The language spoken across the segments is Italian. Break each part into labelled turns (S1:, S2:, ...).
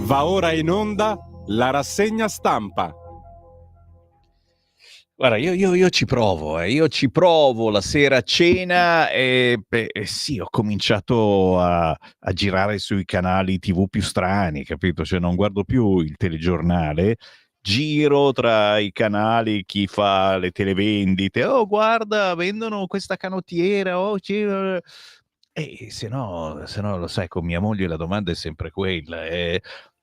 S1: Va ora in onda la rassegna stampa.
S2: Guarda, io ci provo, io ci provo la sera a cena e sì, ho cominciato a girare sui canali TV più strani, capito? Cioè non guardo più il telegiornale, giro tra i canali, chi fa le televendite, oh guarda, vendono questa canottiera, e se no lo sai, con mia moglie la domanda è sempre quella,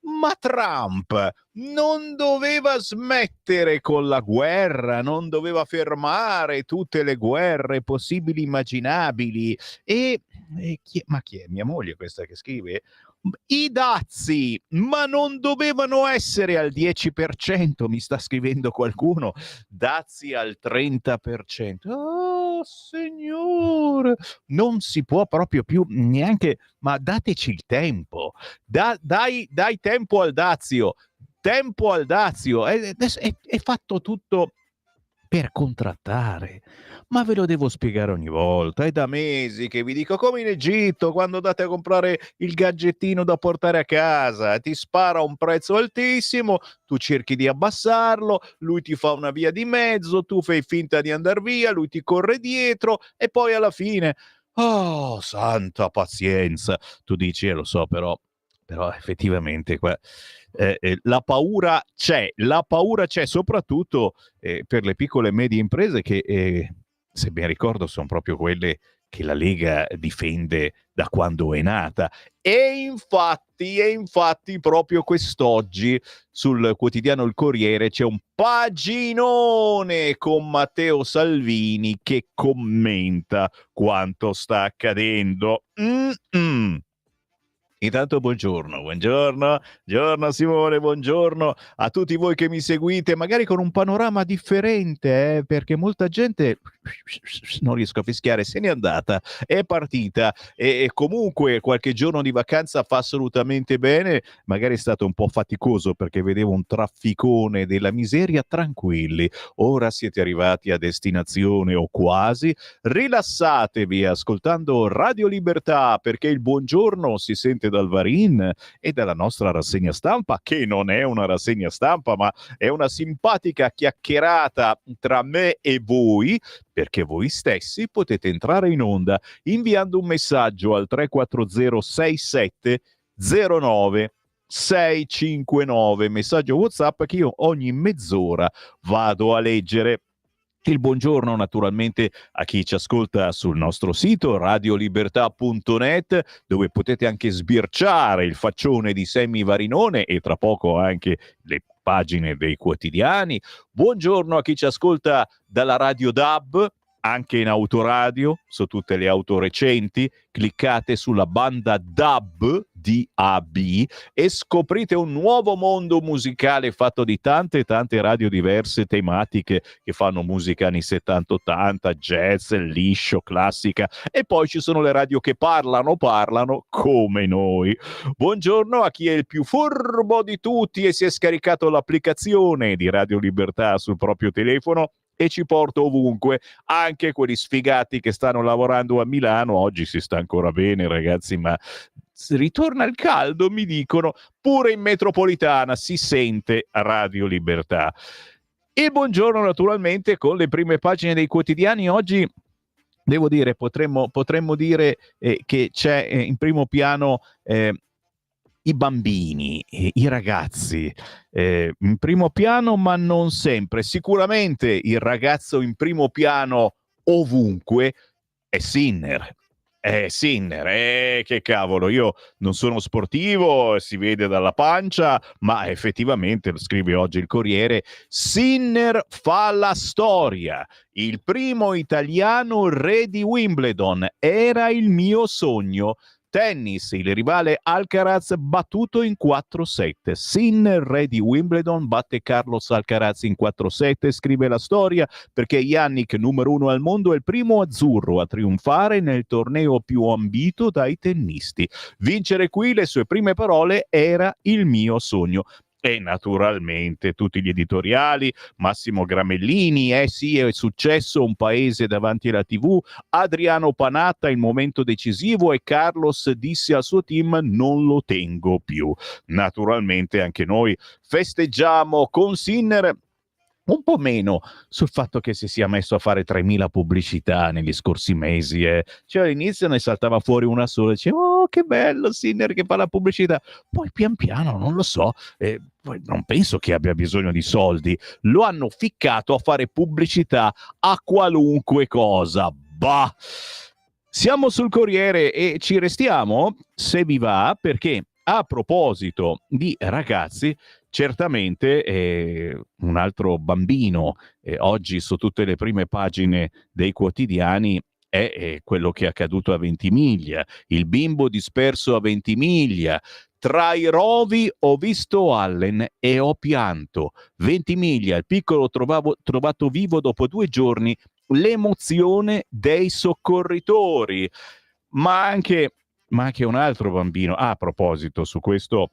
S2: ma Trump non doveva smettere con la guerra, non doveva fermare tutte le guerre possibili immaginabili. Ma chi è? Mia moglie questa che scrive? I dazi, ma non dovevano essere al 10%, mi sta scrivendo qualcuno, dazi al 30%. Oh, signore, non si può proprio più neanche, ma dateci il tempo. Dai tempo al dazio, è fatto tutto per contrattare. Ma ve lo devo spiegare ogni volta, è da mesi che vi dico, come in Egitto quando andate a comprare il gadgettino da portare a casa, ti spara un prezzo altissimo, tu cerchi di abbassarlo, lui ti fa una via di mezzo, tu fai finta di andar via, lui ti corre dietro e poi alla fine, oh santa pazienza, tu dici, lo so, però effettivamente la paura c'è soprattutto per le piccole e medie imprese che, se ben ricordo, sono proprio quelle che la Lega difende da quando è nata. E infatti proprio quest'oggi sul quotidiano Il Corriere c'è un paginone con Matteo Salvini che commenta quanto sta accadendo. Intanto buongiorno Simone, buongiorno a tutti voi che mi seguite, magari con un panorama differente, perché molta gente, non riesco a fischiare, se n'è andata, è partita e comunque qualche giorno di vacanza fa assolutamente bene, magari è stato un po' faticoso perché vedevo un trafficone della miseria, tranquilli, ora siete arrivati a destinazione o quasi, rilassatevi ascoltando Radio Libertà perché il buongiorno si sente dal Varin e dalla nostra rassegna stampa, che non è una rassegna stampa ma è una simpatica chiacchierata tra me e voi, perché voi stessi potete entrare in onda inviando un messaggio al 340 67 09 659, messaggio WhatsApp che io ogni mezz'ora vado a leggere. Il buongiorno naturalmente a chi ci ascolta sul nostro sito radiolibertà.net, dove potete anche sbirciare il faccione di Sammy Varinone e tra poco anche le pagine dei quotidiani. Buongiorno a chi ci ascolta dalla Radio DAB, anche in autoradio, su tutte le auto recenti, cliccate sulla banda DAB, DAB, e scoprite un nuovo mondo musicale fatto di tante radio diverse tematiche che fanno musica anni 70-80, jazz, liscio, classica, e poi ci sono le radio che parlano come noi. Buongiorno a chi è il più furbo di tutti e si è scaricato l'applicazione di Radio Libertà sul proprio telefono e ci porta ovunque, anche quelli sfigati che stanno lavorando a Milano. Oggi si sta ancora bene, ragazzi, ma ritorna il caldo, mi dicono, pure in metropolitana si sente Radio Libertà. E buongiorno naturalmente con le prime pagine dei quotidiani. Oggi devo dire, potremmo dire che c'è in primo piano i bambini, i ragazzi, in primo piano, ma non sempre. Sicuramente il ragazzo in primo piano ovunque è Sinner. Sinner, che cavolo, io non sono sportivo, si vede dalla pancia, ma effettivamente, lo scrive oggi il Corriere, Sinner fa la storia. Il primo italiano re di Wimbledon, era il mio sogno. Tennis, il rivale Alcaraz battuto in 4-7. Sinner, re di Wimbledon, batte Carlos Alcaraz in 4-7, scrive la storia, perché Jannik, numero 1 al mondo, è il primo azzurro a trionfare nel torneo più ambito dai tennisti. Vincere qui, le sue prime parole, era il mio sogno. E naturalmente tutti gli editoriali, Massimo Gramellini, sì, è successo un paese davanti alla TV, Adriano Panatta, il momento decisivo, e Carlos disse al suo team non lo tengo più. Naturalmente anche noi festeggiamo con Sinner, un po' meno sul fatto che si sia messo a fare 3000 pubblicità negli scorsi mesi. Cioè all'inizio ne saltava fuori una sola e diceva oh che bello Sinner che fa la pubblicità, poi pian piano non lo so, poi non penso che abbia bisogno di soldi, lo hanno ficcato a fare pubblicità a qualunque cosa. Bah! Siamo sul Corriere e ci restiamo, se vi va, perché a proposito di ragazzi, certamente un altro bambino oggi su tutte le prime pagine dei quotidiani è quello che è accaduto a Ventimiglia, il bimbo disperso a Ventimiglia. Tra i rovi ho visto Allen e ho pianto. Ventimiglia, il piccolo trovato vivo dopo 2 giorni, l'emozione dei soccorritori. Ma anche un altro bambino. A proposito, su questo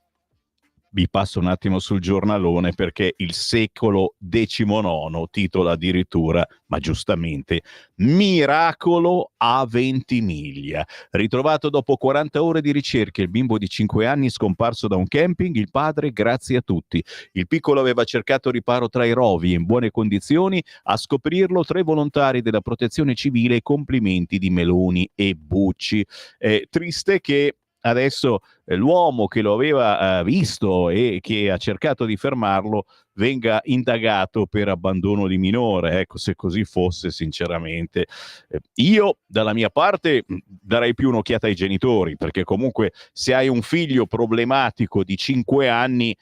S2: vi passo un attimo sul giornalone perché il secolo XIX titola addirittura, ma giustamente, Miracolo a Ventimiglia. Ritrovato dopo 40 ore di ricerche, il bimbo di 5 anni scomparso da un camping, il padre grazie a tutti. Il piccolo aveva cercato riparo tra i rovi, in buone condizioni, a scoprirlo 3 volontari della protezione civile, complimenti di Meloni e Bucci. Triste che adesso l'uomo che lo aveva visto e che ha cercato di fermarlo venga indagato per abbandono di minore. Ecco, se così fosse, sinceramente, io dalla mia parte darei più un'occhiata ai genitori, perché comunque se hai un figlio problematico di 5 anni,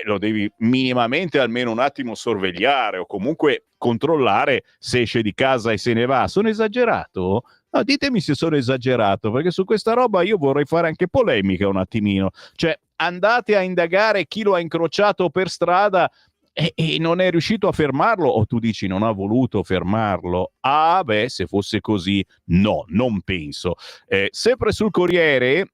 S2: lo devi minimamente almeno un attimo sorvegliare o comunque controllare se esce di casa e se ne va. Sono esagerato? No, ditemi se sono esagerato, perché su questa roba io vorrei fare anche polemica un attimino. Cioè, andate a indagare chi lo ha incrociato per strada e non è riuscito a fermarlo, o tu dici non ha voluto fermarlo? Ah, beh, se fosse così, no, non penso. Sempre sul Corriere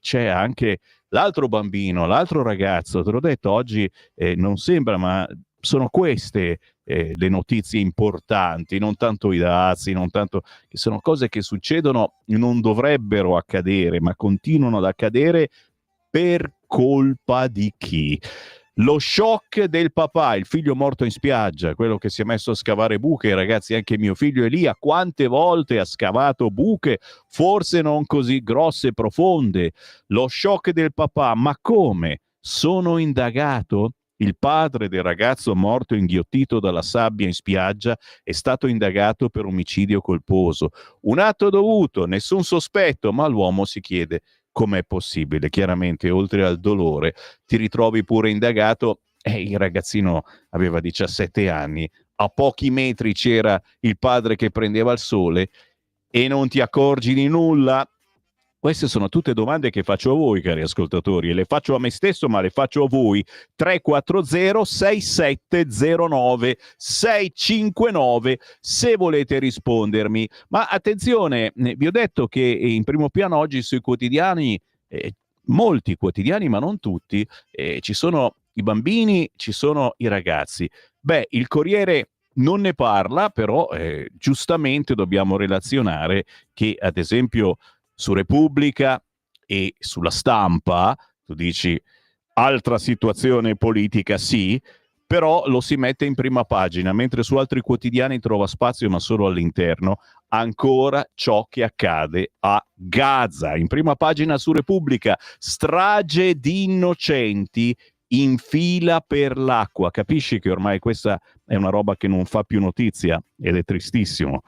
S2: c'è anche l'altro bambino, l'altro ragazzo, te l'ho detto oggi, non sembra, ma sono queste le notizie importanti, non tanto i dazi, non tanto che sono cose che succedono, non dovrebbero accadere, ma continuano ad accadere per colpa di chi? Lo shock del papà, il figlio morto in spiaggia, quello che si è messo a scavare buche. Ragazzi, anche mio figlio Elia quante volte ha scavato buche, forse non così grosse e profonde. Lo shock del papà, ma come? Sono indagato? Il padre del ragazzo morto inghiottito dalla sabbia in spiaggia è stato indagato per omicidio colposo. Un atto dovuto, nessun sospetto, ma l'uomo si chiede com'è possibile. Chiaramente, oltre al dolore, ti ritrovi pure indagato. Il ragazzino aveva 17 anni, a pochi metri c'era il padre che prendeva il sole e non ti accorgi di nulla? Queste sono tutte domande che faccio a voi, cari ascoltatori, e le faccio a me stesso, ma le faccio a voi. 340-6709-659 se volete rispondermi. Ma attenzione, vi ho detto che in primo piano oggi sui quotidiani, molti quotidiani, ma non tutti, ci sono i bambini, ci sono i ragazzi. Beh, il Corriere non ne parla, però giustamente dobbiamo relazionare che, ad esempio, su Repubblica e sulla Stampa, tu dici altra situazione politica, sì, però lo si mette in prima pagina, mentre su altri quotidiani trova spazio ma solo all'interno. Ancora ciò che accade a Gaza. In prima pagina su Repubblica, strage di innocenti in fila per l'acqua. Capisci che ormai questa è una roba che non fa più notizia ed è tristissimo.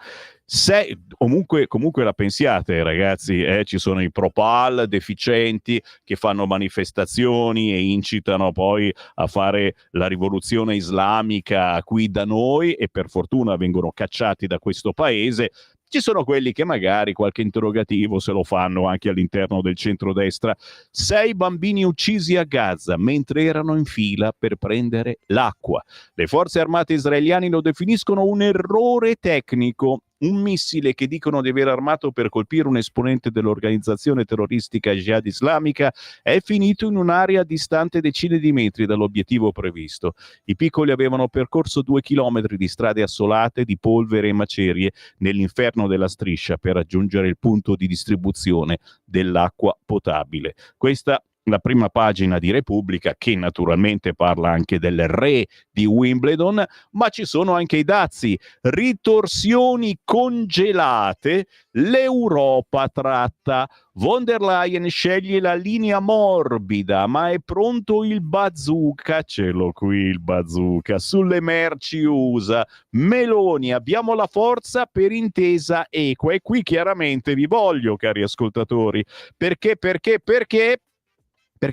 S2: Se comunque la pensiate, ragazzi, ci sono i propal deficienti che fanno manifestazioni e incitano poi a fare la rivoluzione islamica qui da noi e per fortuna vengono cacciati da questo paese. Ci sono quelli che magari qualche interrogativo se lo fanno anche all'interno del centrodestra. 6 bambini uccisi a Gaza mentre erano in fila per prendere l'acqua. Le forze armate israeliane lo definiscono un errore tecnico un missile che dicono di aver armato per colpire un esponente dell'organizzazione terroristica Jihad Islamica è finito in un'area distante decine di metri dall'obiettivo previsto. I piccoli avevano percorso 2 chilometri di strade assolate di polvere e macerie nell'inferno della striscia per raggiungere il punto di distribuzione dell'acqua potabile. Questa la prima pagina di Repubblica, che naturalmente parla anche del re di Wimbledon, ma ci sono anche i dazi. Ritorsioni congelate, l'Europa tratta. Von der Leyen sceglie la linea morbida, ma è pronto il bazooka, ce l'ho qui il bazooka, sulle merci USA. Meloni, abbiamo la forza per intesa equa. E qui chiaramente vi voglio, cari ascoltatori, perché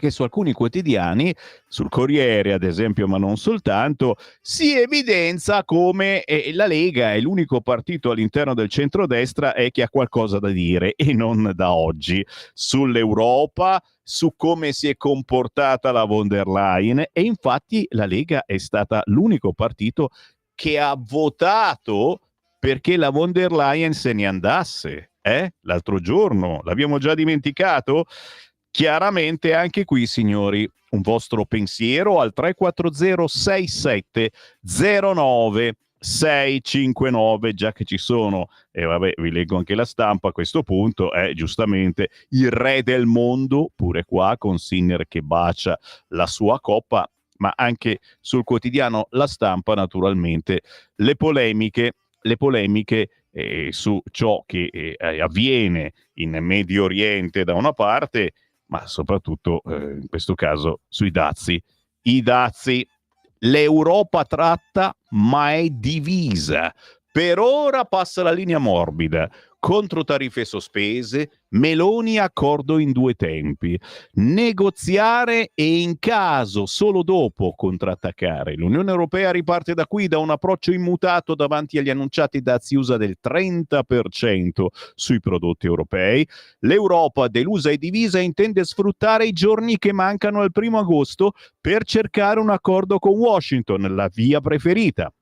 S2: su alcuni quotidiani, sul Corriere ad esempio, ma non soltanto, si evidenzia come la Lega è l'unico partito all'interno del centrodestra che ha qualcosa da dire, e non da oggi, sull'Europa, su come si è comportata la von der Leyen, e infatti la Lega è stata l'unico partito che ha votato perché la von der Leyen se ne andasse, l'altro giorno, l'abbiamo già dimenticato? Chiaramente anche qui, signori, un vostro pensiero al 340 67 09 659, già che ci sono, e vabbè, vi leggo anche la Stampa a questo punto, giustamente il re del mondo, pure qua con Sinner che bacia la sua coppa, ma anche sul quotidiano La Stampa naturalmente le polemiche su ciò che avviene in Medio Oriente da una parte, ma soprattutto in questo caso sui dazi. I dazi, l'Europa tratta ma è divisa. Per ora passa la linea morbida, contro tariffe sospese, Meloni accordo in 2 tempi, negoziare e in caso solo dopo contrattaccare. L'Unione Europea riparte da qui, da un approccio immutato davanti agli annunciati dazi USA del 30% sui prodotti europei. L'Europa, delusa e divisa, intende sfruttare i giorni che mancano al 1° agosto per cercare un accordo con Washington, la via preferita.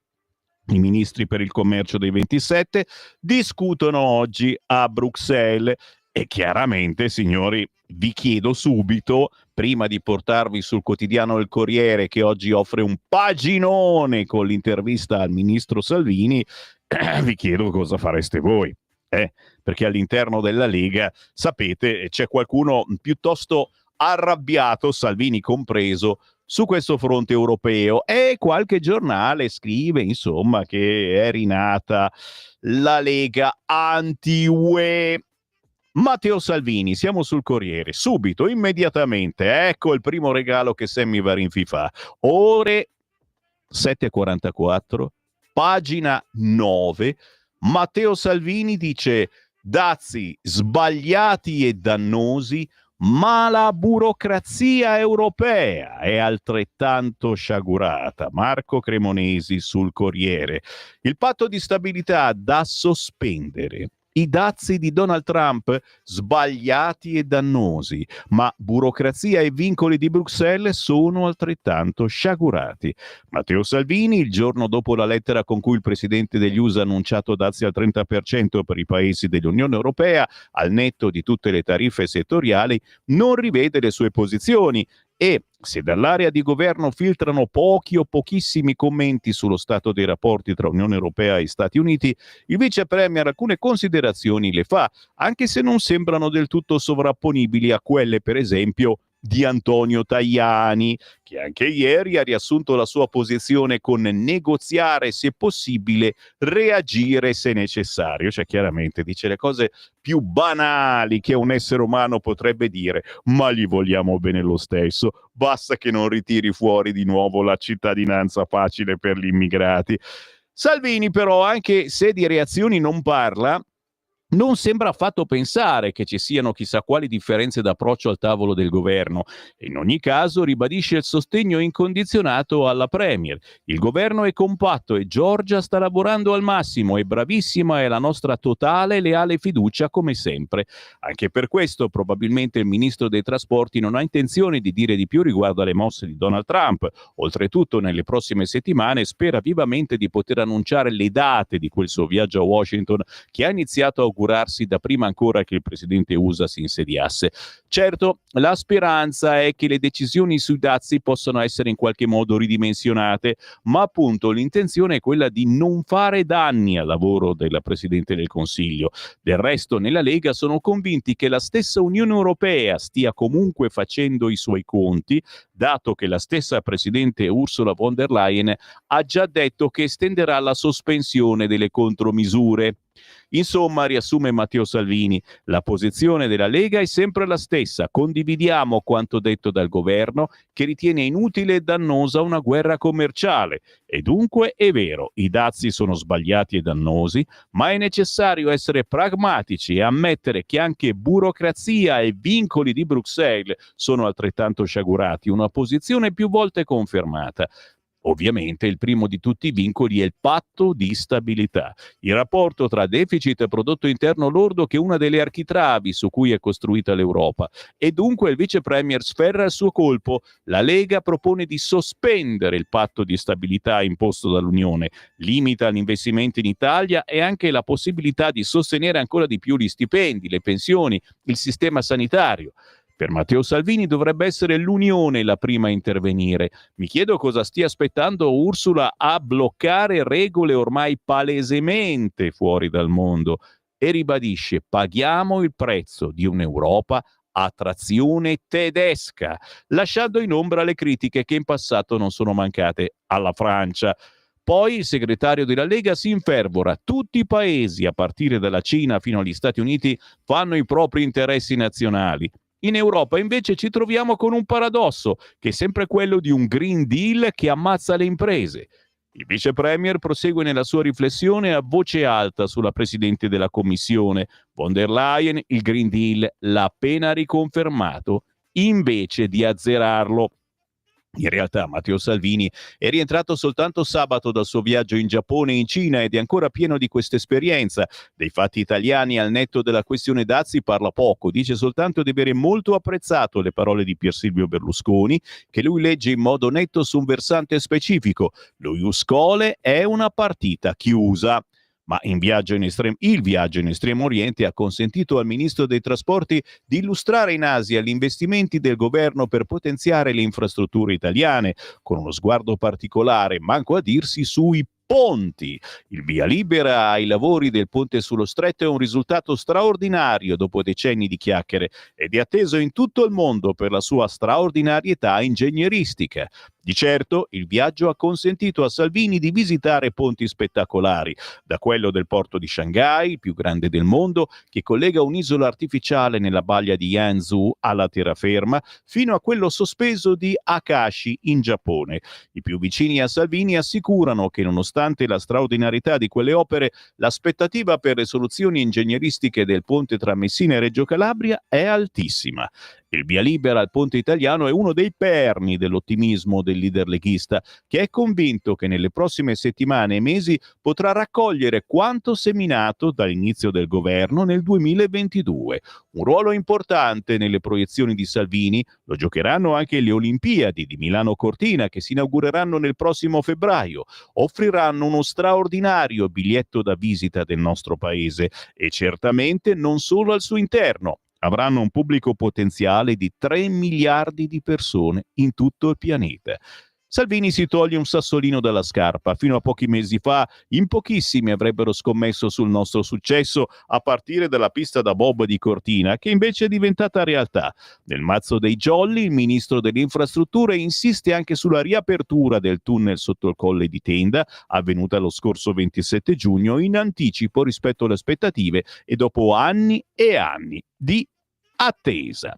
S2: I ministri per il commercio dei 27 discutono oggi a Bruxelles e chiaramente, signori, vi chiedo subito, prima di portarvi sul quotidiano Il Corriere, che oggi offre un paginone con l'intervista al ministro Salvini, vi chiedo cosa fareste voi. Perché all'interno della Lega, sapete, c'è qualcuno piuttosto arrabbiato, Salvini compreso, su questo fronte europeo, e qualche giornale scrive insomma che è rinata la Lega anti-UE. Matteo Salvini, siamo sul Corriere, subito, immediatamente, ecco il primo regalo che Sammy Varinfi fa. Ore 7:44, pagina 9, Matteo Salvini dice: dazi sbagliati e dannosi, ma la burocrazia europea è altrettanto sciagurata. Marco Cremonesi sul Corriere. Il patto di stabilità da sospendere. I dazi di Donald Trump sbagliati e dannosi, ma burocrazia e vincoli di Bruxelles sono altrettanto sciagurati. Matteo Salvini, il giorno dopo la lettera con cui il presidente degli USA ha annunciato dazi al 30% per i paesi dell'Unione Europea, al netto di tutte le tariffe settoriali, non rivede le sue posizioni. E se dall'area di governo filtrano pochi o pochissimi commenti sullo stato dei rapporti tra Unione Europea e Stati Uniti, il vice premier alcune considerazioni le fa, anche se non sembrano del tutto sovrapponibili a quelle, per esempio, di Antonio Tajani, che anche ieri ha riassunto la sua posizione con negoziare se possibile, reagire se necessario. Cioè chiaramente dice le cose più banali che un essere umano potrebbe dire, ma gli vogliamo bene lo stesso, basta che non ritiri fuori di nuovo la cittadinanza facile per gli immigrati. Salvini però, anche se di reazioni non parla, Non sembra affatto pensare che ci siano chissà quali differenze d'approccio al tavolo del governo. In ogni caso ribadisce il sostegno incondizionato alla Premier. Il governo è compatto e Giorgia sta lavorando al massimo, è bravissima e la nostra totale e leale fiducia come sempre. Anche per questo probabilmente il ministro dei trasporti non ha intenzione di dire di più riguardo alle mosse di Donald Trump. Oltretutto nelle prossime settimane spera vivamente di poter annunciare le date di quel suo viaggio a Washington che ha iniziato a augurarsi da prima ancora che il presidente USA si insediasse. Certo, la speranza è che le decisioni sui dazi possano essere in qualche modo ridimensionate, ma appunto l'intenzione è quella di non fare danni al lavoro del Presidente del Consiglio. Del resto, nella Lega sono convinti che la stessa Unione Europea stia comunque facendo i suoi conti, dato che la stessa Presidente Ursula von der Leyen ha già detto che estenderà la sospensione delle contromisure. Insomma, riassume Matteo Salvini, la posizione della Lega è sempre la stessa, condividiamo quanto detto dal governo che ritiene inutile e dannosa una guerra commerciale e dunque è vero, i dazi sono sbagliati e dannosi, ma è necessario essere pragmatici e ammettere che anche burocrazia e vincoli di Bruxelles sono altrettanto sciagurati, una posizione più volte confermata. Ovviamente il primo di tutti i vincoli è il patto di stabilità, il rapporto tra deficit e prodotto interno lordo che è una delle architravi su cui è costruita l'Europa. E dunque il vice premier sferra il suo colpo. La Lega propone di sospendere il patto di stabilità imposto dall'Unione, limita gli investimenti in Italia e anche la possibilità di sostenere ancora di più gli stipendi, le pensioni, il sistema sanitario. Per Matteo Salvini dovrebbe essere l'Unione la prima a intervenire. Mi chiedo cosa stia aspettando Ursula a bloccare regole ormai palesemente fuori dal mondo e ribadisce: paghiamo il prezzo di un'Europa a trazione tedesca, lasciando in ombra le critiche che in passato non sono mancate alla Francia. Poi il segretario della Lega si infervora: tutti i paesi, a partire dalla Cina fino agli Stati Uniti, fanno i propri interessi nazionali. In Europa invece ci troviamo con un paradosso, che è sempre quello di un Green Deal che ammazza le imprese. Il vice premier prosegue nella sua riflessione a voce alta sulla presidente della Commissione. Von der Leyen il Green Deal l'ha appena riconfermato, invece di azzerarlo. In realtà Matteo Salvini è rientrato soltanto sabato dal suo viaggio in Giappone e in Cina ed è ancora pieno di questa esperienza. Dei fatti italiani al netto della questione dazi parla poco, dice soltanto di avere molto apprezzato le parole di Pier Silvio Berlusconi, che lui legge in modo netto su un versante specifico. Lo Ius Scholae è una partita chiusa. Ma il viaggio in Estremo Oriente ha consentito al ministro dei trasporti di illustrare in Asia gli investimenti del governo per potenziare le infrastrutture italiane, con uno sguardo particolare, manco a dirsi, sui ponti. Il via libera ai lavori del ponte sullo Stretto è un risultato straordinario dopo decenni di chiacchiere ed è atteso in tutto il mondo per la sua straordinarietà ingegneristica. Di certo, il viaggio ha consentito a Salvini di visitare ponti spettacolari, da quello del porto di Shanghai, il più grande del mondo, che collega un'isola artificiale nella baia di Yanzhou alla terraferma, fino a quello sospeso di Akashi in Giappone. I più vicini a Salvini assicurano che nonostante la straordinarietà di quelle opere, l'aspettativa per le soluzioni ingegneristiche del ponte tra Messina e Reggio Calabria è altissima. Il via libera al ponte italiano è uno dei perni dell'ottimismo del leader leghista, che è convinto che nelle prossime settimane e mesi potrà raccogliere quanto seminato dall'inizio del governo nel 2022. Un ruolo importante nelle proiezioni di Salvini lo giocheranno anche le Olimpiadi di Milano-Cortina, che si inaugureranno nel prossimo febbraio. Offriranno uno straordinario biglietto da visita del nostro paese e certamente non solo al suo interno. Avranno un pubblico potenziale di 3 miliardi di persone in tutto il pianeta. Salvini si toglie un sassolino dalla scarpa. Fino a pochi mesi fa, in pochissimi avrebbero scommesso sul nostro successo, a partire dalla pista da bob di Cortina, che invece è diventata realtà. Nel mazzo dei jolly, il ministro delle infrastrutture insiste anche sulla riapertura del tunnel sotto il Colle di Tenda, avvenuta lo scorso 27 giugno, in anticipo rispetto alle aspettative e dopo anni e anni di attesa.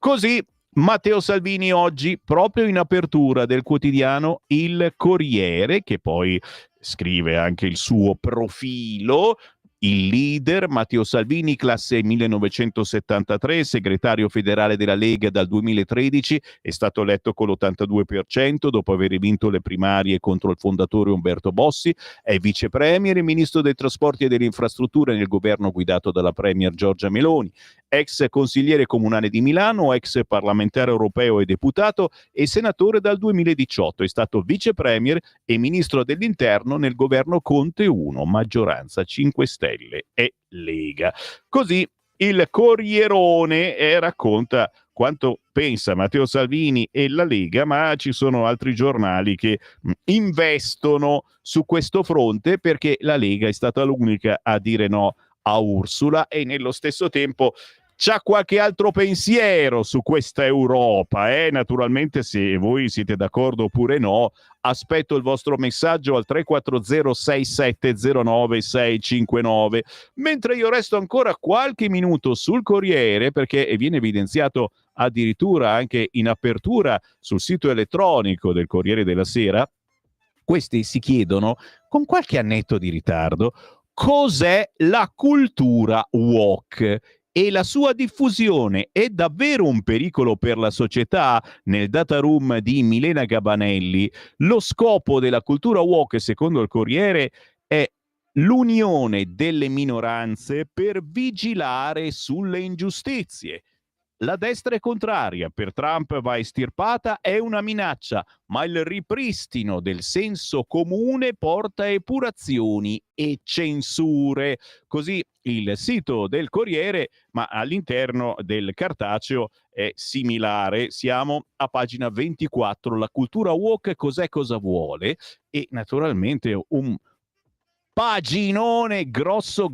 S2: Così Matteo Salvini oggi, proprio in apertura del quotidiano Il Corriere, che poi scrive anche il suo profilo, Il leader, Matteo Salvini, classe 1973, segretario federale della Lega dal 2013, è stato eletto con l'82% dopo aver vinto le primarie contro il fondatore Umberto Bossi, è vice premier e ministro dei trasporti e delle infrastrutture nel governo guidato dalla premier Giorgia Meloni, ex consigliere comunale di Milano, ex parlamentare europeo e deputato e senatore dal 2018, è stato vice premier e ministro dell'interno nel governo Conte 1, maggioranza 5 Stelle e Lega. Così il Corrierone racconta quanto pensa Matteo Salvini e la Lega, ma ci sono altri giornali che investono su questo fronte perché la Lega è stata l'unica a dire no a Ursula e nello stesso tempo c'ha qualche altro pensiero su questa Europa, naturalmente se voi siete d'accordo oppure no, aspetto il vostro messaggio al 340-6709-659, mentre io resto ancora qualche minuto sul Corriere perché viene evidenziato addirittura anche in apertura sul sito elettronico del Corriere della Sera. Questi si chiedono, con qualche annetto di ritardo, cos'è la cultura woke e la sua diffusione è davvero un pericolo per la società? Nel data room di Milena Gabanelli, lo scopo della cultura woke, secondo il Corriere, è l'unione delle minoranze per vigilare sulle ingiustizie. La destra è contraria, per Trump va estirpata, è una minaccia, ma il ripristino del senso comune porta a epurazioni e censure. Così il sito del Corriere, ma all'interno del cartaceo è similare. Siamo a pagina 24, la cultura woke cos'è, cosa vuole, e naturalmente un paginone grosso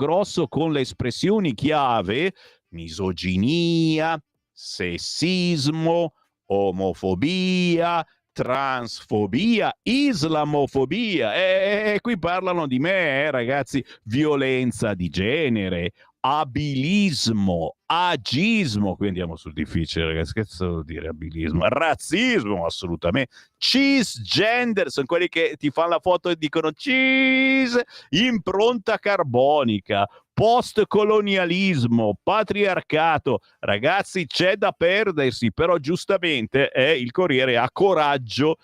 S2: con le espressioni chiave: misoginia, sessismo, omofobia, transfobia, islamofobia. E qui parlano di me, ragazzi. Violenza di genere, abilismo, agismo. Qui andiamo sul difficile, ragazzi. Che vuol dire abilismo? Razzismo, assolutamente. Cisgender, sono quelli che ti fanno la foto e dicono cheese. Impronta carbonica, postcolonialismo, patriarcato. Ragazzi, c'è da perdersi, però giustamente il Corriere ha coraggio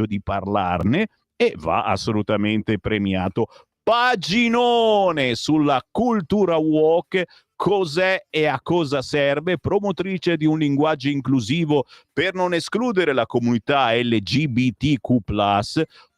S2: di parlarne e va assolutamente premiato. Paginone sulla cultura woke, cos'è e a cosa serve, promotrice di un linguaggio inclusivo per non escludere la comunità LGBTQ+,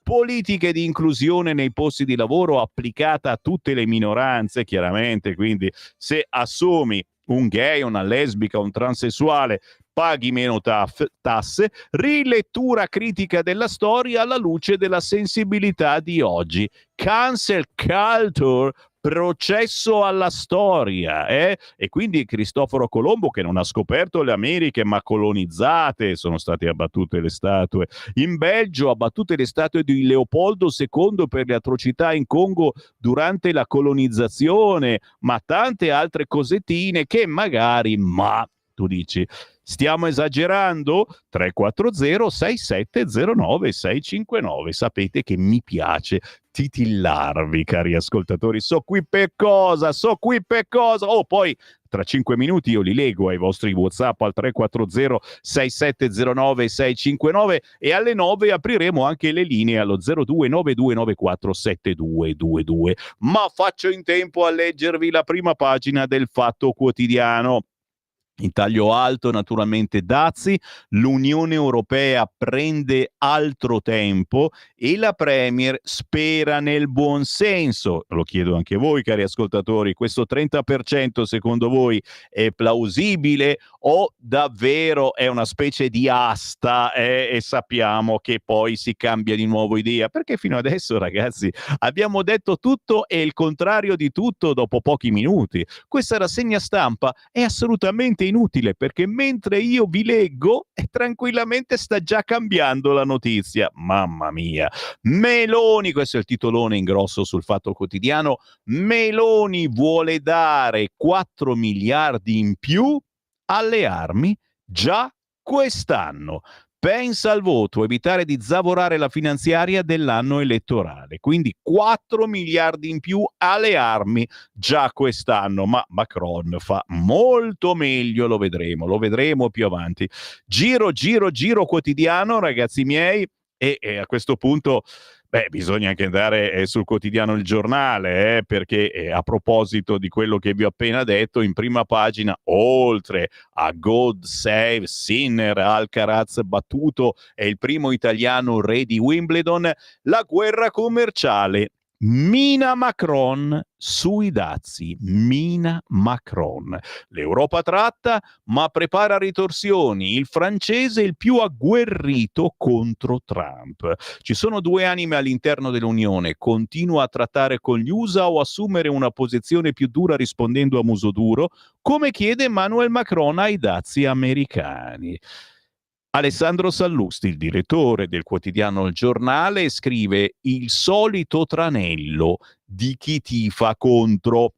S2: politiche di inclusione nei posti di lavoro applicata a tutte le minoranze, chiaramente, quindi se assumi un gay, una lesbica, un transessuale, paghi meno tasse, rilettura critica della storia alla luce della sensibilità di oggi, cancel culture, processo alla storia, e quindi Cristoforo Colombo, che non ha scoperto le Americhe ma colonizzate, sono state abbattute le statue in Belgio, abbattute le statue di Leopoldo II per le atrocità in Congo durante la colonizzazione, ma tante altre cosettine che magari, ma tu dici, stiamo esagerando? 340-6709-659. Sapete che mi piace titillarvi, cari ascoltatori. So qui per cosa. Oh, poi tra 5 minuti io li leggo ai vostri WhatsApp al 340-6709-659 e alle 9 apriremo anche le linee allo 0292947222. Ma faccio in tempo a leggervi la prima pagina del Fatto Quotidiano. In taglio alto, naturalmente, dazi, l'Unione Europea prende altro tempo e la Premier spera nel buon senso. Lo chiedo anche a voi, cari ascoltatori, questo 30% secondo voi è plausibile o davvero è una specie di asta e sappiamo che poi si cambia di nuovo idea? Perché fino adesso, ragazzi, abbiamo detto tutto e il contrario di tutto dopo pochi minuti. Questa rassegna stampa è assolutamente inutile perché mentre io vi leggo tranquillamente sta già cambiando la notizia. Mamma mia. Meloni, questo è il titolone in grosso sul Fatto Quotidiano, Meloni vuole dare 4 miliardi in più alle armi già quest'anno. Pensa al voto, evitare di zavorare la finanziaria dell'anno elettorale. Quindi 4 miliardi in più alle armi già quest'anno, ma Macron fa molto meglio, lo vedremo più avanti. Giro quotidiano, ragazzi miei, e a questo punto bisogna anche andare sul quotidiano Il Giornale, perché a proposito di quello che vi ho appena detto, in prima pagina, oltre a God Save Sinner, Alcaraz battuto, è il primo italiano re di Wimbledon, la guerra commerciale. Mina Macron sui dazi, mina Macron. L'Europa tratta, ma prepara ritorsioni. Il francese è il più agguerrito contro Trump. Ci sono due anime all'interno dell'Unione. Continua a trattare con gli USA o assumere una posizione più dura rispondendo a muso duro, come chiede Emmanuel Macron ai dazi americani. Alessandro Sallusti, il direttore del quotidiano Il Giornale, scrive il solito tranello di chi tifa contro.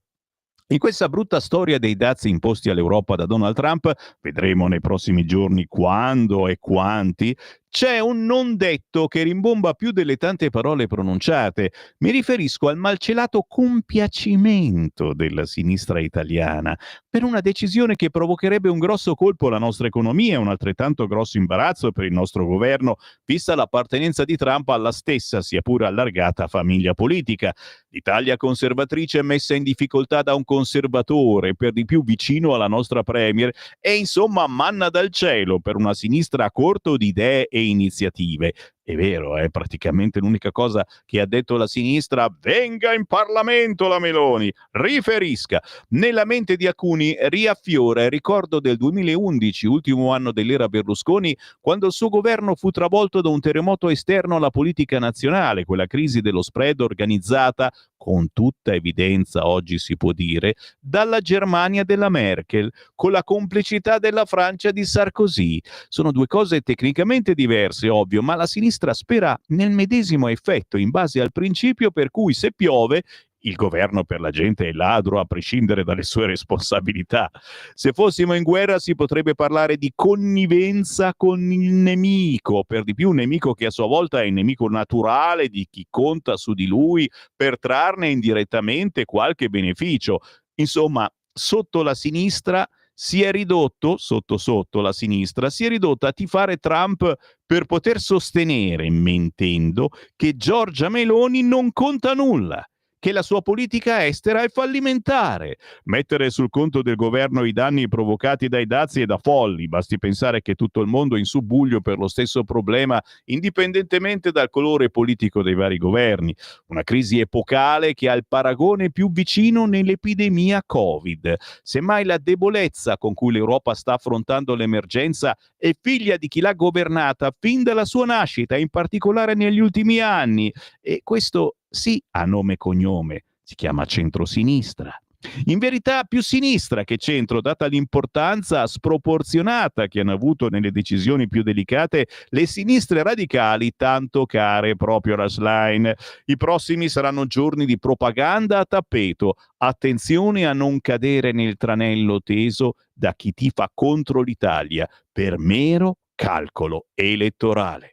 S2: In questa brutta storia dei dazi imposti all'Europa da Donald Trump, vedremo nei prossimi giorni quando e quanti, c'è un non detto che rimbomba più delle tante parole pronunciate. Mi riferisco al malcelato compiacimento della sinistra italiana per una decisione che provocherebbe un grosso colpo alla nostra economia e un altrettanto grosso imbarazzo per il nostro governo, vista l'appartenenza di Trump alla stessa, sia pure allargata, famiglia politica. L'Italia conservatrice è messa in difficoltà da un conservatore, per di più vicino alla nostra premier, e insomma manna dal cielo per una sinistra a corto di idee e iniziative. È vero, è praticamente l'unica cosa che ha detto la sinistra: venga in Parlamento la Meloni, riferisca. Nella mente di alcuni riaffiora il ricordo del 2011, ultimo anno dell'era Berlusconi, quando il suo governo fu travolto da un terremoto esterno alla politica nazionale, quella crisi dello spread organizzata, con tutta evidenza oggi si può dire, dalla Germania della Merkel, con la complicità della Francia di Sarkozy. Sono due cose tecnicamente diverse, ovvio, ma la sinistra spera nel medesimo effetto, in base al principio per cui se piove il governo per la gente è ladro a prescindere dalle sue responsabilità. Se fossimo in guerra si potrebbe parlare di connivenza con il nemico, per di più un nemico che a sua volta è il nemico naturale di chi conta su di lui per trarne indirettamente qualche beneficio. Insomma, sotto la sinistra si è ridotto, sotto la sinistra, si è ridotta a tifare Trump per poter sostenere, mentendo, che Giorgia Meloni non conta nulla, che la sua politica estera è fallimentare. Mettere sul conto del governo i danni provocati dai dazi è da folli, basti pensare che tutto il mondo è in subbuglio per lo stesso problema, indipendentemente dal colore politico dei vari governi. Una crisi epocale che ha il paragone più vicino nell'epidemia Covid. Semmai la debolezza con cui l'Europa sta affrontando l'emergenza è figlia di chi l'ha governata fin dalla sua nascita, in particolare negli ultimi anni, e questo sì ha nome e cognome, si chiama centrosinistra. In verità più sinistra che centro, data l'importanza sproporzionata che hanno avuto nelle decisioni più delicate le sinistre radicali, tanto care proprio alla Schlein. I prossimi saranno giorni di propaganda a tappeto. Attenzione a non cadere nel tranello teso da chi tifa contro l'Italia per mero calcolo elettorale.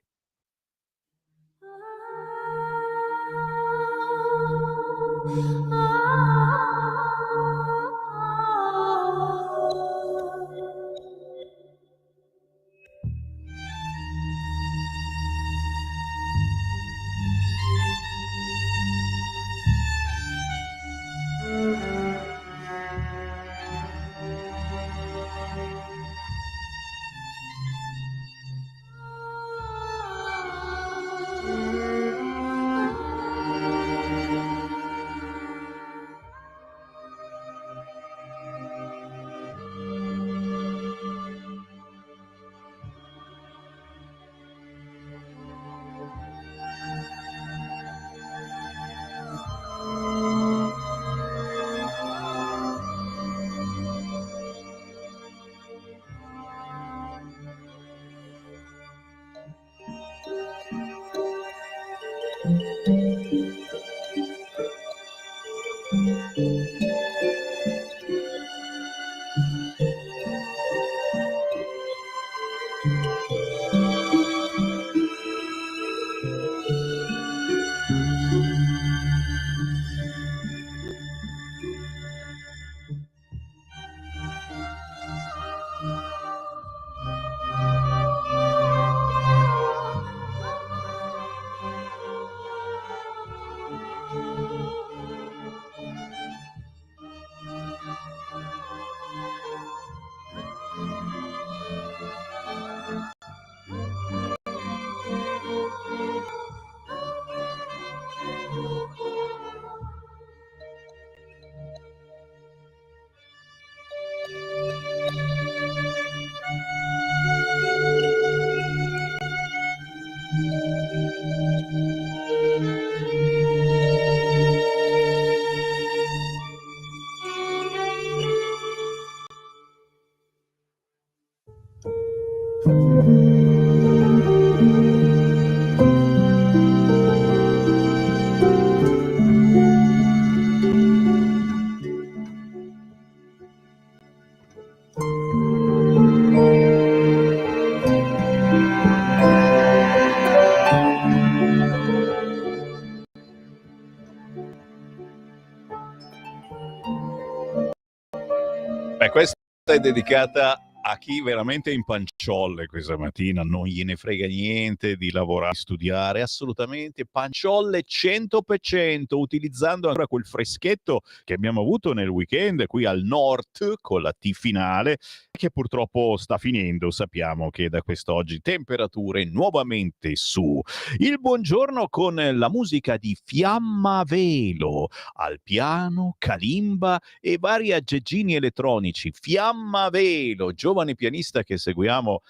S2: è dedicata a chi veramente è in panciolle questa mattina, non gliene frega niente di lavorare, di studiare, assolutamente panciolle 100%, utilizzando ancora quel freschetto che abbiamo avuto nel weekend qui al nord con la T finale, che purtroppo sta finendo. Sappiamo che da quest'oggi temperature nuovamente su. Il buongiorno con la musica di Fiamma Velo, al piano, kalimba e vari aggeggini elettronici. Fiamma Velo, giovane pianista che seguiamo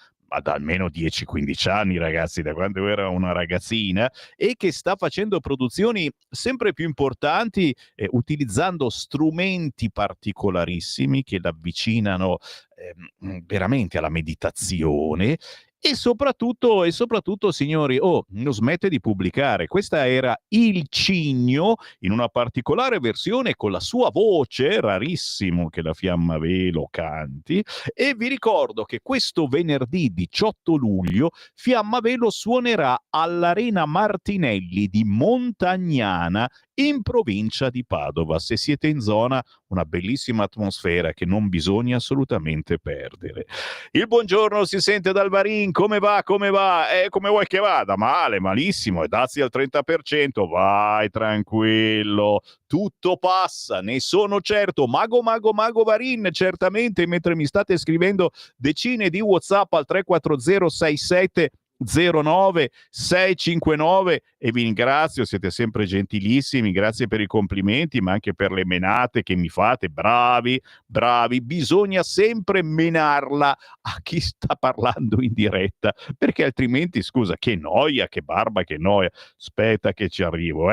S2: da almeno 10-15 anni, ragazzi, da quando era una ragazzina, e che sta facendo produzioni sempre più importanti, utilizzando strumenti particolarissimi che l'avvicinano veramente alla meditazione. E soprattutto, signori, non smette di pubblicare. Questa era Il Cigno in una particolare versione con la sua voce, rarissimo che la Fiamma Velo canti. E vi ricordo che questo venerdì 18 luglio Fiamma Velo suonerà all'Arena Martinelli di Montagnana in provincia di Padova. Se siete in zona, una bellissima atmosfera che non bisogna assolutamente perdere. Il buongiorno si sente dal Varin. Come va? Come va? Come vuoi che vada? Male, malissimo. E dazi al 30%. Vai tranquillo. Tutto passa, ne sono certo. Mago Varin, certamente, mentre mi state scrivendo decine di WhatsApp al 34067 09 659 e vi ringrazio, siete sempre gentilissimi, grazie per i complimenti ma anche per le menate che mi fate, bravi, bisogna sempre menarla a chi sta parlando in diretta, perché altrimenti, scusa, che noia, che barba, che noia. Aspetta che ci arrivo,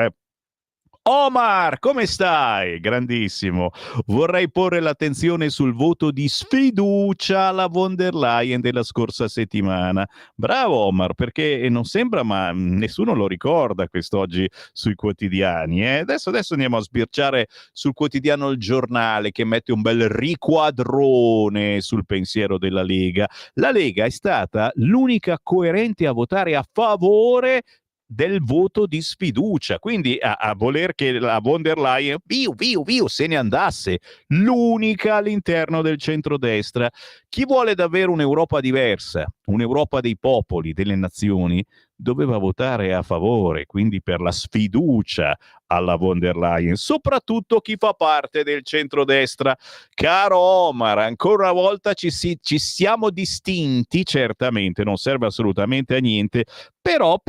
S2: Omar, come stai? Grandissimo. Vorrei porre l'attenzione sul voto di sfiducia alla von der Leyen della scorsa settimana. Bravo Omar, perché non sembra, ma nessuno lo ricorda quest'oggi sui quotidiani. Adesso andiamo a sbirciare sul quotidiano Il Giornale, che mette un bel riquadrone sul pensiero della Lega. La Lega è stata l'unica coerente a votare a favore del voto di sfiducia, quindi a voler che la von der Leyen viu, se ne andasse, l'unica all'interno del centrodestra. Chi vuole davvero un'Europa diversa, un'Europa dei popoli, delle nazioni, doveva votare a favore, quindi per la sfiducia alla von der Leyen, soprattutto chi fa parte del centrodestra. Caro Omar, ancora una volta ci siamo distinti, certamente non serve assolutamente a niente, però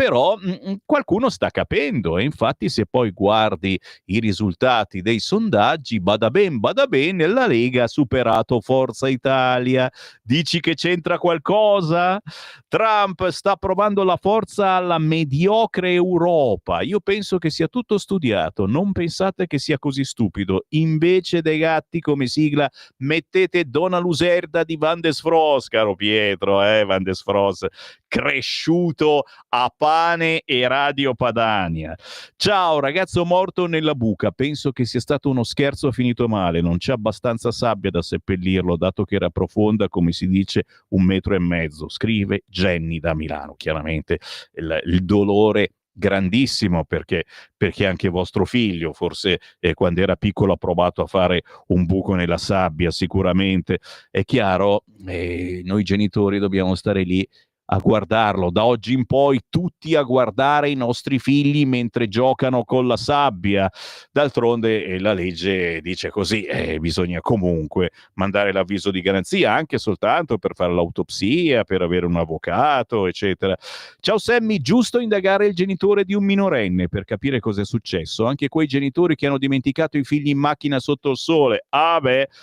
S2: qualcuno sta capendo, e infatti se poi guardi i risultati dei sondaggi, bada bene, la Lega ha superato Forza Italia. Dici che c'entra qualcosa? Trump sta provando la forza alla mediocre Europa. Io penso che sia tutto studiato, non pensate che sia così stupido. Invece dei gatti come sigla mettete Donna Luserda di Van des Fros, caro Pietro, Van des Fros, cresciuto a pane e Radio Padania. Ciao, ragazzo morto nella buca, penso che sia stato uno scherzo finito male, non c'è abbastanza sabbia da seppellirlo, dato che era profonda, come si dice, 1,5 metri, scrive Jenny da Milano. Chiaramente il dolore grandissimo, perché anche vostro figlio forse quando era piccolo ha provato a fare un buco nella sabbia, sicuramente. È chiaro, noi genitori dobbiamo stare lì a guardarlo, da oggi in poi tutti a guardare i nostri figli mentre giocano con la sabbia. D'altronde la legge dice così, bisogna comunque mandare l'avviso di garanzia, anche soltanto per fare l'autopsia, per avere un avvocato, eccetera. Ciao Sammy, giusto indagare il genitore di un minorenne per capire cosa è successo, anche quei genitori che hanno dimenticato i figli in macchina sotto il sole,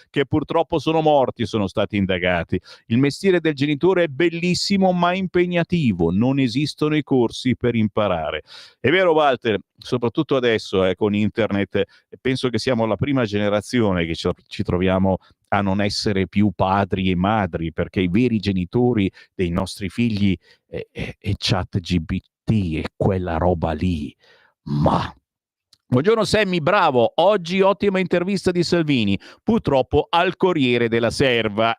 S2: che purtroppo sono morti, sono stati indagati. Il mestiere del genitore è bellissimo ma impegnativo, non esistono i corsi per imparare. È vero Walter, soprattutto adesso con internet, penso che siamo la prima generazione che ci troviamo a non essere più padri e madri, perché i veri genitori dei nostri figli è ChatGPT e quella roba lì. Ma Buongiorno Sammy, bravo. Oggi ottima intervista di Salvini, purtroppo al Corriere della Serva.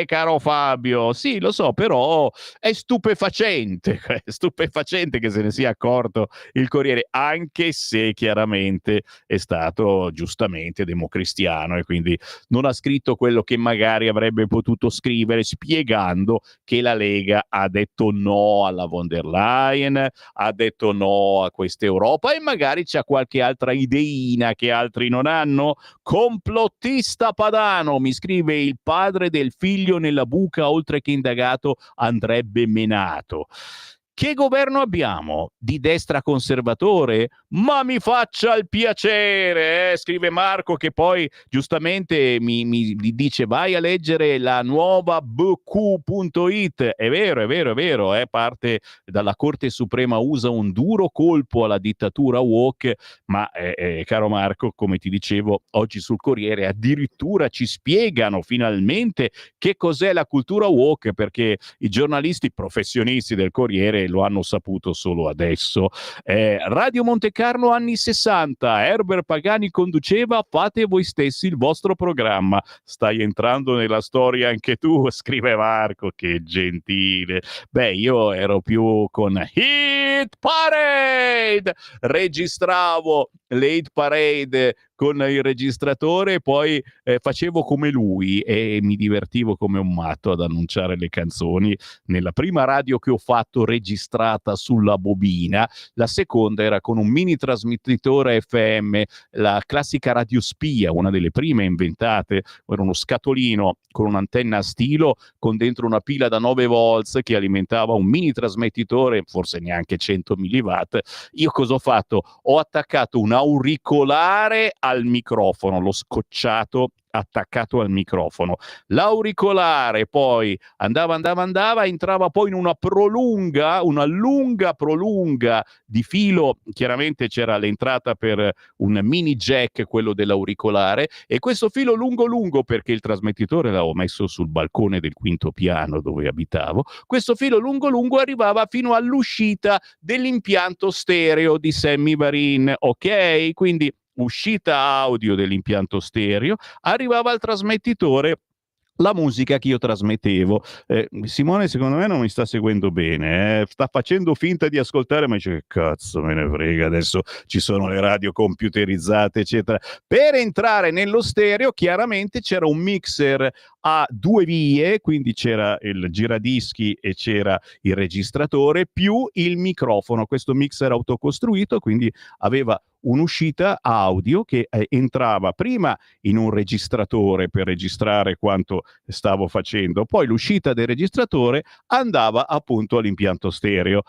S2: Caro Fabio, sì, lo so, però è stupefacente, è stupefacente che se ne sia accorto il Corriere, anche se chiaramente è stato giustamente democristiano e quindi non ha scritto quello che magari avrebbe potuto scrivere, spiegando che la Lega ha detto no alla von der Leyen, ha detto no a questa Europa e magari c'è qualche altra ideina che altri non hanno. Complottista padano, mi scrive: il padre del figlio nella buca, oltre che indagato, andrebbe menato. Che governo abbiamo? Di destra conservatore? Ma mi faccia il piacere, scrive Marco, che poi giustamente mi dice: vai a leggere la nuova bq.it. È vero, è vero, è vero, parte dalla Corte Suprema USA un duro colpo alla dittatura woke, ma caro Marco, come ti dicevo, oggi sul Corriere addirittura ci spiegano finalmente che cos'è la cultura woke, perché i giornalisti professionisti del Corriere lo hanno saputo solo adesso. Radio Monte Carlo anni 60, Herbert Pagani conduceva, fate voi stessi il vostro programma. Stai entrando nella storia anche tu, scrive Marco, che gentile. Beh, io ero più con Hit Parade, registravo le Hit Parade con il registratore e poi facevo come lui e mi divertivo come un matto ad annunciare le canzoni nella prima radio che ho fatto registrata sulla bobina. La seconda era con un mini trasmettitore FM, la classica radio spia, una delle prime inventate. Era uno scatolino con un'antenna a stilo con dentro una pila da 9 volts che alimentava un mini trasmettitore, forse neanche 100 milliwatt. Io cosa ho fatto? Ho attaccato un auricolare al microfono, l'ho scocciato attaccato al microfono. L'auricolare poi andava, entrava poi in una lunga prolunga di filo. Chiaramente c'era l'entrata per un mini jack, quello dell'auricolare, e questo filo lungo, perché il trasmettitore l'avevo messo sul balcone del quinto piano dove abitavo, questo filo lungo arrivava fino all'uscita dell'impianto stereo di Sammy Varin, ok? Quindi uscita audio dell'impianto stereo, arrivava al trasmettitore la musica che io trasmettevo. Simone secondo me non mi sta seguendo bene, sta facendo finta di ascoltare, ma dice: che cazzo me ne frega, adesso ci sono le radio computerizzate eccetera. Per entrare nello stereo chiaramente c'era un mixer a 2 vie, quindi c'era il giradischi e c'era il registratore più il microfono. Questo mixer autocostruito quindi aveva un'uscita audio che entrava prima in un registratore per registrare quanto stavo facendo, poi l'uscita del registratore andava appunto all'impianto stereo.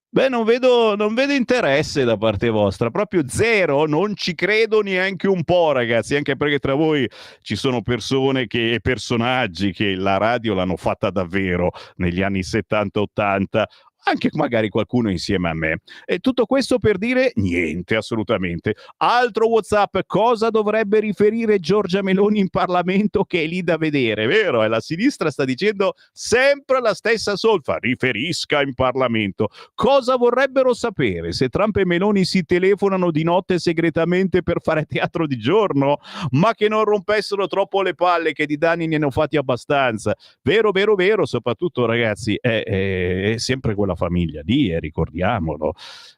S2: Beh, non vedo interesse da parte vostra, proprio zero, non ci credo neanche un po', ragazzi, anche perché tra voi ci sono persone e personaggi che la radio l'hanno fatta davvero negli anni 70-80, anche magari qualcuno insieme a me. E tutto questo per dire niente, assolutamente. Altro WhatsApp: cosa dovrebbe riferire Giorgia Meloni in Parlamento che è lì da vedere, vero? E la sinistra sta dicendo sempre la stessa solfa: riferisca in Parlamento. Cosa vorrebbero sapere? Se Trump e Meloni si telefonano di notte segretamente per fare teatro di giorno? Ma che non rompessero troppo le palle, che di danni ne hanno fatti abbastanza. Vero, vero, vero, soprattutto ragazzi, è sempre quella famiglia lì, ricordiamolo.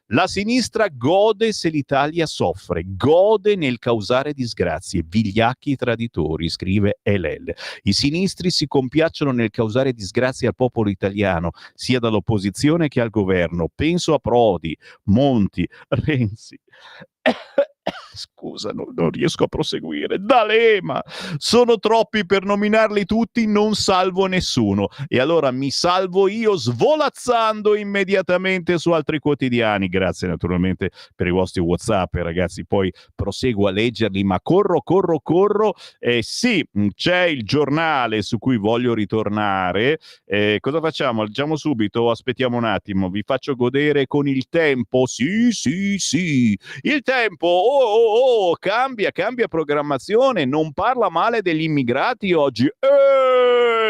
S2: La sinistra gode se l'Italia soffre, gode nel causare disgrazie, vigliacchi traditori, scrive LL. I sinistri si compiacciono nel causare disgrazie al popolo italiano, sia dall'opposizione che al governo. Penso a Prodi, Monti, Renzi. Scusa, non riesco a proseguire. D'Alema, sono troppi per nominarli tutti, non salvo nessuno. E allora mi salvo io svolazzando immediatamente su altri quotidiani. Grazie naturalmente per i vostri WhatsApp, ragazzi. Poi proseguo a leggerli, ma corro. Sì, c'è il giornale su cui voglio ritornare. Cosa facciamo? Leggiamo subito? Aspettiamo un attimo. Vi faccio godere con il tempo. Sì. Il tempo. cambia programmazione, non parla male degli immigrati oggi.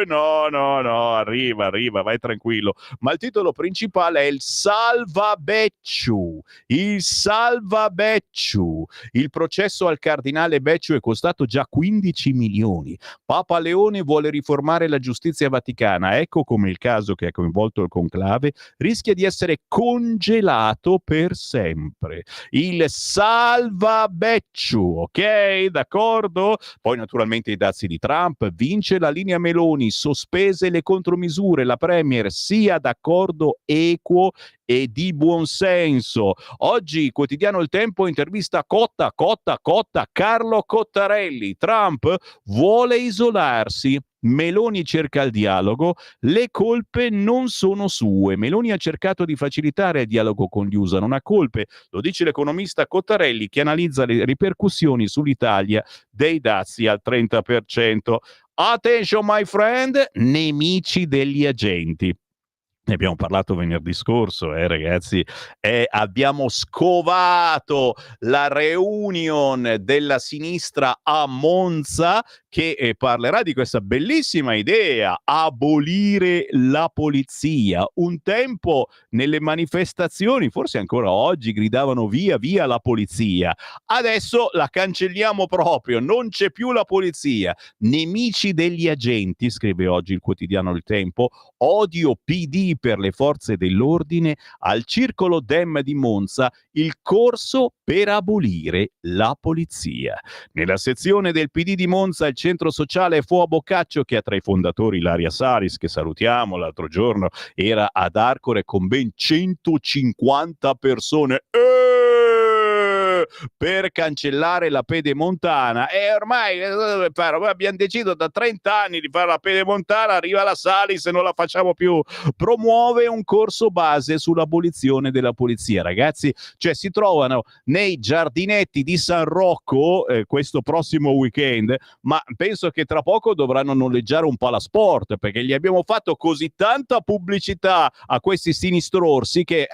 S2: No, arriva, vai tranquillo. Ma il titolo principale è il salvabecciu. Il salvabecciu. Il processo al cardinale Becciu è costato già 15 milioni. Papa Leone vuole riformare la giustizia vaticana. Ecco come il caso che ha coinvolto il conclave rischia di essere congelato per sempre. Il salvabecciu, ok? D'accordo? Poi naturalmente i dazi di Trump, vince la linea Meloni, sospese le contromisure, la Premier sia d'accordo equo e di buonsenso. Oggi quotidiano Il Tempo intervista Cotta, Carlo Cottarelli. Trump vuole isolarsi. Meloni cerca il dialogo, le colpe non sono sue. Meloni ha cercato di facilitare il dialogo con gli USA, non ha colpe, lo dice l'economista Cottarelli che analizza le ripercussioni sull'Italia dei dazi al 30%. Attention my friend, nemici degli agenti. Ne abbiamo parlato venerdì scorso, ragazzi. Abbiamo scovato la reunion della sinistra a Monza che parlerà di questa bellissima idea, abolire la polizia. Un tempo nelle manifestazioni, forse ancora oggi, gridavano via la polizia. Adesso la cancelliamo proprio, non c'è più la polizia. Nemici degli agenti, scrive oggi il quotidiano Il Tempo, odio PD per le forze dell'ordine, al Circolo Dem di Monza il corso per abolire la polizia. Nella sezione del PD di Monza il centro sociale Foa Boccaccio, che ha tra i fondatori Ilaria Salis, che salutiamo, l'altro giorno era ad Arcore con ben 150 persone. Per cancellare la pedemontana, e ormai abbiamo deciso da 30 anni di fare la pedemontana, arriva la Salis e non la facciamo più. Promuove un corso base sull'abolizione della polizia. Ragazzi, cioè si trovano nei giardinetti di San Rocco questo prossimo weekend, ma penso che tra poco dovranno noleggiare un palasport, perché gli abbiamo fatto così tanta pubblicità a questi sinistrorsi che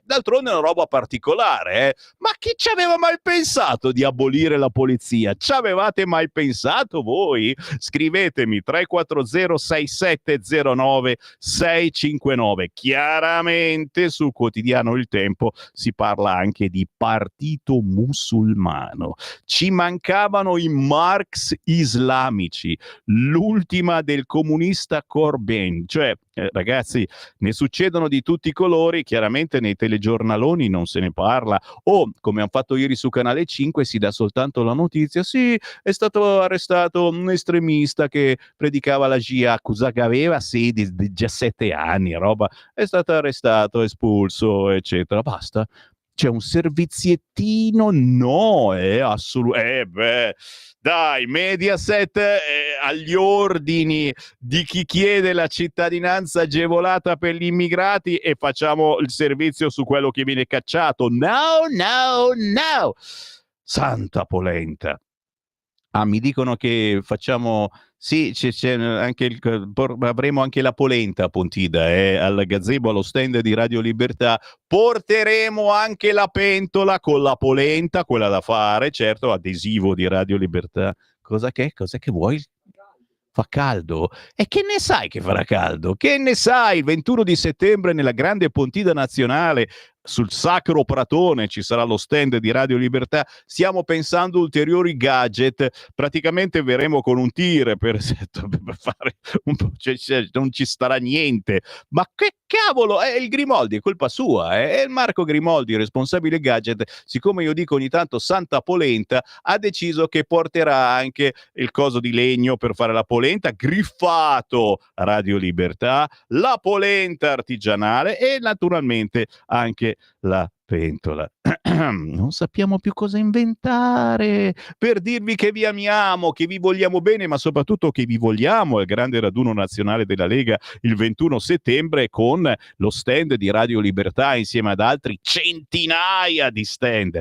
S2: d'altronde è una roba particolare, ma chi ci aveva mai pensato di abolire la polizia? Ci avevate mai pensato voi? Scrivetemi 340 6709 659. Chiaramente sul quotidiano Il Tempo si parla anche di partito musulmano. Ci mancavano i Marx islamici, l'ultima del comunista Corbyn, cioè ragazzi, ne succedono di tutti i colori, chiaramente nei telegiornaloni non se ne parla, o come hanno fatto ieri su Canale 5 si dà soltanto la notizia, sì, è stato arrestato un estremista che predicava la jihad, cosa che aveva, sì, di 17 anni, roba, è stato arrestato, espulso, eccetera, basta. C'è un serviziettino? No, è assolutamente. Dai, Mediaset agli ordini di chi chiede la cittadinanza agevolata per gli immigrati e facciamo il servizio su quello che viene cacciato. No. Santa polenta. Mi dicono che facciamo. Sì, c'è anche avremo anche la polenta a Pontida, al gazebo, allo stand di Radio Libertà. Porteremo anche la pentola con la polenta, quella da fare, certo, adesivo di Radio Libertà. Cos'è che vuoi? Fa caldo? E che ne sai che farà caldo? Che ne sai? Il 21 di settembre nella grande Pontida nazionale sul Sacro Pratone ci sarà lo stand di Radio Libertà. Stiamo pensando ulteriori gadget. Praticamente verremo con un tir per fare un po', cioè, non ci starà niente. Ma che cavolo, è il Grimoldi, è colpa sua, è il Marco Grimoldi, responsabile gadget. Siccome io dico ogni tanto Santa Polenta, ha deciso che porterà anche il coso di legno per fare la polenta, griffato Radio Libertà, la polenta artigianale e naturalmente anche la pentola. Non sappiamo più cosa inventare per dirvi che vi amiamo, che vi vogliamo bene, ma soprattutto che vi vogliamo al grande raduno nazionale della Lega il 21 settembre con lo stand di Radio Libertà insieme ad altri centinaia di stand.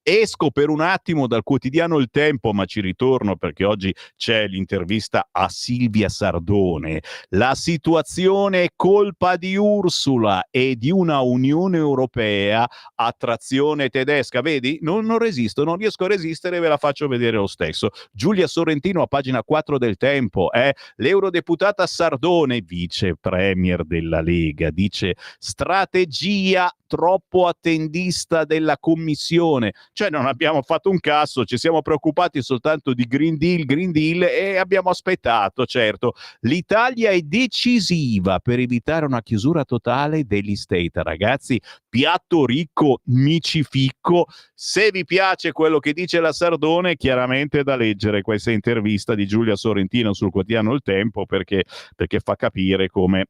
S2: Esco per un attimo dal quotidiano Il Tempo, ma ci ritorno perché oggi c'è l'intervista a Silvia Sardone. La situazione è colpa di Ursula e di una Unione Europea a trazione tedesca. Vedi? Non resisto, non riesco a resistere, ve la faccio vedere lo stesso. Giulia Sorrentino a pagina 4 del Tempo, l'eurodeputata Sardone, vice premier della Lega, dice strategia troppo attendista della Commissione, cioè non abbiamo fatto un cazzo, ci siamo preoccupati soltanto di Green Deal e abbiamo aspettato. Certo, l'Italia è decisiva per evitare una chiusura totale degli state, ragazzi, piatto ricco, micificco. Se vi piace quello che dice la Sardone, chiaramente è da leggere questa intervista di Giulia Sorrentino sul quotidiano Il Tempo, perché fa capire come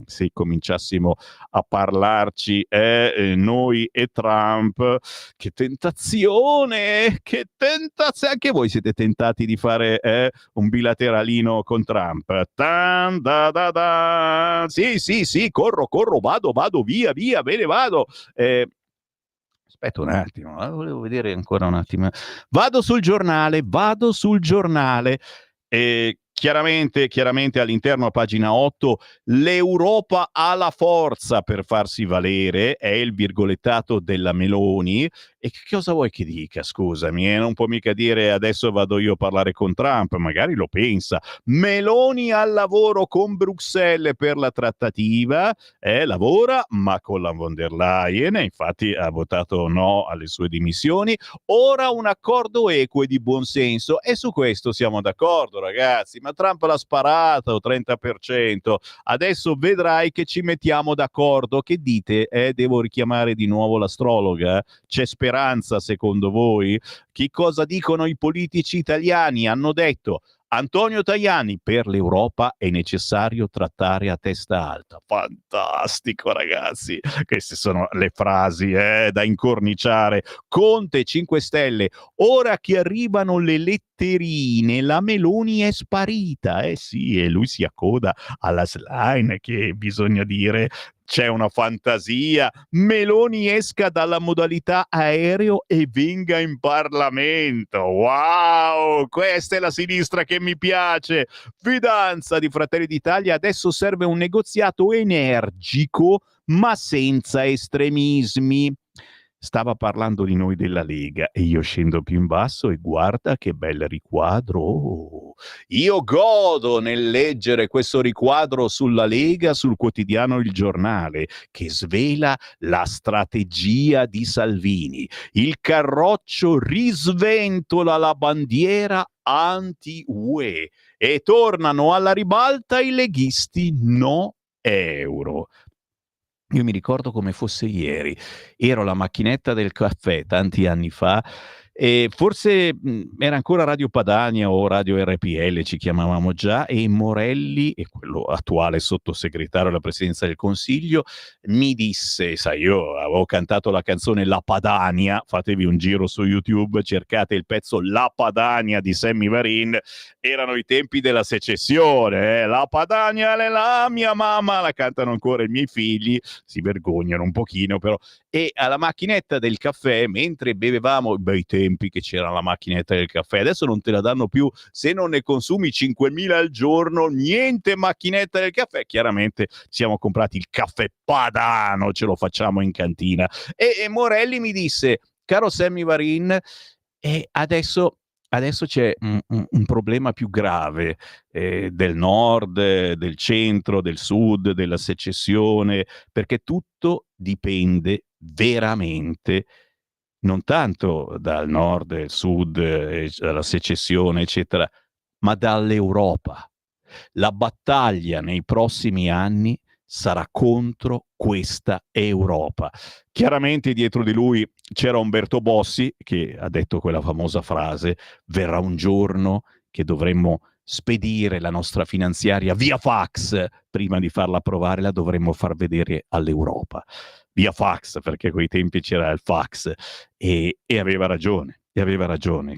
S2: se cominciassimo a parlarci noi e Trump, che tentazione, anche voi siete tentati di fare un bilateralino con Trump. Tan, da, da, da. Sì, corro, vado, via, me ne vado. Aspetta un attimo, volevo vedere ancora un attimo. Vado sul giornale. Chiaramente all'interno a pagina 8 l'Europa ha la forza per farsi valere, è il virgolettato della Meloni. E che cosa vuoi che dica, scusami? Non può mica dire adesso vado io a parlare con Trump, magari lo pensa. Meloni al lavoro con Bruxelles per la trattativa, lavora ma con la von der Leyen, infatti ha votato no alle sue dimissioni. Ora un accordo equo e di buonsenso, e su questo siamo d'accordo, ragazzi, ma Trump l'ha sparato 30%, adesso vedrai che ci mettiamo d'accordo. Che dite? Devo richiamare di nuovo l'astrologa? C'è speranza secondo voi? Che cosa dicono i politici italiani? Hanno detto: Antonio Tajani, per l'Europa è necessario trattare a testa alta. Fantastico, ragazzi. Queste sono le frasi da incorniciare. Conte 5 Stelle, ora che arrivano le letterine, la Meloni è sparita. Sì, e lui si accoda alla slime, che bisogna dire c'è una fantasia. Meloni esca dalla modalità aereo e venga in Parlamento. Wow, questa è la sinistra che mi piace. Fidanza di Fratelli d'Italia, adesso serve un negoziato energico ma senza estremismi. Stava parlando di noi della Lega e io scendo più in basso e guarda che bel riquadro. Io godo nel leggere questo riquadro sulla Lega sul quotidiano Il Giornale, che svela la strategia di Salvini. Il Carroccio risventola la bandiera anti-UE e tornano alla ribalta i leghisti no euro. Io mi ricordo come fosse ieri, ero alla macchinetta del caffè tanti anni fa e forse era ancora Radio Padania o Radio RPL, ci chiamavamo già, e Morelli, e quello attuale sottosegretario alla Presidenza del Consiglio, mi disse, sai, io avevo cantato la canzone La Padania, fatevi un giro su YouTube, cercate il pezzo La Padania di Sammy Varin, erano i tempi della secessione, La Padania è la mia mamma, la cantano ancora i miei figli, si vergognano un pochino però. E alla macchinetta del caffè, mentre bevevamo, bei tempi che c'era la macchinetta del caffè, adesso non te la danno più, se non ne consumi 5.000 al giorno, niente macchinetta del caffè. Chiaramente ci siamo comprati il caffè padano, ce lo facciamo in cantina. E Morelli mi disse: caro Sammy Varin, adesso c'è un problema più grave del nord, del centro, del sud, della secessione, perché tutto dipende veramente non tanto dal nord, il sud, dalla secessione, eccetera, ma dall'Europa. La battaglia nei prossimi anni sarà contro questa Europa. Chiaramente dietro di lui c'era Umberto Bossi che ha detto quella famosa frase: verrà un giorno che dovremmo spedire la nostra finanziaria via fax, prima di farla approvare la dovremmo far vedere all'Europa. Via fax, perché a quei tempi c'era il fax, e aveva ragione.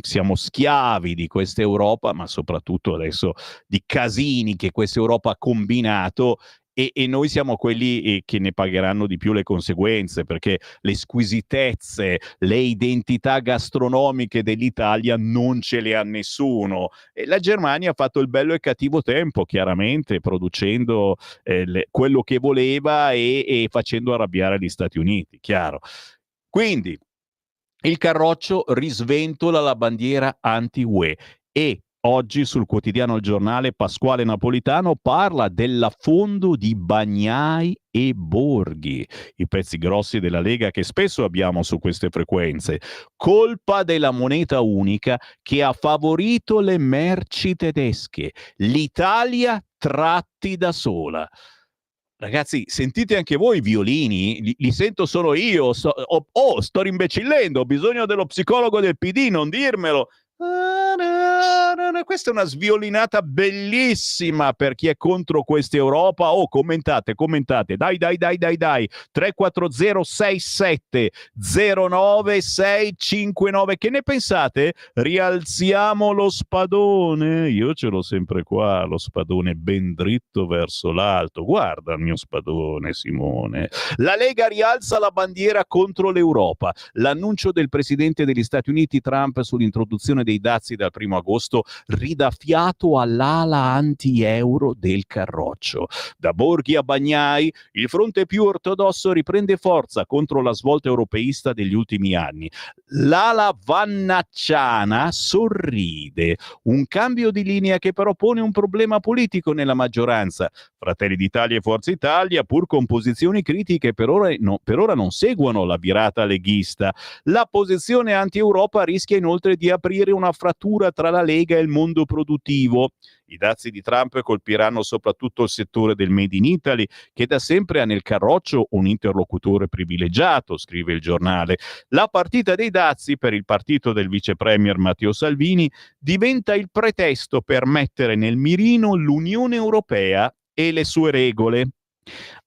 S2: Siamo schiavi di questa Europa, ma soprattutto adesso di casini che questa Europa ha combinato, e noi siamo quelli che ne pagheranno di più le conseguenze, perché le squisitezze, le identità gastronomiche dell'Italia non ce le ha nessuno. E la Germania ha fatto il bello e cattivo tempo, chiaramente, producendo quello che voleva e facendo arrabbiare gli Stati Uniti, chiaro. Quindi il Carroccio risventola la bandiera anti-UE e oggi sul quotidiano Il Giornale Pasquale Napolitano parla dell'affondo di Bagnai e Borghi, i pezzi grossi della Lega che spesso abbiamo su queste frequenze. Colpa della moneta unica che ha favorito le merci tedesche. L'Italia tratti da sola. Ragazzi, sentite anche voi i violini? Li sento solo io. Sto rimbecillendo. Ho bisogno dello psicologo del PD, non dirmelo. Questa è una sviolinata bellissima per chi è contro questa Europa. Commentate. Dai. 340670969. Che ne pensate? Rialziamo lo spadone? Io ce l'ho sempre qua, lo spadone ben dritto verso l'alto. Guarda il mio spadone, Simone. La Lega rialza la bandiera contro l'Europa. L'annuncio del presidente degli Stati Uniti Trump sull'introduzione dei dazi dal 1 agosto ridà fiato all'ala anti-euro del Carroccio. Da Borghi a Bagnai, il fronte più ortodosso riprende forza contro la svolta europeista degli ultimi anni. L'ala vannacciana sorride, un cambio di linea che però pone un problema politico nella maggioranza. Fratelli d'Italia e Forza Italia, pur con posizioni critiche, per ora non seguono la virata leghista. La posizione anti-Europa rischia inoltre di aprire una frattura tra la Lega e il mondo produttivo. I dazi di Trump colpiranno soprattutto il settore del Made in Italy, che da sempre ha nel Carroccio un interlocutore privilegiato, scrive il giornale. La partita dei dazi per il partito del vice premier Matteo Salvini diventa il pretesto per mettere nel mirino l'Unione Europea e le sue regole.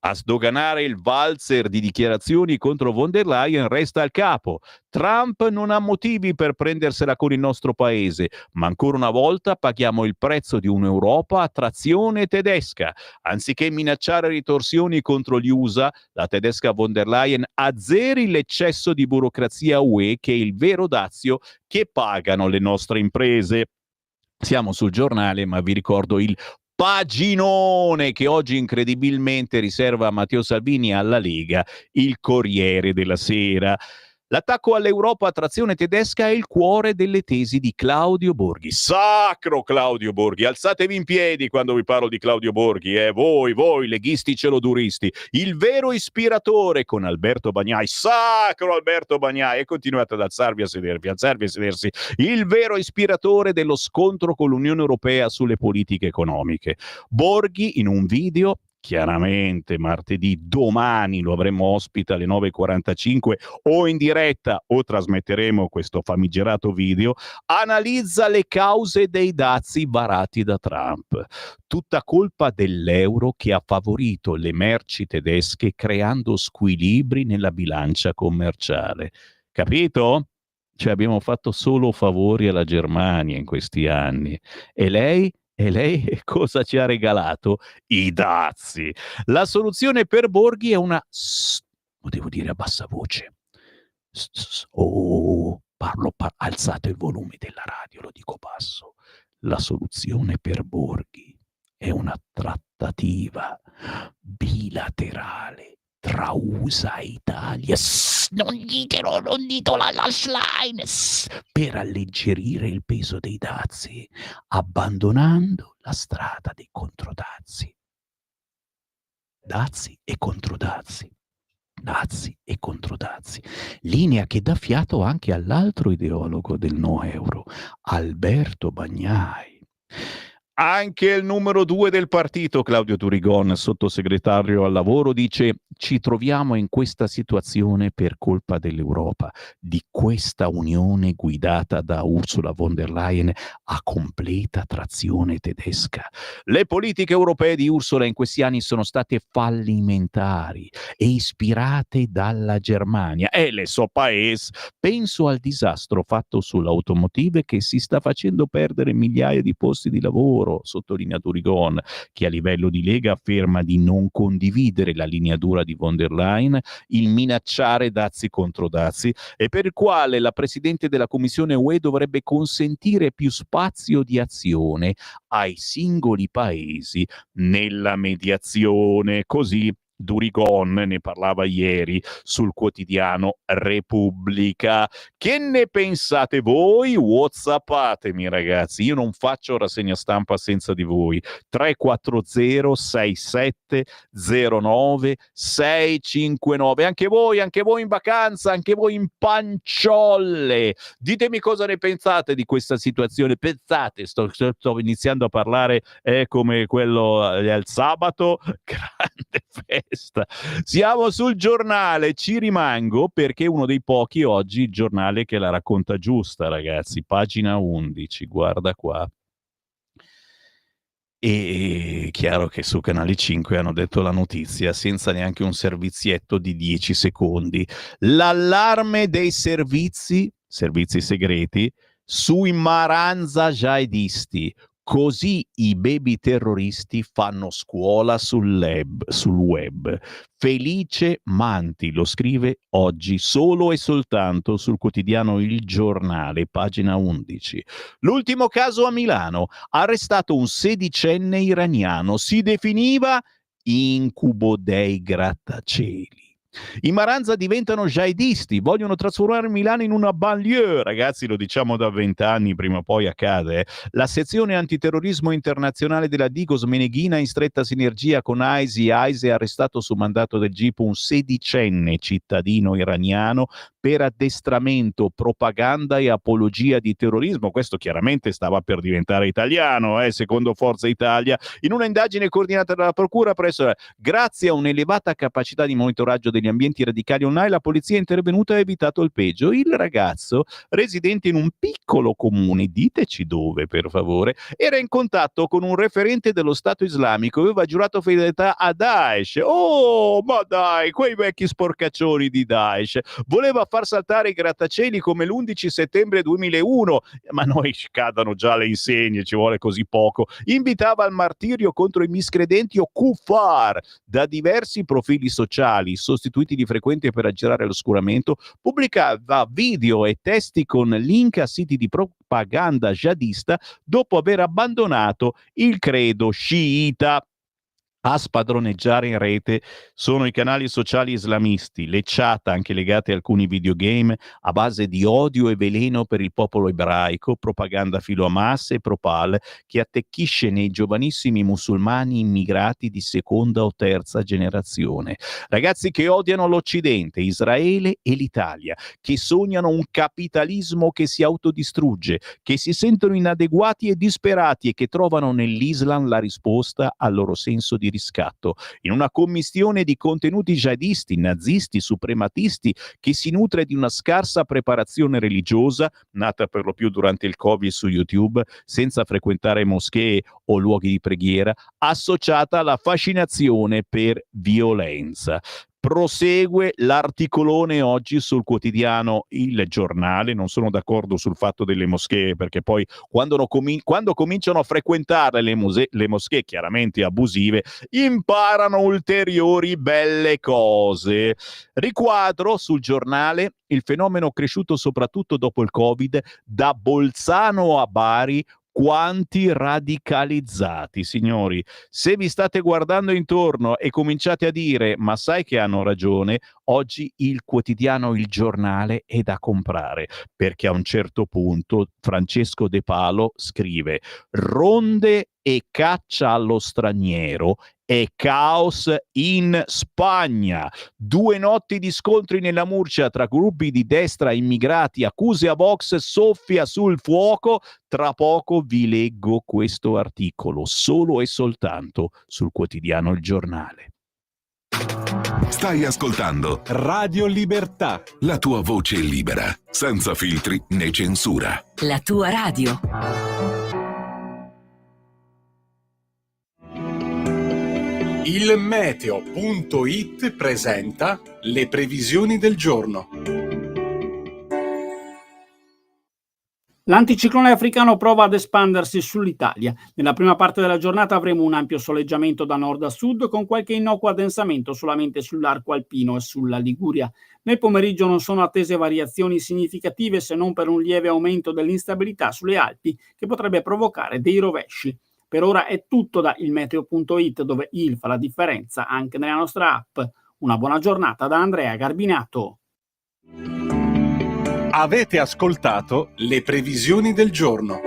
S2: A sdoganare il valzer di dichiarazioni contro von der Leyen resta il capo. Trump non ha motivi per prendersela con il nostro paese, ma ancora una volta paghiamo il prezzo di un'Europa a trazione tedesca. Anziché minacciare ritorsioni contro gli USA, la tedesca von der Leyen azzeri l'eccesso di burocrazia UE, che è il vero dazio che pagano le nostre imprese. Siamo sul giornale, ma vi ricordo il paginone che oggi incredibilmente riserva a Matteo Salvini e alla Lega, il Corriere della Sera. L'attacco all'Europa a trazione tedesca è il cuore delle tesi di Claudio Borghi. Sacro Claudio Borghi, alzatevi in piedi quando vi parlo di Claudio Borghi, voi leghisti celoduristi. Il vero ispiratore con Alberto Bagnai, sacro Alberto Bagnai, e continuate ad alzarvi a sedersi. Il vero ispiratore dello scontro con l'Unione Europea sulle politiche economiche. Borghi in un video, chiaramente martedì, domani lo avremo ospite alle 9:45 o in diretta o trasmetteremo questo famigerato video, analizza le cause dei dazi varati da Trump. Tutta colpa dell'euro che ha favorito le merci tedesche creando squilibri nella bilancia commerciale. Capito? Cioè abbiamo fatto solo favori alla Germania in questi anni. E lei cosa ci ha regalato? I dazi. La soluzione per Borghi è una... Lo devo dire a bassa voce. Alzate il volume della radio, lo dico basso. La soluzione per Borghi è una trattativa bilaterale tra USA e Italia. Non ditelo la line. Per alleggerire il peso dei dazi, abbandonando la strada dei controdazi. Dazi e controdazi. Linea che dà fiato anche all'altro ideologo del no euro, Alberto Bagnai. Anche il numero 2 del partito, Claudio Turigon, sottosegretario al lavoro, dice: ci troviamo in questa situazione per colpa dell'Europa, di questa unione guidata da Ursula von der Leyen a completa trazione tedesca. Le politiche europee di Ursula in questi anni sono state fallimentari e ispirate dalla Germania. E le so paese, penso al disastro fatto sull'automotive che si sta facendo perdere migliaia di posti di lavoro. loro, sottolinea Durigon, che a livello di Lega afferma di non condividere la linea dura di von der Leyen, il minacciare dazi contro dazi, e per il quale la Presidente della Commissione UE dovrebbe consentire più spazio di azione ai singoli paesi nella mediazione. Così Durigon ne parlava ieri sul quotidiano Repubblica. Che ne pensate voi? WhatsAppatemi, ragazzi, io non faccio rassegna stampa senza di voi. 340 6709 659. Anche voi in vacanza, anche voi in panciolle, ditemi cosa ne pensate di questa situazione. Pensate, sto iniziando a parlare come quello al sabato, grande festa. Siamo sul Giornale, ci rimango perché uno dei pochi oggi il giornale che la racconta giusta, ragazzi. Pagina 11, guarda qua. E chiaro che su Canale 5 hanno detto la notizia senza neanche un servizietto di 10 secondi. L'allarme dei servizi segreti sui maranza jihadisti. Così i baby terroristi fanno scuola sul web. Felice Manti lo scrive oggi solo e soltanto sul quotidiano Il Giornale, pagina 11. L'ultimo caso a Milano, arrestato un 16enne iraniano, si definiva incubo dei grattacieli. I maranza diventano jihadisti, vogliono trasformare Milano in una banlieue. Ragazzi, lo diciamo da 20 anni, prima o poi accade. La sezione antiterrorismo internazionale della Digos Meneghina, in stretta sinergia con AISI, ha arrestato su mandato del GIP un 16enne cittadino iraniano per addestramento, propaganda e apologia di terrorismo. Questo chiaramente stava per diventare italiano, secondo Forza Italia. In una indagine coordinata dalla Procura grazie a un'elevata capacità di monitoraggio degli ambienti radicali online, la polizia è intervenuta e ha evitato il peggio. Il ragazzo, residente in un piccolo comune, diteci dove per favore, era in contatto con un referente dello Stato islamico e aveva giurato fedeltà a Daesh. Oh, ma dai, quei vecchi sporcaccioni di Daesh. Voleva far saltare i grattacieli come l'11 settembre 2001, ma noi cadano già le insegne, ci vuole così poco. Invitava al martirio contro i miscredenti o kuffar da diversi profili sociali, sostituiti di frequente per aggirare l'oscuramento, pubblicava video e testi con link a siti di propaganda jihadista dopo aver abbandonato il credo sciita. A spadroneggiare in rete sono i canali sociali islamisti, le chat anche legate a alcuni videogame a base di odio e veleno per il popolo ebraico, propaganda filo Hamas e Propal che attecchisce nei giovanissimi musulmani immigrati di seconda o terza generazione. Ragazzi che odiano l'Occidente, Israele e l'Italia, che sognano un capitalismo che si autodistrugge, che si sentono inadeguati e disperati e che trovano nell'Islam la risposta al loro senso di riscatto, in una commistione di contenuti jihadisti, nazisti, suprematisti, che si nutre di una scarsa preparazione religiosa, nata per lo più durante il Covid su YouTube, senza frequentare moschee o luoghi di preghiera, associata alla fascinazione per violenza. Prosegue l'articolone oggi sul quotidiano Il Giornale. Non sono d'accordo sul fatto delle moschee, perché poi quando cominciano a frequentare le moschee chiaramente abusive, imparano ulteriori belle cose. Riquadro sul Giornale il fenomeno cresciuto soprattutto dopo il Covid, da Bolzano a Bari. Quanti radicalizzati, signori. Se vi state guardando intorno e cominciate a dire ma sai che hanno ragione, oggi il quotidiano Il Giornale è da comprare, perché a un certo punto Francesco De Palo scrive: ronde e caccia allo straniero e caos in Spagna. 2 notti di scontri nella Murcia tra gruppi di destra e immigrati, accuse a Vox, soffia sul fuoco. Tra poco vi leggo questo articolo, solo e soltanto sul quotidiano Il Giornale.
S3: Stai ascoltando
S1: Radio Libertà.
S3: la tua voce libera, senza filtri né censura.
S4: La tua radio.
S5: Il meteo.it presenta le previsioni del giorno.
S4: L'anticiclone africano prova ad espandersi sull'Italia. Nella prima parte della giornata avremo un ampio soleggiamento da nord a sud con qualche innocuo addensamento solamente sull'arco alpino e sulla Liguria. Nel pomeriggio non sono attese variazioni significative se non per un lieve aumento dell'instabilità sulle Alpi che potrebbe provocare dei rovesci. Per ora è tutto da ilmeteo.it, dove il fa la differenza anche nella nostra app. Una buona giornata da Andrea Garbinato.
S1: Avete ascoltato
S5: Le previsioni del giorno.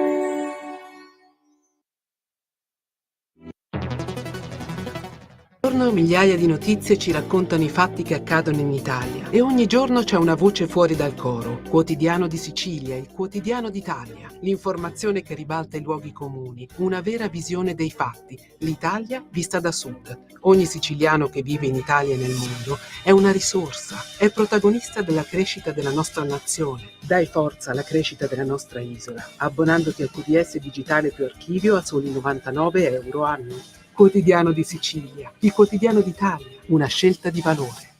S6: Ogni giorno migliaia di notizie ci raccontano i fatti che accadono in Italia e ogni giorno c'è una voce fuori dal coro. Quotidiano di Sicilia, il quotidiano d'Italia, l'informazione che ribalta i luoghi comuni, una vera visione dei fatti, l'Italia vista da sud. Ogni siciliano che vive in Italia e nel mondo è una risorsa, è protagonista della crescita della nostra nazione. Dai forza alla crescita della nostra isola, abbonandoti al QDS digitale più archivio a soli 99 euro annui. Quotidiano di Sicilia, il quotidiano d'Italia, una scelta di valore.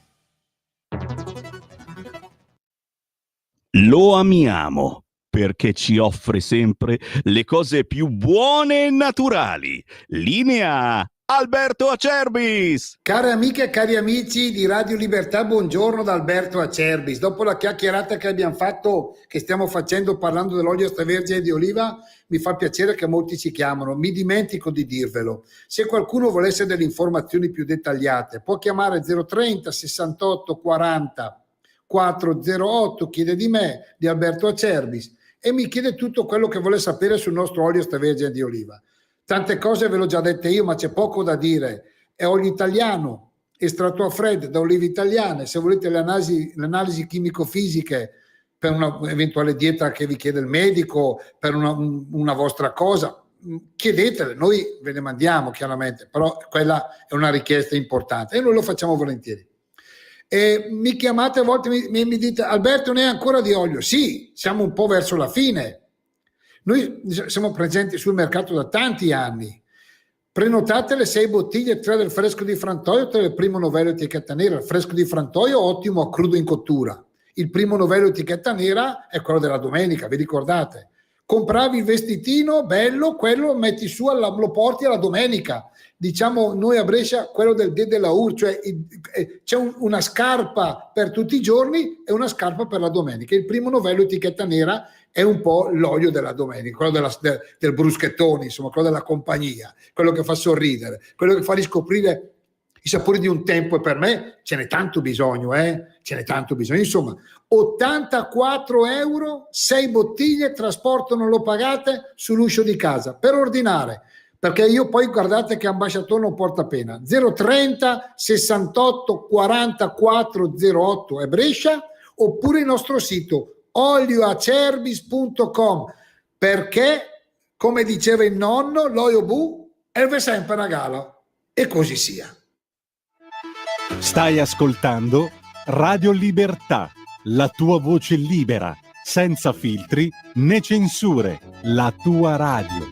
S7: Lo amiamo perché ci offre sempre le cose più buone e naturali. Linea Alberto Acerbis.
S8: Care amiche e cari amici di Radio Libertà, buongiorno da Alberto Acerbis. Dopo la chiacchierata che abbiamo fatto, che stiamo facendo parlando dell'olio extravergine di oliva, mi fa piacere che molti ci chiamano. Mi dimentico di dirvelo. Se qualcuno volesse delle informazioni più dettagliate, può chiamare 030 68 40 408, chiede di me, di Alberto Acerbis, e mi chiede tutto quello che vuole sapere sul nostro olio extravergine di oliva. Tante cose ve l'ho già dette io, ma c'è poco da dire. È olio italiano, estratto a freddo da olive italiane. Se volete le analisi chimico-fisiche per una eventuale dieta che vi chiede il medico, per una vostra cosa, chiedetele, noi ve le mandiamo chiaramente, però quella è una richiesta importante e noi lo facciamo volentieri. E mi chiamate a volte, mi dite: Alberto, ne è ancora di olio? Sì, siamo un po' verso la fine. Noi siamo presenti sul mercato da tanti anni. Prenotate le 6 bottiglie, 3 del fresco di Frantoio, 3 del primo novello etichetta nera. Il fresco di Frantoio ottimo a crudo in cottura. Il primo novello etichetta nera è quello della domenica, vi ricordate? Compravi il vestitino bello, quello lo metti su, lo porti alla domenica. Diciamo noi a Brescia quello del dè della ur, cioè c'è una scarpa per tutti i giorni e una scarpa per la domenica. Il primo novello etichetta nera è un po' l'olio della domenica, quello del bruschettone, insomma, quello della compagnia, quello che fa sorridere, quello che fa riscoprire i sapori di un tempo, e per me ce n'è tanto bisogno, ce n'è tanto bisogno. Insomma, 84 euro, 6 bottiglie, trasporto non lo pagate, sull'uscio di casa, per ordinare, perché io poi guardate che ambasciatore non porta pena. 030 68 44 08 è Brescia, oppure il nostro sito olioacerbis.com, perché, come diceva il nonno, l'olio bu è sempre una gala, e così sia.
S1: Stai ascoltando Radio Libertà, la tua voce libera, senza filtri né censure, la tua radio.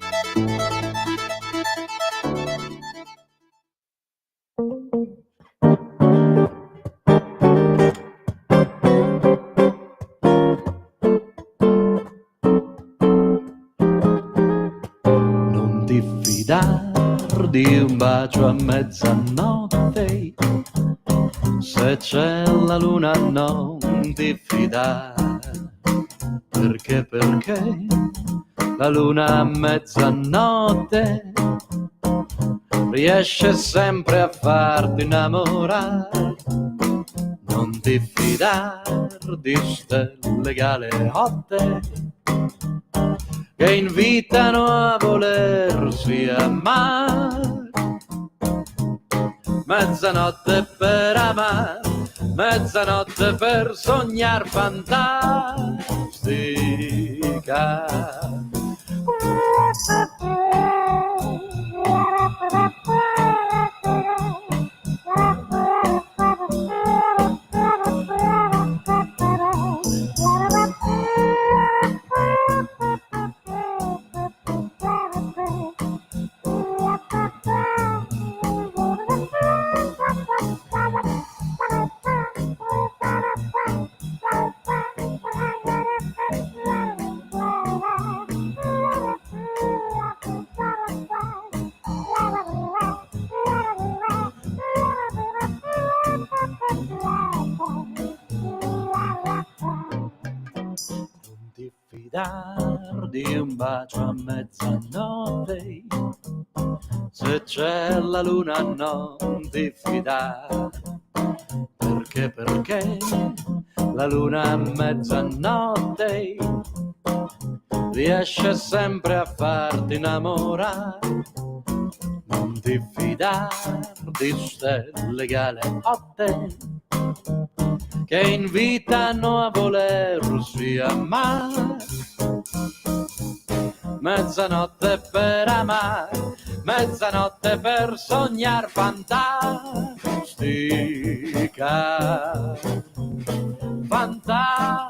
S9: Non ti fidar di un bacio a mezzanotte, se c'è la luna non ti fidar, perché la luna a mezzanotte riesce sempre a farti innamorare. Non ti fidar di stelle galeotte che invitano a volersi amare. Mezzanotte per amare, mezzanotte per sognar fantastica. tardi un bacio a mezzanotte, se c'è la luna non ti fidare, perché la luna a mezzanotte riesce sempre a farti innamorare. Non ti fidare di stelle galeotte che invitano a volersi amare. Mezzanotte per amare, mezzanotte per sognar fantastica, fantastica.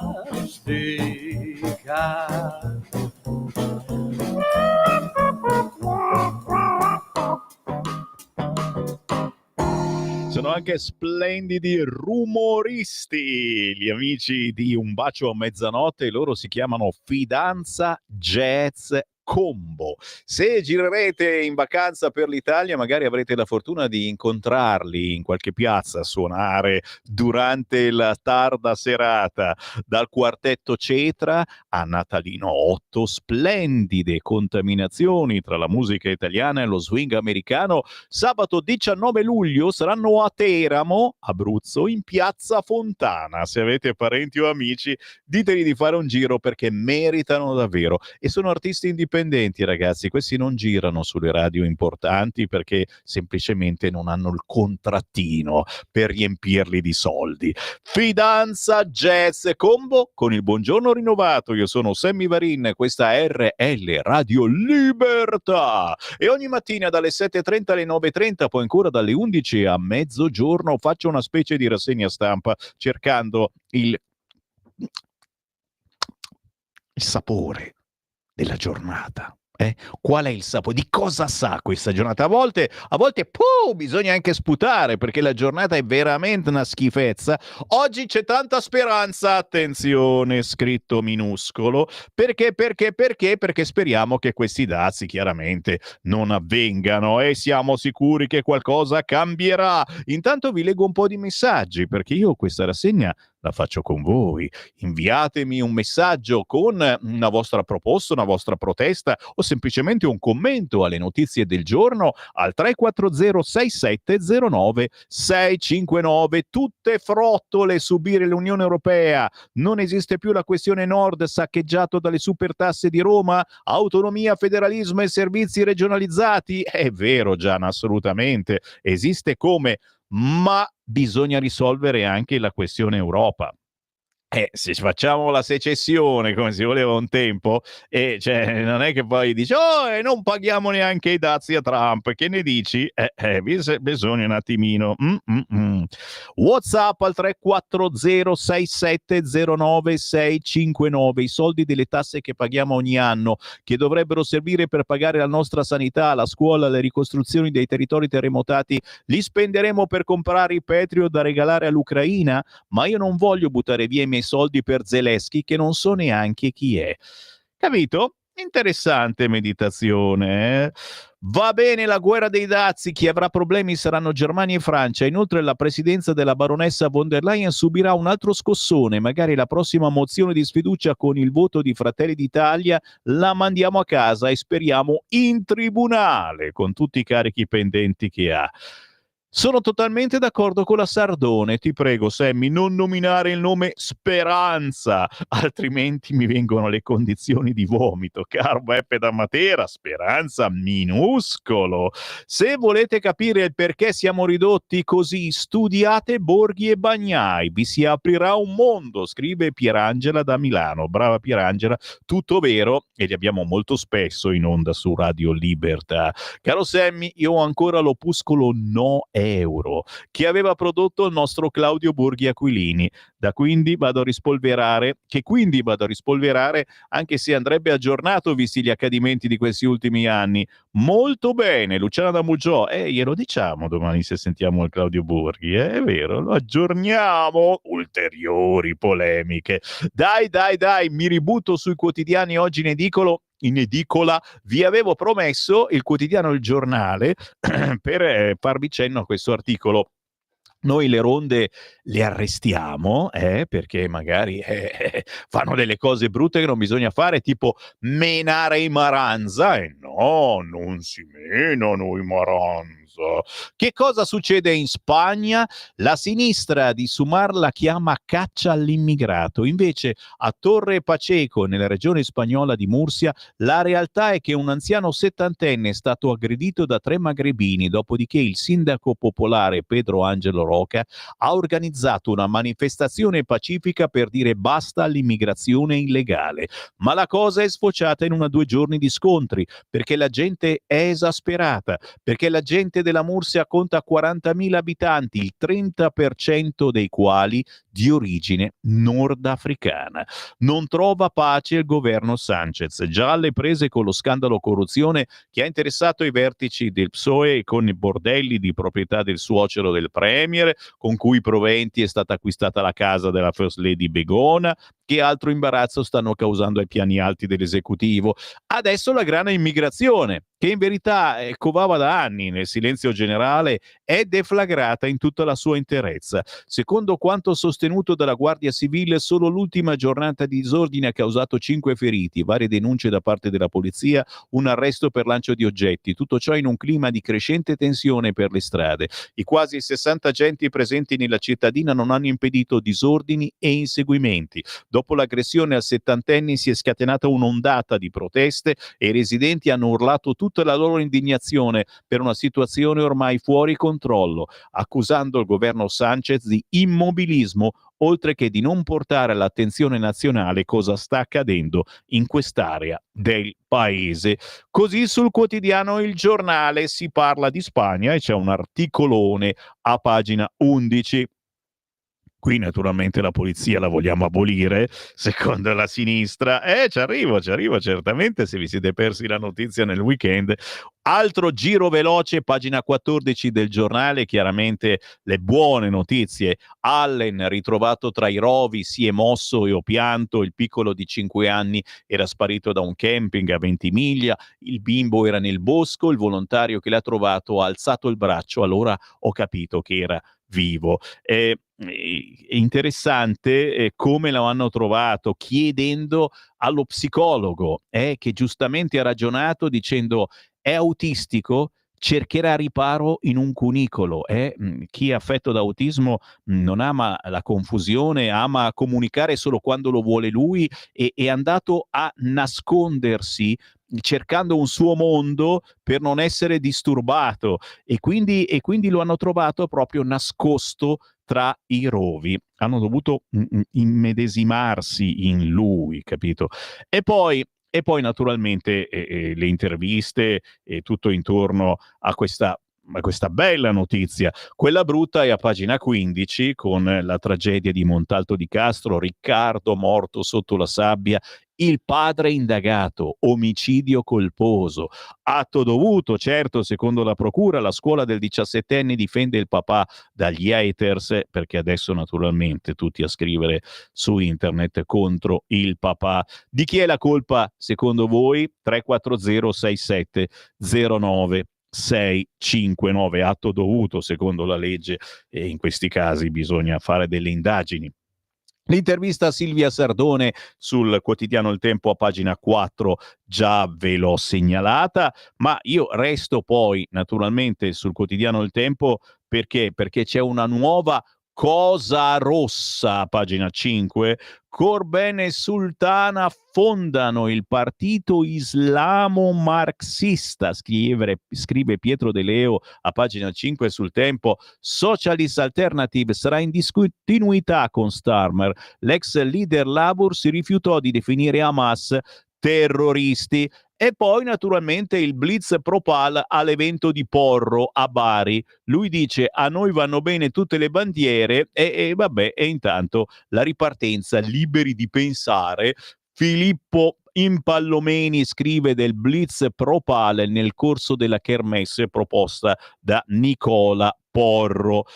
S2: Sono anche splendidi rumoristi, gli amici di Un bacio a mezzanotte, loro si chiamano Fidanza Jazz Combo. Se girerete in vacanza per l'Italia, magari avrete la fortuna di incontrarli in qualche piazza a suonare durante la tarda serata, dal quartetto Cetra a Natalino 8, splendide contaminazioni tra la musica italiana e lo swing americano. Sabato 19 luglio saranno a Teramo, Abruzzo, in piazza Fontana. Se avete parenti o amici, diteli di fare un giro perché meritano davvero, e sono artisti indipendenti, ragazzi. Questi non girano sulle radio importanti perché semplicemente non hanno il contrattino per riempirli di soldi. Fidanza Jazz Combo con il buongiorno rinnovato. Io sono Sammy Varin, questa è RL Radio Libertà, e ogni mattina dalle 7:30 alle 9:30, poi ancora dalle 11 a mezzogiorno, faccio una specie di rassegna stampa cercando il sapore della giornata. Qual è il sapore? Di cosa sa questa giornata? A volte bisogna anche sputare perché la giornata è veramente una schifezza. Oggi c'è tanta speranza, attenzione, scritto minuscolo, perché speriamo che questi dazi chiaramente non avvengano e siamo sicuri che qualcosa cambierà. Intanto vi leggo un po' di messaggi perché io questa rassegna la faccio con voi. Inviatemi un messaggio con una vostra proposta, una vostra protesta o semplicemente un commento alle notizie del giorno al 340 6709 659. Tutte frottole subire l'Unione Europea. Non esiste più la questione Nord saccheggiato dalle supertasse di Roma, autonomia, federalismo e servizi regionalizzati. È vero, Gianna, assolutamente. Esiste come, ma bisogna risolvere anche la questione Europa. Se facciamo la secessione come si voleva un tempo, cioè, non è che poi dici non paghiamo neanche i dazi a Trump, che ne dici? Bisogna un attimino. WhatsApp al 340 6709 659. I soldi delle tasse che paghiamo ogni anno, che dovrebbero servire per pagare la nostra sanità, la scuola, le ricostruzioni dei territori terremotati, li spenderemo per comprare i Patriot da regalare all'Ucraina? Ma io non voglio buttare via i miei soldi per Zelensky che non so neanche chi è. Capito? Interessante meditazione. Va bene la guerra dei dazi, chi avrà problemi saranno Germania e Francia. Inoltre la presidenza della baronessa von der Leyen subirà un altro scossone. Magari la prossima mozione di sfiducia con il voto di Fratelli d'Italia la mandiamo a casa e speriamo in tribunale con tutti i carichi pendenti che ha. Sono totalmente d'accordo con la Sardone. Ti prego, Sammy, non nominare il nome Speranza, altrimenti mi vengono le condizioni di vomito. Caro Beppe da Matera, Speranza minuscolo. Se volete capire il perché siamo ridotti così, studiate Borghi e Bagnai, vi si aprirà un mondo, scrive Pierangela da Milano. Brava Pierangela, tutto vero, e li abbiamo molto spesso in onda su Radio Libertà. Caro Sammy, io ho ancora l'opuscolo No Euro che aveva prodotto il nostro Claudio Borghi Aquilini, quindi vado a rispolverare, anche se andrebbe aggiornato visti gli accadimenti di questi ultimi anni. Molto bene, Luciana da Mugiò, glielo diciamo domani se sentiamo il Claudio Borghi, è vero, lo aggiorniamo. Ulteriori polemiche. Dai, mi ributto sui quotidiani oggi in edicola. Vi avevo promesso il quotidiano Il Giornale per farvi cenno a questo articolo Noi le ronde le arrestiamo perché magari fanno delle cose brutte che non bisogna fare, tipo menare i Maranza. E no, non si menano i Maranza. Che cosa succede in Spagna? La sinistra di Sumar la chiama caccia all'immigrato. Invece a Torre Pacheco, nella regione spagnola di Murcia, la realtà è che un anziano settantenne è stato aggredito da 3 magrebini, dopodiché il sindaco popolare Pedro Angelo Roca ha organizzato una manifestazione pacifica per dire basta all'immigrazione illegale. Ma la cosa è sfociata in 2 giorni di scontri, perché la gente è esasperata, perché la gente della Murcia conta 40.000 abitanti, il 30% dei quali di origine nordafricana. Non trova pace il governo Sanchez, già alle prese con lo scandalo corruzione che ha interessato i vertici del PSOE e con i bordelli di proprietà del suocero del premier, con cui proventi è stata acquistata la casa della First Lady Begona. Che altro imbarazzo stanno causando ai piani alti dell'esecutivo? Adesso la grande immigrazione, che in verità covava da anni nel silenzio generale, è deflagrata in tutta la sua interezza. Secondo quanto sostenuto dalla Guardia Civile, solo l'ultima giornata di disordine ha causato 5 feriti, varie denunce da parte della polizia, un arresto per lancio di oggetti. Tutto ciò in un clima di crescente tensione per le strade. I quasi 60 agenti presenti nella cittadina non hanno impedito disordini e inseguimenti. Dopo l'aggressione al settantenne si è scatenata un'ondata di proteste e i residenti hanno urlato tutta la loro indignazione per una situazione ormai fuori controllo, accusando il governo Sanchez di immobilismo, oltre che di non portare all'attenzione nazionale cosa sta accadendo in quest'area del paese. Così sul quotidiano Il Giornale si parla di Spagna e c'è un articolone a pagina 11. Qui naturalmente la polizia la vogliamo abolire, secondo la sinistra. Ci arrivo certamente, se vi siete persi la notizia nel weekend. Altro giro veloce, pagina 14 del Giornale, chiaramente le buone notizie. Allen ritrovato tra i rovi, si è mosso e ho pianto, il piccolo di 5 anni era sparito da un camping a Ventimiglia, il bimbo era nel bosco, il volontario che l'ha trovato ha alzato il braccio, allora ho capito che era vivo. È interessante come lo hanno trovato, chiedendo allo psicologo che giustamente ha ragionato dicendo è autistico, cercherà riparo in un cunicolo. Chi è affetto da autismo non ama la confusione, ama comunicare solo quando lo vuole lui, e è andato a nascondersi cercando un suo mondo per non essere disturbato, e quindi lo hanno trovato proprio nascosto tra i rovi. Hanno dovuto immedesimarsi in lui, capito? E poi naturalmente le interviste e tutto intorno a questa bella notizia. Quella brutta è a pagina 15 con la tragedia di Montalto di Castro, Riccardo morto sotto la sabbia, il padre indagato, omicidio colposo, atto dovuto, certo, secondo la procura. La scuola del 17enne difende il papà dagli haters, perché adesso naturalmente tutti a scrivere su internet contro il papà. Di chi è la colpa secondo voi? 340 67 09 659, atto dovuto secondo la legge, e in questi casi bisogna fare delle indagini. L'intervista a Silvia Sardone sul quotidiano Il Tempo a pagina 4 già ve l'ho segnalata, ma io resto poi naturalmente sul quotidiano Il Tempo perché c'è una nuova cosa rossa a pagina 5. Corbyn e Sultana fondano il partito islamo-marxista, scrive Pietro De Leo a pagina 5 sul Tempo. Socialist Alternative sarà in discontinuità con Starmer. L'ex leader Labour si rifiutò di definire Hamas terroristi. E poi naturalmente il blitz pro-Pal all'evento di Porro a Bari. Lui dice a noi vanno bene tutte le bandiere e intanto la ripartenza, liberi di pensare. Filippo Impallomeni scrive del blitz pro-Pal nel corso della kermesse proposta da Nicola Porro.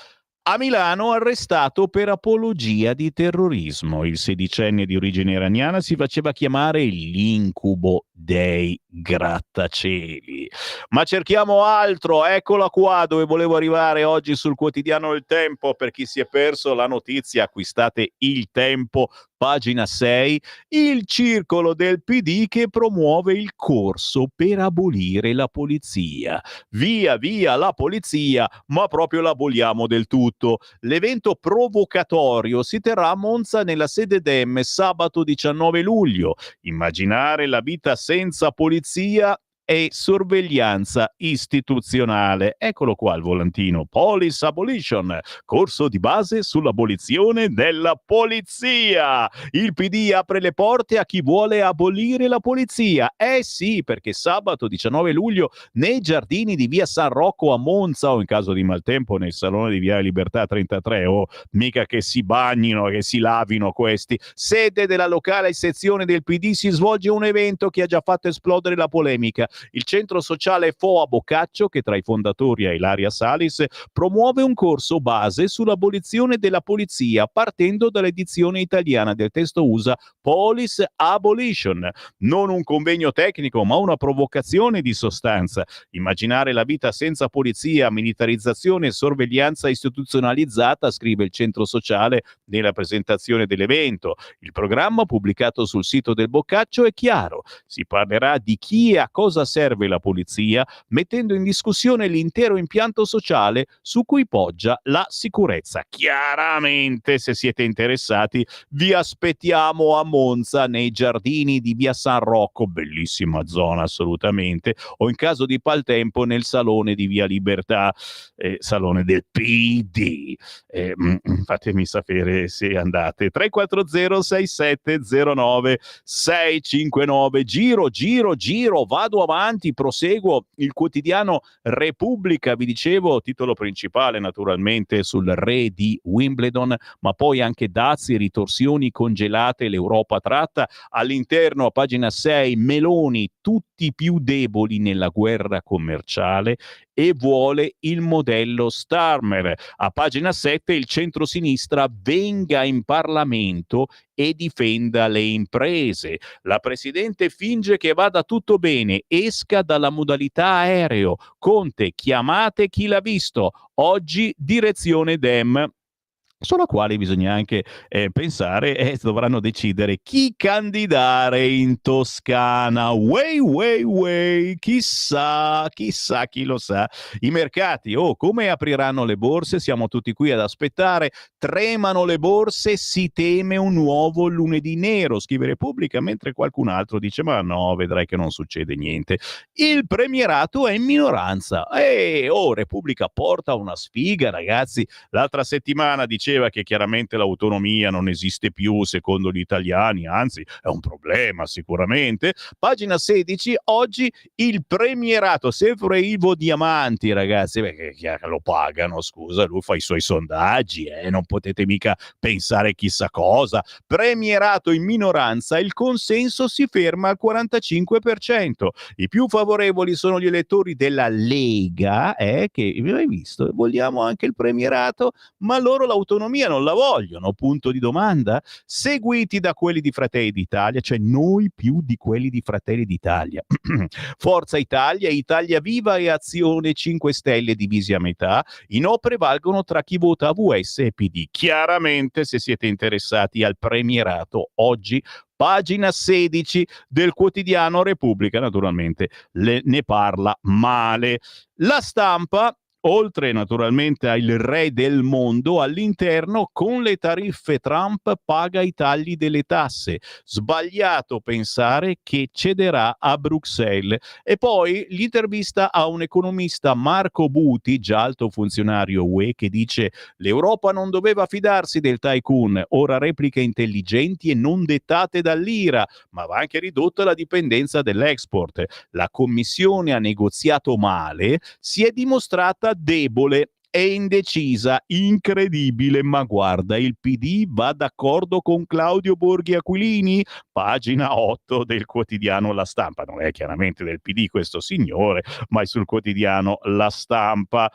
S2: A Milano arrestato per apologia di terrorismo. Il sedicenne di origine iraniana si faceva chiamare l'incubo dei grattacieli. Ma cerchiamo altro, eccola qua dove volevo arrivare oggi sul quotidiano Il Tempo. Per chi si è perso la notizia, acquistate Il Tempo, pagina 6, il circolo del PD che promuove il corso per abolire la polizia. Via via la polizia, ma proprio l'aboliamo del tutto. L'evento provocatorio si terrà a Monza nella sede Dem sabato 19 luglio. Immaginare la vita senza polizia e sorveglianza istituzionale. Eccolo qua il volantino. Police Abolition, corso di base sull'abolizione della polizia. Il PD apre le porte a chi vuole abolire la polizia. Eh sì, perché sabato 19 luglio nei giardini di via San Rocco a Monza, o in caso di maltempo nel salone di via Libertà 33, mica che si bagnino, che si lavino questi, sede della locale sezione del PD, si svolge un evento che ha già fatto esplodere la polemica. Il centro sociale Foa Boccaccio, che tra i fondatori ha Ilaria Salis, promuove un corso base sull'abolizione della polizia partendo dall'edizione italiana del testo USA Police Abolition. Non un convegno tecnico, ma una provocazione di sostanza. Immaginare la vita senza polizia, militarizzazione e sorveglianza istituzionalizzata, scrive il centro sociale nella presentazione dell'evento. Il programma pubblicato sul sito del Boccaccio è chiaro. Si parlerà di chi e a cosa serve la polizia, mettendo in discussione l'intero impianto sociale su cui poggia la sicurezza. Chiaramente, se siete interessati, vi aspettiamo a Monza nei giardini di via San Rocco, bellissima zona assolutamente, o in caso di paltempo nel salone di via Libertà, salone del PD. Fatemi sapere se andate. 340 6709 659. Giro, vado avanti, proseguo. Il quotidiano Repubblica, vi dicevo, titolo principale naturalmente sul re di Wimbledon, ma poi anche dazi, ritorsioni congelate, l'Europa tratta. All'interno, a pagina 6, Meloni, tutti più deboli nella guerra commerciale e vuole il modello Starmer. A pagina 7, il centrosinistra venga in Parlamento e difenda le imprese. La Presidente finge che vada tutto bene, esca dalla modalità aereo. Conte, chiamate chi l'ha visto. Oggi direzione Dem, sulla quale bisogna anche pensare e dovranno decidere chi candidare in Toscana. Chissà chi lo sa. I mercati, come apriranno le borse? Siamo tutti qui ad aspettare. Tremano le borse, si teme un nuovo lunedì nero, scrive Repubblica, mentre qualcun altro dice ma no, vedrai che non succede niente. Il premierato è in minoranza. Repubblica porta una sfiga, ragazzi. L'altra settimana diceva che chiaramente l'autonomia non esiste più secondo gli italiani, anzi è un problema sicuramente. Pagina 16, oggi il premierato, sempre Ivo Diamanti, ragazzi, perché lo pagano, scusa, lui fa i suoi sondaggi, non potete mica pensare chissà cosa. Premierato in minoranza, il consenso si ferma al 45%. I più favorevoli sono gli elettori della Lega, che hai visto, vogliamo anche il premierato, ma loro l'autonomia non la vogliono, punto di domanda, seguiti da quelli di Fratelli d'Italia, cioè noi più di quelli di Fratelli d'Italia. Forza Italia, Italia Viva e Azione 5 Stelle divisi a metà. I no prevalgono tra chi vota AVS e PD. Chiaramente, se siete interessati al premierato, oggi pagina 16 del quotidiano Repubblica, naturalmente ne parla male. La Stampa, oltre naturalmente al re del mondo, all'interno con le tariffe Trump paga i tagli delle tasse. Sbagliato pensare che cederà a Bruxelles. E poi l'intervista a un economista, Marco Buti, già alto funzionario UE, che dice l'Europa non doveva fidarsi del tycoon, ora repliche intelligenti e non dettate dall'ira, ma va anche ridotta la dipendenza dell'export. La Commissione ha negoziato male, si è dimostrata debole e indecisa, incredibile, ma guarda, il PD va d'accordo con Claudio Borghi Aquilini, pagina 8 del quotidiano La Stampa. Non è chiaramente del PD questo signore, ma è sul quotidiano La Stampa.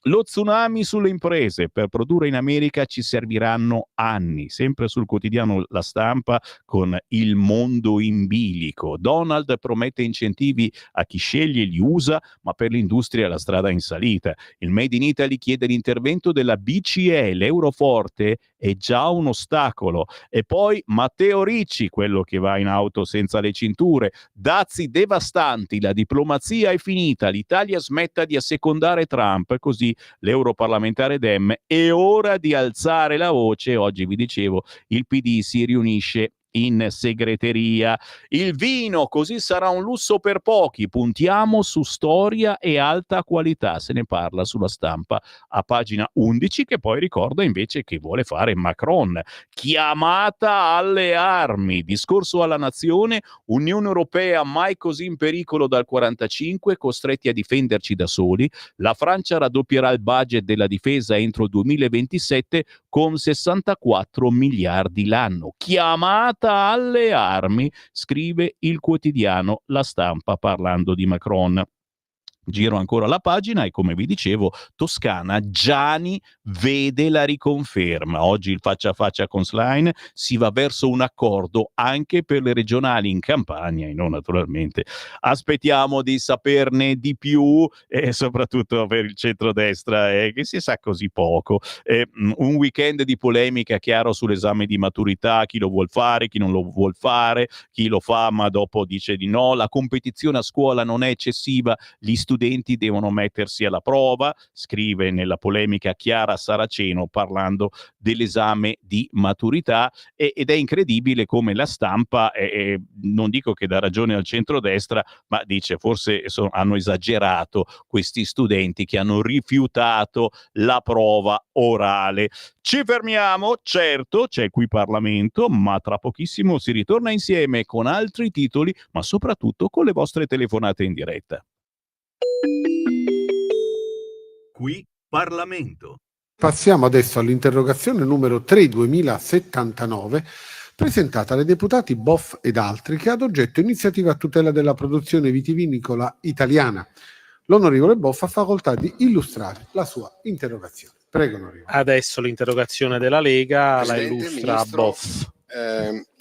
S2: Lo tsunami sulle imprese. Per produrre in America ci serviranno anni. Sempre sul quotidiano La Stampa con Il mondo in bilico. Donald promette incentivi a chi sceglie gli USA, ma per l'industria la strada è in salita. Il Made in Italy chiede l'intervento della BCE. L'euro forte è già un ostacolo. E poi Matteo Ricci, quello che va in auto senza le cinture. Dazi devastanti, la diplomazia è finita, l'Italia smetta di assecondare Trump, così l'europarlamentare Dem. È ora di alzare la voce. Oggi vi dicevo, il PD si riunisce in segreteria. Il vino, così sarà un lusso per pochi. Puntiamo su storia e alta qualità. Se ne parla sulla Stampa a pagina 11, che poi ricorda invece che vuole fare Macron. Chiamata alle armi. Discorso alla nazione. Unione Europea mai così in pericolo dal 45, costretti a difenderci da soli. La Francia raddoppierà il budget della difesa entro il 2027 con 64 miliardi l'anno. Chiamata alle armi, scrive il quotidiano La Stampa parlando di Macron. Giro ancora la pagina e, come vi dicevo, Toscana, Giani vede la riconferma. Oggi il faccia a faccia con Schlein, si va verso un accordo anche per le regionali in Campania e non naturalmente. Aspettiamo di saperne di più e soprattutto per il centrodestra che si sa così poco. Un weekend di polemica chiaro sull'esame di maturità, chi lo vuol fare, chi non lo vuol fare, chi lo fa ma dopo dice di no, la competizione a scuola non è eccessiva, gli studenti devono mettersi alla prova, scrive nella polemica Chiara Saraceno parlando dell'esame di maturità ed è incredibile come La Stampa, non dico che dà ragione al centrodestra, ma dice forse hanno esagerato questi studenti che hanno rifiutato la prova orale. Ci fermiamo, certo, c'è qui Parlamento, ma tra pochissimo si ritorna insieme con altri titoli, ma soprattutto con le vostre telefonate in diretta.
S7: Qui Parlamento.
S10: Passiamo adesso all'interrogazione numero 3/2079 presentata dai deputati Boff ed altri, che ha ad oggetto iniziativa a tutela della produzione vitivinicola italiana. L'onorevole Boff ha facoltà di illustrare la sua interrogazione. Prego, onorevole.
S11: Adesso l'interrogazione della Lega la
S12: Presidente,
S11: illustra
S12: Ministro,
S11: Boff.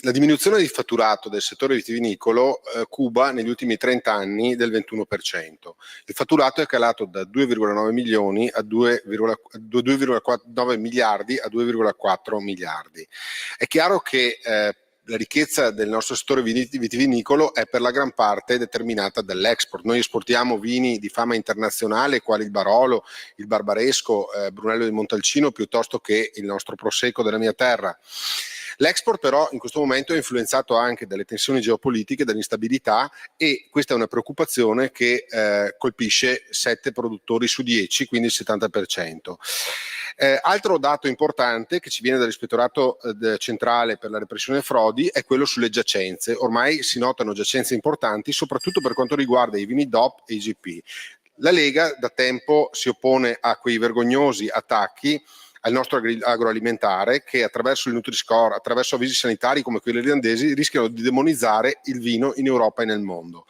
S12: La diminuzione di fatturato del settore vitivinicolo cuba negli ultimi 30 anni del 21%. Il fatturato è calato da 2,9 milioni a 2,9 miliardi a 2,4 miliardi. È chiaro che la ricchezza del nostro settore vitivinicolo è per la gran parte determinata dall'export. Noi esportiamo vini di fama internazionale quali il Barolo, il Barbaresco, Brunello di Montalcino, piuttosto che il nostro Prosecco della mia terra. L'export però in questo momento è influenzato anche dalle tensioni geopolitiche, dall'instabilità, e questa è una preoccupazione che colpisce 7 produttori su 10, quindi il 70%. Altro dato importante che ci viene dall'Ispettorato Centrale per la Repressione Frodi è quello sulle giacenze. Ormai si notano giacenze importanti, soprattutto per quanto riguarda i vini DOP e IGP. La Lega da tempo si oppone a quei vergognosi attacchi al nostro agroalimentare che attraverso il Nutri-Score, attraverso avvisi sanitari come quelli irlandesi, rischiano di demonizzare il vino in Europa e nel mondo,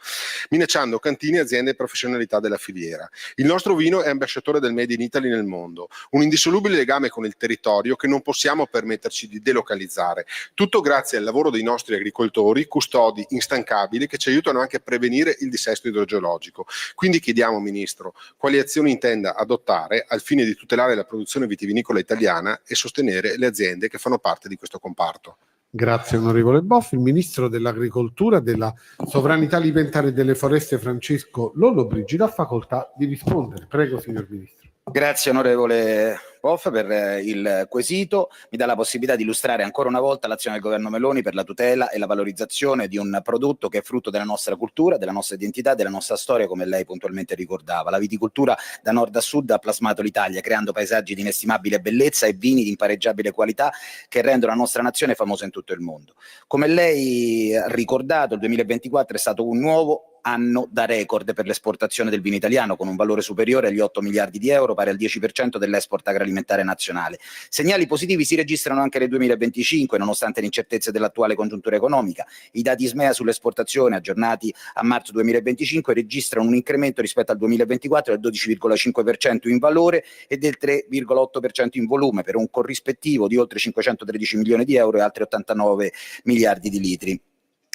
S12: minacciando cantine, aziende e professionalità della filiera. Il nostro vino è ambasciatore del Made in Italy nel mondo, un indissolubile legame con il territorio che non possiamo permetterci di delocalizzare. Tutto grazie al lavoro dei nostri agricoltori, custodi instancabili, che ci aiutano anche a prevenire il dissesto idrogeologico. Quindi chiediamo, Ministro, quali azioni intenda adottare al fine di tutelare la produzione vitivinicola italiana e sostenere le aziende che fanno parte di questo comparto.
S10: Grazie onorevole Boff. Il ministro dell'Agricoltura, della Sovranità Alimentare e delle Foreste Francesco Lollobrigida ha facoltà di rispondere. Prego signor Ministro.
S13: Grazie onorevole Boff per il quesito. Mi dà la possibilità di illustrare ancora una volta l'azione del governo Meloni per la tutela e la valorizzazione di un prodotto che è frutto della nostra cultura, della nostra identità, della nostra storia, come lei puntualmente ricordava. La viticoltura da nord a sud ha plasmato l'Italia, creando paesaggi di inestimabile bellezza e vini di impareggiabile qualità che rendono la nostra nazione famosa in tutto il mondo. Come lei ha ricordato, il 2024 è stato un nuovo anno da record per l'esportazione del vino italiano, con un valore superiore agli 8 miliardi di euro, pari al 10% dell'export agroalimentare agroalimentare nazionale. Segnali positivi si registrano anche nel 2025, nonostante l'incertezza dell'attuale congiuntura economica. I dati ISMEA sull'esportazione aggiornati a marzo 2025 registrano un incremento rispetto al 2024 del 12,5% in valore e del 3,8% in volume, per un corrispettivo di oltre 513 milioni di euro e altri 89 miliardi di litri.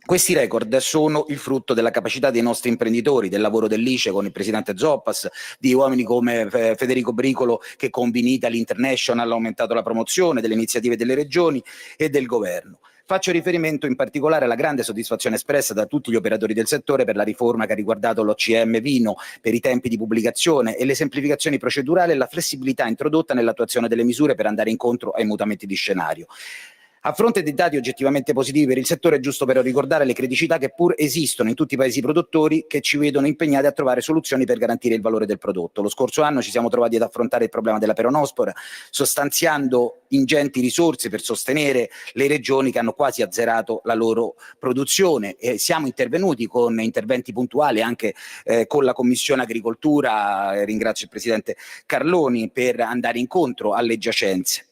S13: Questi record sono il frutto della capacità dei nostri imprenditori, del lavoro dell'ICE con il presidente Zoppas, di uomini come Federico Bricolo che con Vinitaly International ha aumentato la promozione, delle iniziative delle regioni e del governo. Faccio riferimento in particolare alla grande soddisfazione espressa da tutti gli operatori del settore per la riforma che ha riguardato l'OCM vino, per i tempi di pubblicazione e le semplificazioni procedurali e la flessibilità introdotta nell'attuazione delle misure per andare incontro ai mutamenti di scenario. A fronte dei dati oggettivamente positivi per il settore, è giusto però ricordare le criticità che pur esistono in tutti i paesi produttori, che ci vedono impegnati a trovare soluzioni per garantire il valore del prodotto. Lo scorso anno ci siamo trovati ad affrontare il problema della peronospora, sostanziando ingenti risorse per sostenere le regioni che hanno quasi azzerato la loro produzione, e siamo intervenuti con interventi puntuali anche con la Commissione Agricoltura, ringrazio il Presidente Carloni, per andare incontro alle giacenze.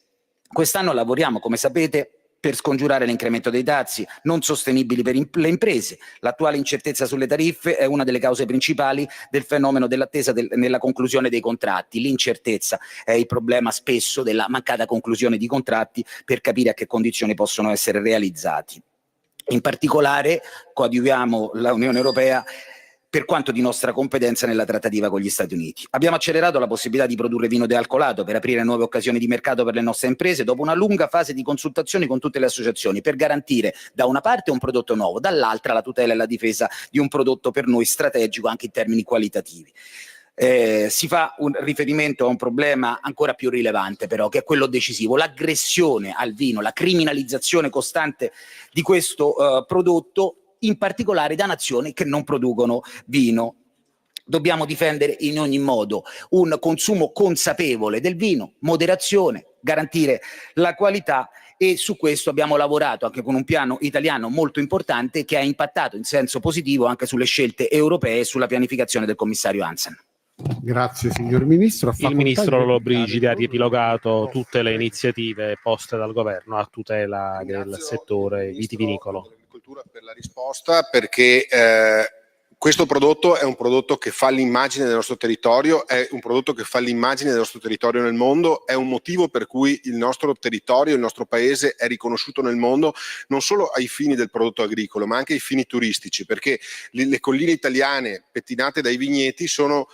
S13: Quest'anno lavoriamo, come sapete, per scongiurare l'incremento dei dazi non sostenibili per le imprese. L'attuale incertezza sulle tariffe è una delle cause principali del fenomeno dell'attesa nella conclusione dei contratti. L'incertezza è il problema spesso della mancata conclusione di contratti per capire a che condizioni possono essere realizzati. In particolare coadiuviamo l'Unione Europea per quanto di nostra competenza nella trattativa con gli Stati Uniti. Abbiamo accelerato la possibilità di produrre vino dealcolato per aprire nuove occasioni di mercato per le nostre imprese dopo una lunga fase di consultazioni con tutte le associazioni per garantire da una parte un prodotto nuovo, dall'altra la tutela e la difesa di un prodotto per noi strategico anche in termini qualitativi. Si fa un riferimento a un problema ancora più rilevante però, che è quello decisivo, l'aggressione al vino, la criminalizzazione costante di questo prodotto, in particolare da nazioni che non producono vino. Dobbiamo difendere in ogni modo un consumo consapevole del vino, moderazione, garantire la qualità, e su questo abbiamo lavorato anche con un piano italiano molto importante che ha impattato in senso positivo anche sulle scelte europee e sulla pianificazione del commissario Hansen.
S10: Grazie signor Ministro.
S11: Il Ministro Lollobrigida ha riepilogato tutte le iniziative poste dal governo a tutela del settore vitivinicolo.
S12: Per la risposta, perché questo prodotto è un prodotto che fa l'immagine del nostro territorio, è un prodotto che fa l'immagine del nostro territorio nel mondo, è un motivo per cui il nostro territorio, il nostro paese è riconosciuto nel mondo non solo ai fini del prodotto agricolo ma anche ai fini turistici, perché le colline italiane pettinate dai vigneti sono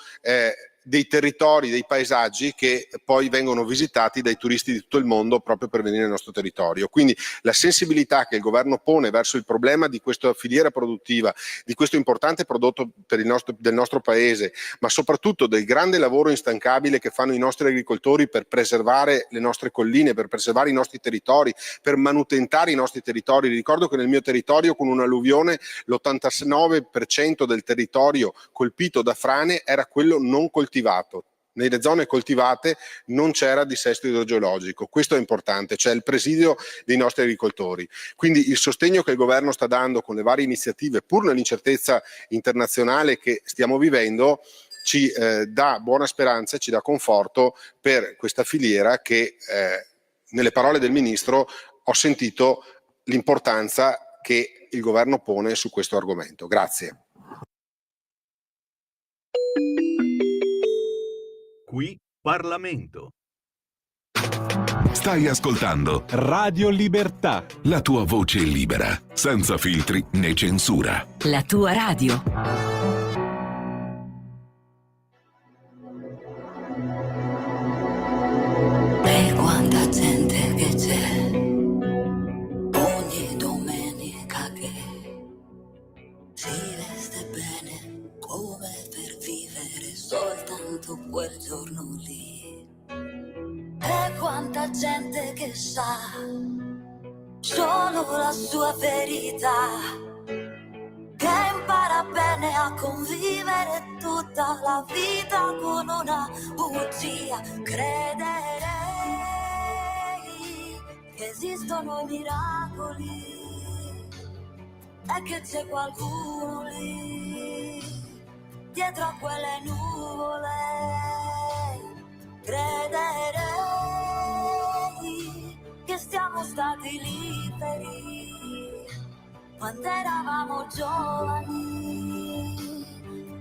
S12: dei territori, dei paesaggi che poi vengono visitati dai turisti di tutto il mondo proprio per venire nel nostro territorio. Quindi la sensibilità che il governo pone verso il problema di questa filiera produttiva, di questo importante prodotto per del nostro paese, ma soprattutto del grande lavoro instancabile che fanno i nostri agricoltori per preservare le nostre colline, per preservare i nostri territori, per manutentare i nostri territori. Ricordo che nel mio territorio, con un'alluvione, l'89% del territorio colpito da frane era quello non coltivato. Nelle zone coltivate non c'era dissesto idrogeologico, questo è importante, c'è il presidio dei nostri agricoltori. Quindi il sostegno che il governo sta dando con le varie iniziative, pur nell'incertezza internazionale che stiamo vivendo, ci dà buona speranza e ci dà conforto per questa filiera che, nelle parole del Ministro, ho sentito l'importanza che il governo pone su questo argomento. Grazie.
S3: Qui Parlamento. Stai ascoltando
S1: Radio Libertà.
S3: la tua voce libera, senza filtri né censura.
S14: La tua radio.
S15: E quanta gente che c'è ogni domenica che si veste bene come per vivere soltanto quel giorno lì. E quanta gente che sa solo la sua verità, che impara bene a convivere tutta la vita con una bugia. Crederei che esistono i miracoli e che c'è qualcuno lì dietro a quelle nuvole. Crederei siamo stati liberi quando eravamo giovani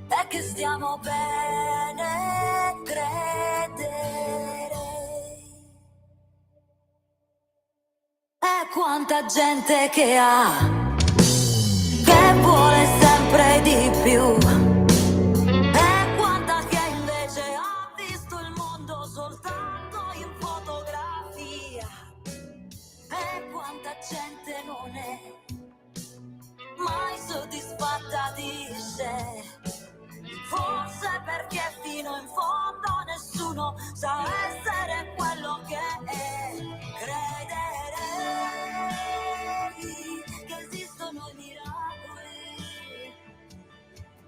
S15: e che stiamo bene, credere. E quanta gente che ha, che vuole sempre di più, e quanta che invece ha visto il mondo soltanto in fotografia, e quanta gente non è mai soddisfatta di sé, forse perché fino in fondo nessuno sa essere quello che è. Crederei che esistono i miracoli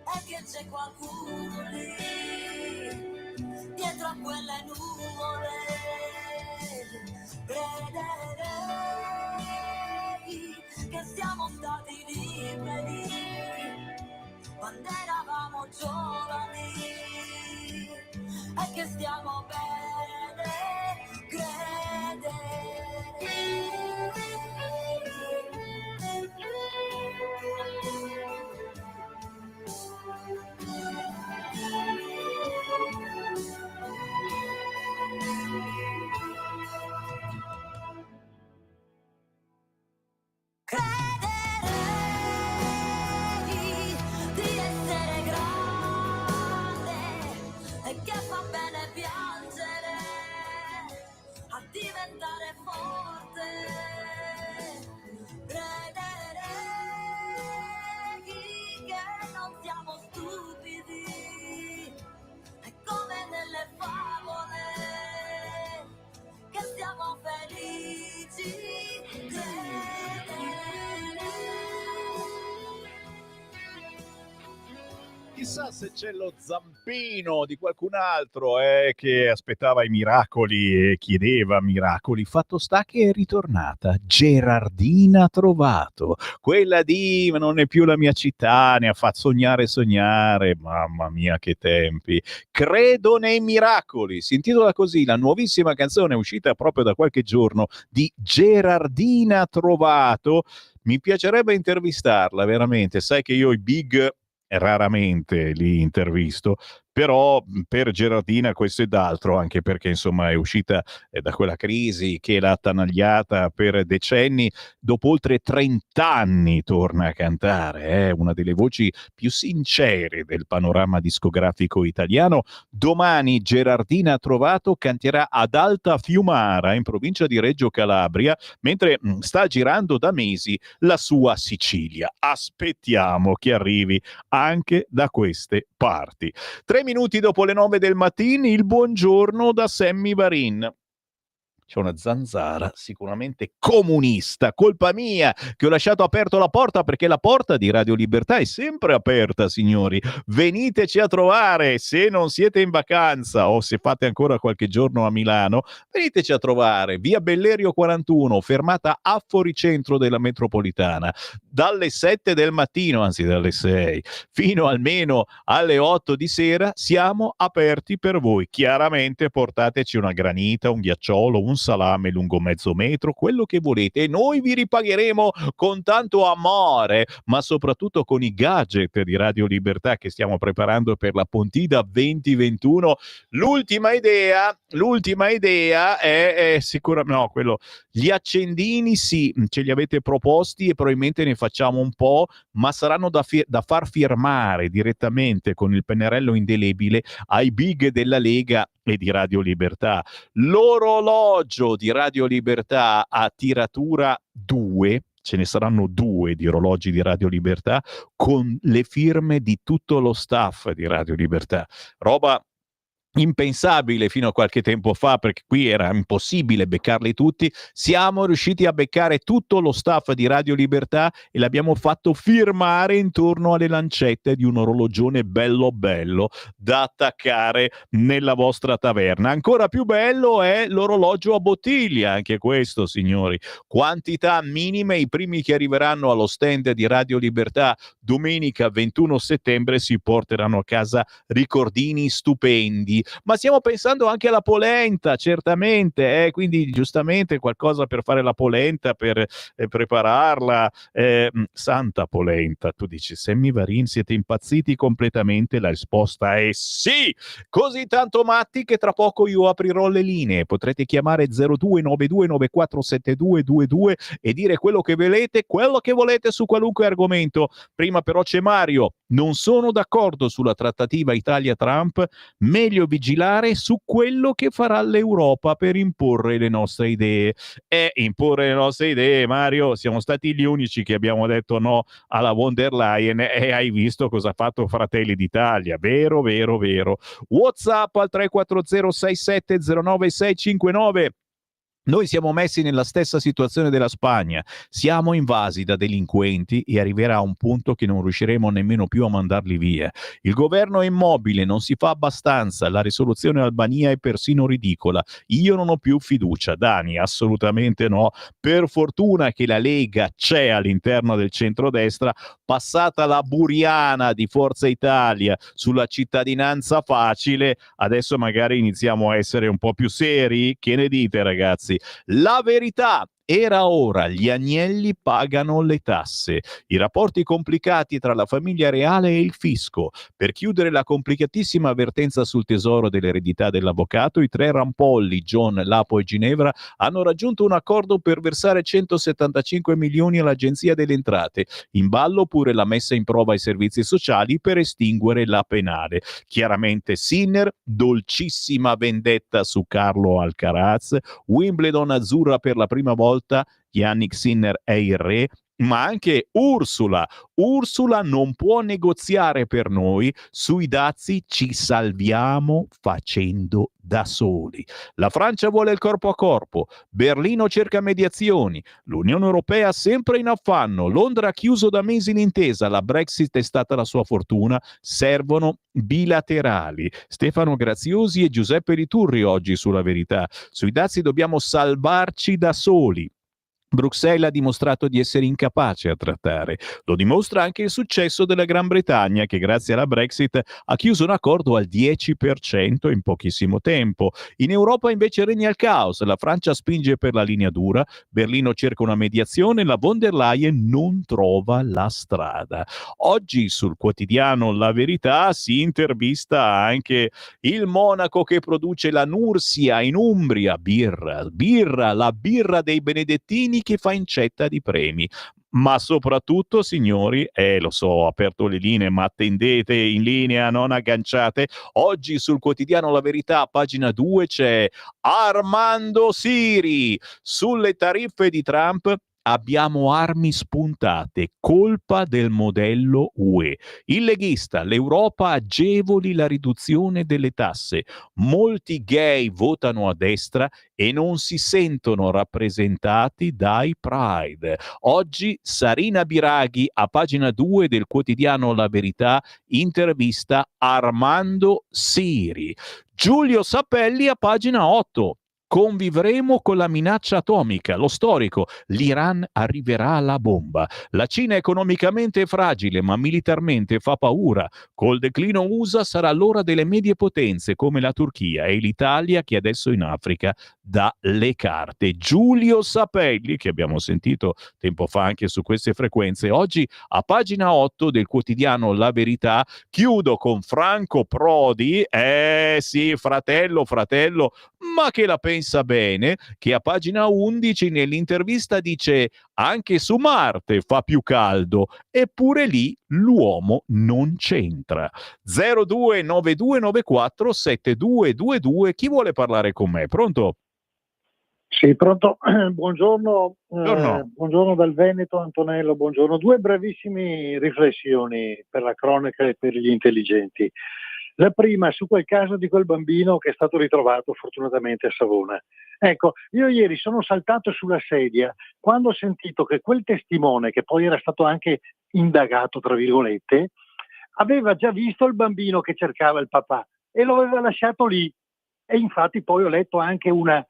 S15: e che c'è qualcuno lì dietro a quelle nuvole. Crederei che siamo stati liberi quando eravamo giovani e che stiamo bene, crederei di essere grande e che fa bene piangere a diventare forte. Crederei che non siamo stupidi, è come nelle favole che siamo felici.
S2: Chissà se c'è lo zampino di qualcun altro che aspettava i miracoli e chiedeva miracoli. Fatto sta che è ritornata Gerardina Trovato, quella di non è più la mia città, ne ha fatto sognare, mamma mia che tempi. Credo nei miracoli, si intitola così la nuovissima canzone uscita proprio da qualche giorno di Gerardina Trovato. Mi piacerebbe intervistarla veramente, sai che io i big raramente li intervisto, però per Gerardina questo è d'altro, anche perché insomma è uscita da quella crisi che l'ha attanagliata per decenni. Dopo oltre 30 anni torna a cantare, è una delle voci più sincere del panorama discografico italiano. Domani Gerardina Trovato canterà ad Alta Fiumara in provincia di Reggio Calabria, mentre sta girando da mesi la sua Sicilia. Aspettiamo che arrivi anche da queste parti. 3 minuti dopo le 9 del mattino, il buongiorno da Sammy Varin. C'è una zanzara sicuramente comunista, colpa mia che ho lasciato aperto la porta, perché la porta di Radio Libertà è sempre aperta, signori. Veniteci a trovare se non siete in vacanza o se fate ancora qualche giorno a Milano, veniteci a trovare via Bellerio 41, fermata a fuoricentro della metropolitana, dalle 7 del mattino, anzi dalle 6, fino almeno alle 8 di sera siamo aperti per voi. Chiaramente portateci una granita, un ghiacciolo, un salame lungo mezzo metro, quello che volete, e noi vi ripagheremo con tanto amore, ma soprattutto con i gadget di Radio Libertà che stiamo preparando per la Pontida 2021. L'ultima idea è sicuramente no, quello, gli accendini sì, ce li avete proposti e probabilmente ne facciamo un po', ma saranno da far firmare direttamente con il pennarello indelebile ai big della Lega e di Radio Libertà. L'orologio di Radio Libertà a tiratura 2, ce ne saranno 2 di orologi di Radio Libertà con le firme di tutto lo staff di Radio Libertà. Roba impensabile fino a qualche tempo fa, perché qui era impossibile beccarli tutti. Siamo riusciti a beccare tutto lo staff di Radio Libertà e l'abbiamo fatto firmare intorno alle lancette di un orologione bello bello da attaccare nella vostra taverna. Ancora più bello è l'orologio a bottiglia, anche questo, signori. Quantità minime, i primi che arriveranno allo stand di Radio Libertà domenica 21 settembre si porteranno a casa ricordini stupendi. ma stiamo pensando anche alla polenta, certamente, quindi giustamente qualcosa per fare la polenta, per prepararla. Santa polenta, tu dici, Sammy Varin, siete impazziti completamente? La risposta è sì, così tanto matti che tra poco io aprirò le linee, potrete chiamare 0292947222 e dire quello che volete su qualunque argomento. Prima però c'è Mario, non sono d'accordo sulla trattativa Italia-Trump, meglio vigilare su quello che farà l'Europa per imporre le nostre idee. Imporre le nostre idee, Mario, siamo stati gli unici che abbiamo detto no alla von der Leyen e hai visto cosa ha fatto Fratelli d'Italia, vero? WhatsApp al 340670969. Noi siamo messi nella stessa situazione della Spagna, siamo invasi da delinquenti e arriverà un punto che non riusciremo nemmeno più a mandarli via. Il governo è immobile, non si fa abbastanza, la risoluzione Albania è persino ridicola. Io non ho più fiducia, Dani, assolutamente no. Per fortuna che la Lega c'è all'interno del centrodestra, passata la buriana di Forza Italia sulla cittadinanza facile, adesso magari iniziamo a essere un po' più seri. Che ne dite, ragazzi? La verità: era ora, gli agnelli pagano le tasse. I rapporti complicati tra la famiglia reale e il fisco. Per chiudere la complicatissima avvertenza sul tesoro dell'eredità dell'avvocato, i tre rampolli, John, Lapo e Ginevra, hanno raggiunto un accordo per versare 175 milioni all'Agenzia delle Entrate. In ballo pure la messa in prova ai servizi sociali per estinguere la penale. Chiaramente Sinner, dolcissima vendetta su Carlo Alcaraz, Wimbledon azzurra per la prima volta, Yannick Sinner è il re, ma anche Ursula non può negoziare per noi, sui dazi ci salviamo facendo da soli. La Francia vuole il corpo a corpo, Berlino cerca mediazioni, l'Unione Europea sempre in affanno, Londra ha chiuso da mesi l'intesa, la Brexit è stata la sua fortuna, servono bilaterali. Stefano Graziosi e Giuseppe Liturri oggi sulla Verità. Sui dazi dobbiamo salvarci da soli. Bruxelles ha dimostrato di essere incapace a trattare. Lo dimostra anche il successo della Gran Bretagna, che grazie alla Brexit ha chiuso un accordo al 10% in pochissimo tempo. In Europa invece regna il caos. La Francia spinge per la linea dura, Berlino cerca una mediazione, la von der Leyen non trova la strada. Oggi sul quotidiano La Verità si intervista anche il monaco che produce la Nursia in Umbria, birra, la birra dei benedettini che fa incetta di premi. Ma soprattutto, signori, lo so, ho aperto le linee, ma attendete in linea, non agganciate. Oggi sul quotidiano La Verità, pagina 2, c'è Armando Siri. Sulle tariffe di Trump abbiamo armi spuntate, colpa del modello UE. Il leghista, l'Europa agevoli la riduzione delle tasse. Molti gay votano a destra e non si sentono rappresentati dai Pride. Oggi Sarina Biraghi, a pagina 2 del quotidiano La Verità, intervista Armando Siri. Giulio Sapelli a pagina 8. Convivremo con la minaccia atomica. Lo storico, l'Iran arriverà alla bomba. La Cina economicamente è fragile, ma militarmente fa paura. Col declino USA sarà l'ora delle medie potenze come la Turchia e l'Italia, che adesso in Africa dà le carte. Giulio Sapelli, che abbiamo sentito tempo fa anche su queste frequenze, oggi a pagina 8 del quotidiano La Verità. Chiudo con Franco Prodi, sì, fratello, ma che la pensa bene, che a pagina 11 nell'intervista dice: anche su Marte fa più caldo, eppure lì l'uomo non c'entra. 0292947222. Chi vuole parlare con me? Pronto?
S14: Sì, pronto. Buongiorno, buongiorno dal Veneto, Antonello, buongiorno. Due brevissime riflessioni per la cronaca e per gli intelligenti. La prima su quel caso di quel bambino che è stato ritrovato fortunatamente a Savona. Ecco, io ieri sono saltato sulla sedia quando ho sentito che quel testimone, che poi era stato anche indagato, tra virgolette, aveva già visto il bambino che cercava il papà e lo aveva lasciato lì. E infatti poi ho letto anche un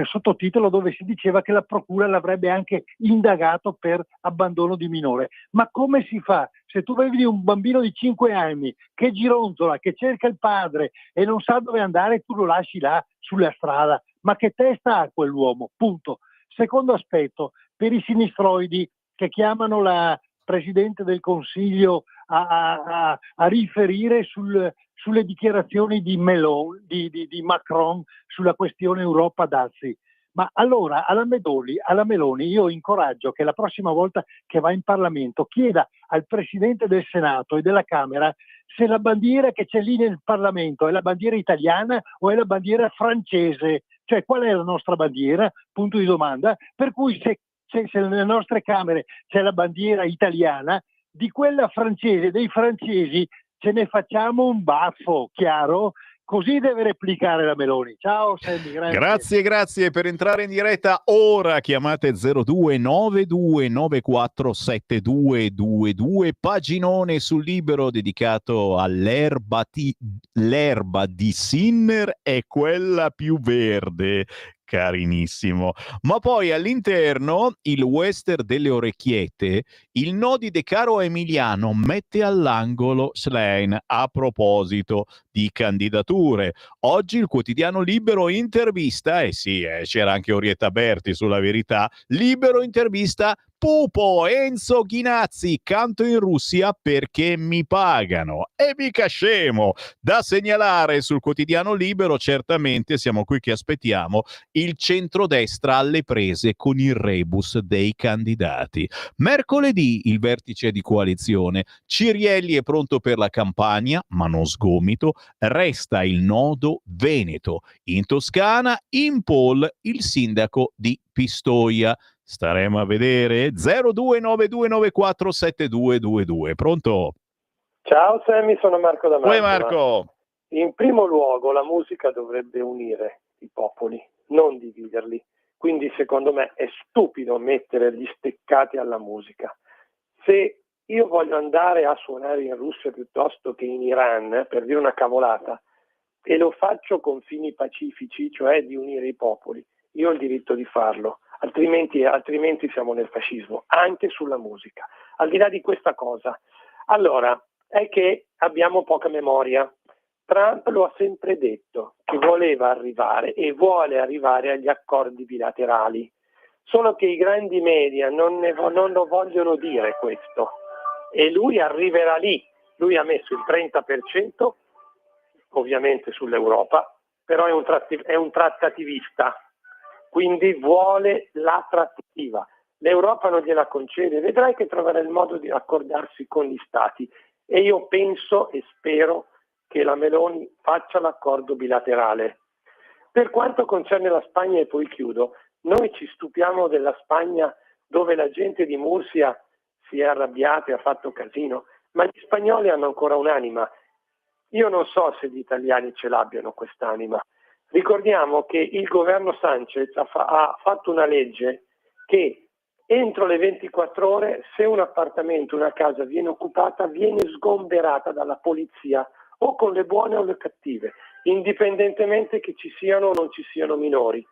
S14: sottotitolo dove si diceva che la procura l'avrebbe anche indagato per abbandono di minore. Ma come si fa? Se tu vedi un bambino di 5 anni che gironzola, che cerca il padre e non sa dove andare, tu lo lasci là sulla strada. Ma che testa ha quell'uomo? Punto. Secondo aspetto, per i sinistroidi che chiamano la Presidente del Consiglio a riferire sulle dichiarazioni di Macron sulla questione Europa-Dazi. Ma allora alla Meloni io incoraggio che la prossima volta che va in Parlamento chieda al Presidente del Senato e della Camera se la bandiera che c'è lì nel Parlamento è la bandiera italiana o è la bandiera francese, cioè qual è la nostra bandiera? Punto di domanda. Per cui se nelle nostre Camere c'è la bandiera italiana, di quella francese, dei francesi, ce ne facciamo un baffo, chiaro? Così deve replicare la Meloni. Ciao Sammy,
S2: grazie. Per entrare in diretta ora chiamate 0292947222, paginone sul Libero dedicato all'erba di Sinner è quella più verde. Carinissimo. Ma poi all'interno il western delle orecchiette, il no di De Caro Emiliano mette all'angolo Schlein a proposito di candidature. Oggi il quotidiano Libero intervista, c'era anche Orietta Berti sulla Verità, Libero intervista Pupo Enzo Ghinazzi, canto in Russia perché mi pagano. E mica scemo! Da segnalare sul quotidiano Libero, certamente siamo qui che aspettiamo il centrodestra alle prese con il rebus dei candidati. Mercoledì il vertice di coalizione. Cirielli è pronto per la campagna, ma non sgomito. Resta il nodo Veneto. In Toscana, in poll il sindaco di Pistoia. Staremo a vedere. 0292947222. Pronto?
S16: Ciao Sammy, sono Marco da Mantova.
S2: Oi Marco.
S16: In primo luogo la musica dovrebbe unire i popoli, non dividerli. Quindi secondo me è stupido mettere gli steccati alla musica. Se io voglio andare a suonare in Russia piuttosto che in Iran, per dire una cavolata, e lo faccio con fini pacifici, cioè di unire i popoli, io ho il diritto di farlo. Altrimenti siamo nel fascismo, anche sulla musica. Al di là di questa cosa, allora, è che abbiamo poca memoria. Trump lo ha sempre detto, che voleva arrivare e vuole arrivare agli accordi bilaterali. Solo che i grandi media non lo vogliono dire questo. E lui arriverà lì. Lui ha messo il 30%, ovviamente sull'Europa, però è un trattativista. Quindi vuole la trattativa. L'Europa non gliela concede, vedrai che troverà il modo di accordarsi con gli Stati. E io penso e spero che la Meloni faccia l'accordo bilaterale. Per quanto concerne la Spagna, e poi chiudo, noi ci stupiamo della Spagna dove la gente di Murcia si è arrabbiata e ha fatto casino, ma gli spagnoli hanno ancora un'anima. Io non so se gli italiani ce l'abbiano quest'anima. Ricordiamo che il governo Sanchez ha fatto una legge che entro le 24 ore, se un appartamento, una casa viene occupata, viene sgomberata dalla polizia, o con le buone o le cattive, indipendentemente che ci siano o non ci siano minori.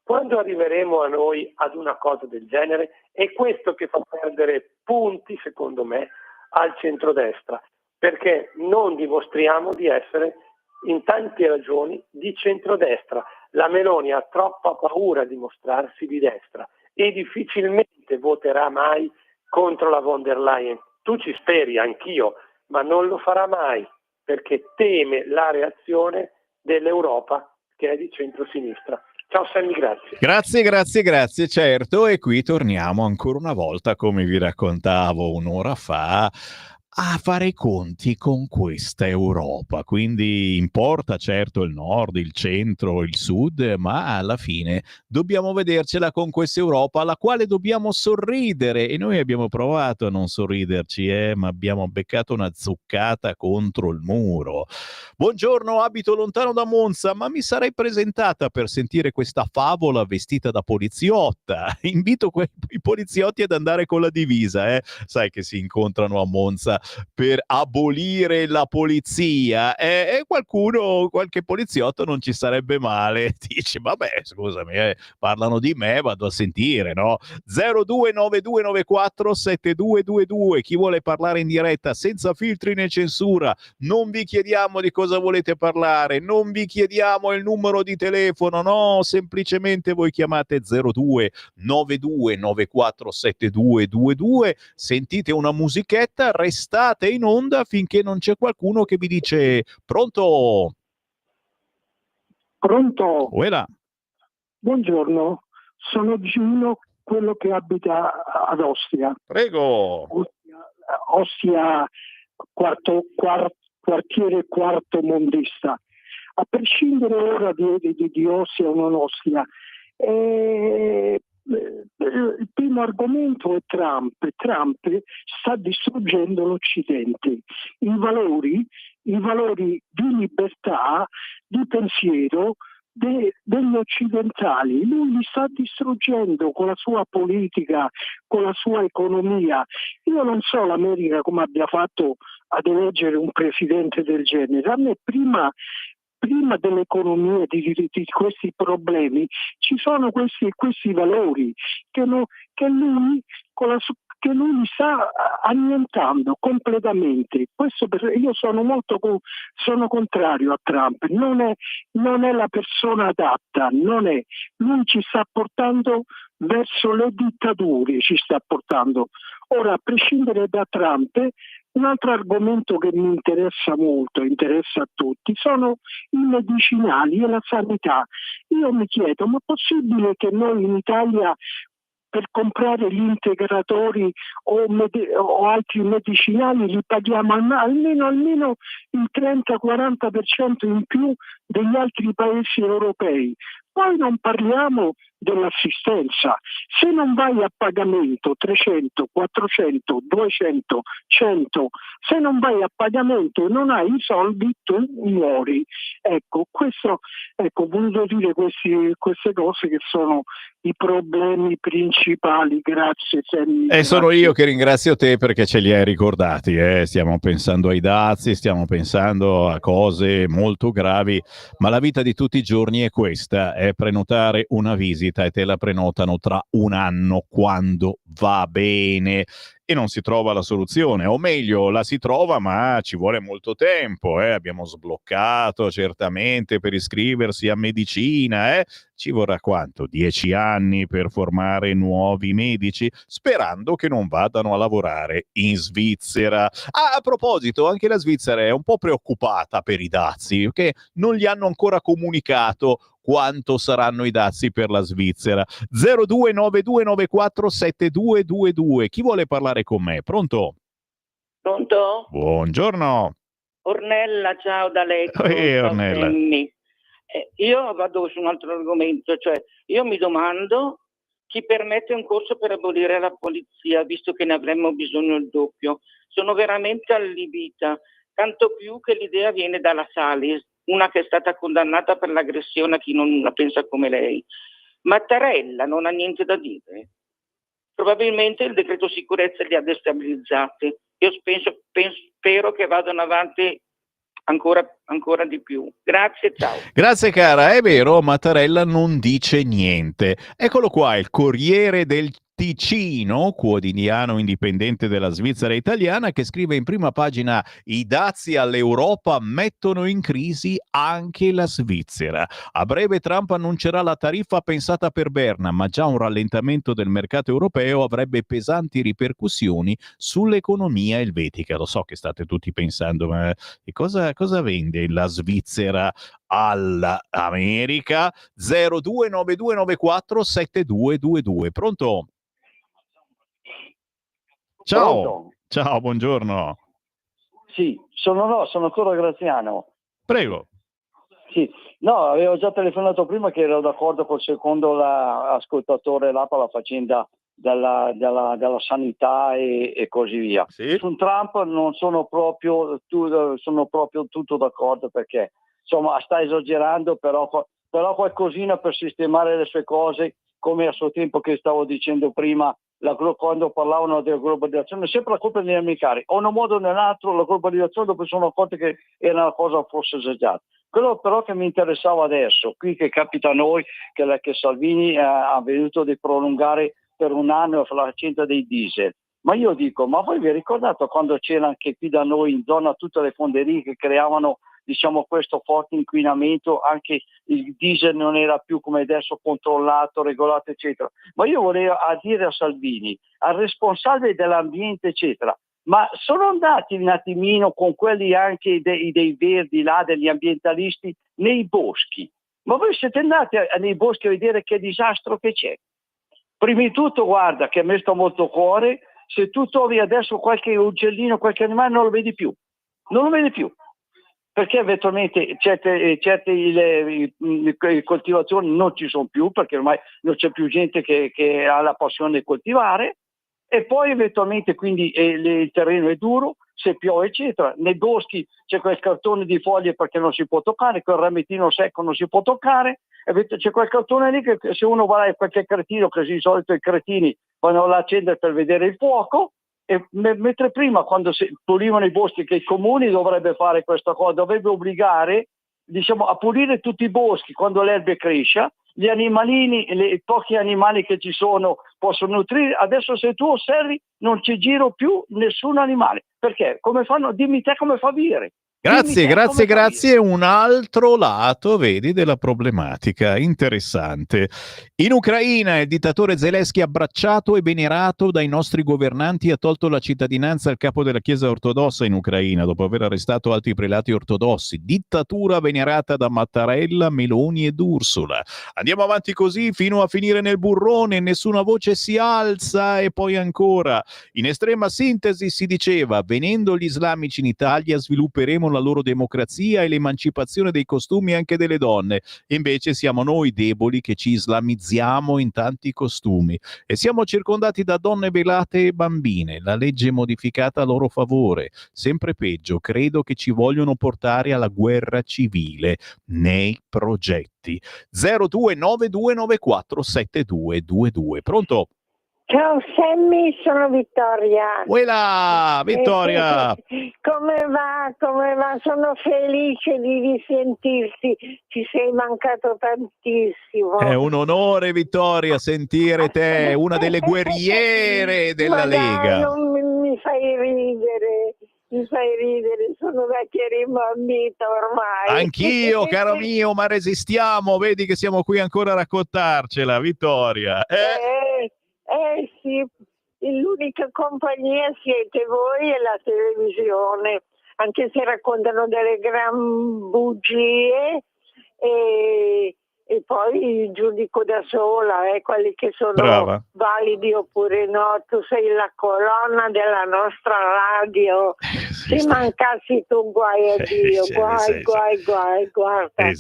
S16: Quando arriveremo a noi ad una cosa del genere, è questo che fa perdere punti, secondo me, al centrodestra, perché non dimostriamo di essere in tante ragioni di centrodestra. La Meloni ha troppa paura di mostrarsi di destra e difficilmente voterà mai contro la von der Leyen. Tu ci speri, anch'io, ma non lo farà mai perché teme la reazione dell'Europa che è di centrosinistra. Ciao Sammy, grazie.
S2: Grazie, certo. E qui torniamo ancora una volta, come vi raccontavo un'ora fa, a fare i conti con questa Europa. Quindi importa certo il nord, il centro, il sud, ma alla fine dobbiamo vedercela con questa Europa alla quale dobbiamo sorridere, e noi abbiamo provato a non sorriderci, ma abbiamo beccato una zuccata contro il muro. Buongiorno, abito lontano da Monza, ma mi sarei presentata per sentire questa favola vestita da poliziotta. Invito i poliziotti ad andare con la divisa, sai che si incontrano a Monza per abolire la polizia, e qualche poliziotto non ci sarebbe male, dice vabbè scusami, parlano di me, vado a sentire, no? 0292947222, chi vuole parlare in diretta senza filtri né censura, non vi chiediamo di cosa volete parlare, non vi chiediamo il numero di telefono, no, semplicemente voi chiamate 0292947222, sentite una musichetta, restate in onda finché non c'è qualcuno che vi dice pronto?
S14: Pronto?
S2: Uela.
S14: Buongiorno, sono Gino, quello che abita ad Ostia.
S2: Prego.
S14: Ostia, quartiere quarto mondista. A prescindere ora di Ostia o non Ostia, il primo argomento è Trump. Trump sta distruggendo l'Occidente. I valori di libertà, di pensiero degli occidentali. Lui li sta distruggendo con la sua politica, con la sua economia. Io non so l'America come abbia fatto ad eleggere un presidente del genere. A me prima dell'economia, di questi problemi, ci sono questi valori che lui li sta annientando completamente. Io sono contrario a Trump, non è la persona adatta, lui ci sta portando verso le dittature, ci sta portando. Ora, a prescindere da Trump, un altro argomento che mi interessa molto, interessa a tutti, sono i medicinali e la sanità. Io mi chiedo, ma è possibile che noi in Italia per comprare gli integratori o altri medicinali li paghiamo almeno il 30-40% in più degli altri paesi europei? Poi non parliamo dell'assistenza. Se non vai a pagamento 300, 400, 200, 100, se non vai a pagamento e non hai i soldi, tu muori. Ecco, ho voluto dire queste cose che sono i problemi principali. Grazie Sammy.
S2: E sono io che ringrazio te perché ce li hai ricordati, stiamo pensando ai dazi, stiamo pensando a cose molto gravi, ma la vita di tutti i giorni è questa, è prenotare una visita e te la prenotano tra un anno quando va bene e non si trova la soluzione, o meglio la si trova ma ci vuole molto tempo, abbiamo sbloccato certamente per iscriversi a medicina, ci vorrà quanto? 10 anni per formare nuovi medici, sperando che non vadano a lavorare in Svizzera. A proposito, anche la Svizzera è un po' preoccupata per i dazi, perché non gli hanno ancora comunicato quanto saranno i dazi per la Svizzera. 0292947222. Chi vuole parlare con me? Pronto?
S17: Pronto?
S2: Buongiorno.
S17: Ornella, ciao da Lecco.
S2: Ornella.
S17: Io vado su un altro argomento, cioè io mi domando chi permette un corso per abolire la polizia, visto che ne avremmo bisogno il doppio. Sono veramente allibita, tanto più che l'idea viene dalla Salis, una che è stata condannata per l'aggressione a chi non la pensa come lei. Mattarella non ha niente da dire. Probabilmente il decreto sicurezza li ha destabilizzati. Io spero che vadano avanti ancora di più. Grazie, ciao.
S2: Grazie cara, è vero, Mattarella non dice niente. Eccolo qua, il Corriere del Ticino, quotidiano indipendente della Svizzera italiana, che scrive in prima pagina: i dazi all'Europa mettono in crisi anche la Svizzera. A breve Trump annuncerà la tariffa pensata per Berna, ma già un rallentamento del mercato europeo avrebbe pesanti ripercussioni sull'economia elvetica. Lo so che state tutti pensando, ma cosa vende la Svizzera all'America? 0292947222. Pronto? Ciao.
S18: Pronto?
S2: Ciao, buongiorno.
S18: Sì, sono ancora Graziano.
S2: Prego.
S18: Sì, no, avevo già telefonato prima che ero d'accordo col secondo ascoltatore là per la faccenda della sanità e così via.
S2: Sì?
S18: Su Trump non sono proprio tutto d'accordo, perché insomma sta esagerando, però qualcosina per sistemare le sue cose, come a suo tempo che stavo dicendo prima, quando parlavano della globalizzazione, sempre la colpa degli americani, o in un modo o nell'altro la globalizzazione, dopo sono accorti che era una cosa forse esagerata. Quello però che mi interessava adesso, qui che capita a noi, che Salvini ha venuto di prolungare per un anno la faccenda dei diesel. Ma io dico, ma voi vi ricordate quando c'era anche qui da noi in zona tutte le fonderie che creavano, diciamo, questo forte inquinamento, anche il diesel non era più come adesso controllato, regolato, eccetera. Ma io vorrei dire a Salvini, al responsabile dell'ambiente, eccetera, ma sono andati un attimino con quelli anche dei verdi là, degli ambientalisti, nei boschi. Ma voi siete andati nei boschi a vedere che disastro che c'è? Prima di tutto, guarda, che a me sta molto a cuore, se tu trovi adesso qualche uccellino, qualche animale, non lo vedi più. Non lo vedi più. Perché eventualmente certe coltivazioni non ci sono più, perché ormai non c'è più gente che ha la passione di coltivare, e poi eventualmente quindi il terreno è duro, se piove eccetera. Nei boschi c'è quel cartone di foglie perché non si può toccare, quel ramettino secco non si può toccare, e c'è quel cartone lì che se uno va a qualche cretino, che di solito i cretini vanno là a accendere per vedere il fuoco, e mentre prima quando si pulivano i boschi, che i comuni dovrebbe fare questa cosa, dovrebbe obbligare, diciamo, a pulire tutti i boschi quando l'erba cresce, gli animalini, i pochi animali che ci sono possono nutrire. Adesso se tu osservi non ci giro più nessun animale, perché? Come fanno? Dimmi te come fa a vivere.
S2: Grazie. Un altro lato, vedi, della problematica. Interessante. In Ucraina il dittatore Zelensky, abbracciato e venerato dai nostri governanti, ha tolto la cittadinanza al capo della Chiesa ortodossa in Ucraina dopo aver arrestato altri prelati ortodossi. Dittatura venerata da Mattarella, Meloni ed Ursula. Andiamo avanti così fino a finire nel burrone, nessuna voce si alza, e poi ancora. In estrema sintesi si diceva: venendo gli islamici in Italia svilupperemo la loro democrazia e l'emancipazione dei costumi anche delle donne. Invece siamo noi deboli che ci islamizziamo in tanti costumi e siamo circondati da donne velate e bambine. La legge modificata a loro favore. Sempre peggio, credo che ci vogliono portare alla guerra civile nei progetti. 0292947222. Pronto?
S19: Ciao Sammy, sono Vittoria.
S2: Uela, Vittoria!
S19: Come va? Sono felice di risentirti, ci sei mancato tantissimo.
S2: È un onore, Vittoria, sentire te, una delle guerriere della Lega.
S19: Non mi fai ridere. Sono vecchia rimbambita ormai.
S2: Anch'io, caro mio, ma resistiamo, vedi che siamo qui ancora a raccontarcela, Vittoria.
S19: Sì, l'unica compagnia siete voi e la televisione, anche se raccontano delle gran bugie, e poi giudico da sola, quelli che sono validi oppure no. Tu sei la colonna della nostra radio. Se mancassi tu, guai a Dio, guai, guarda.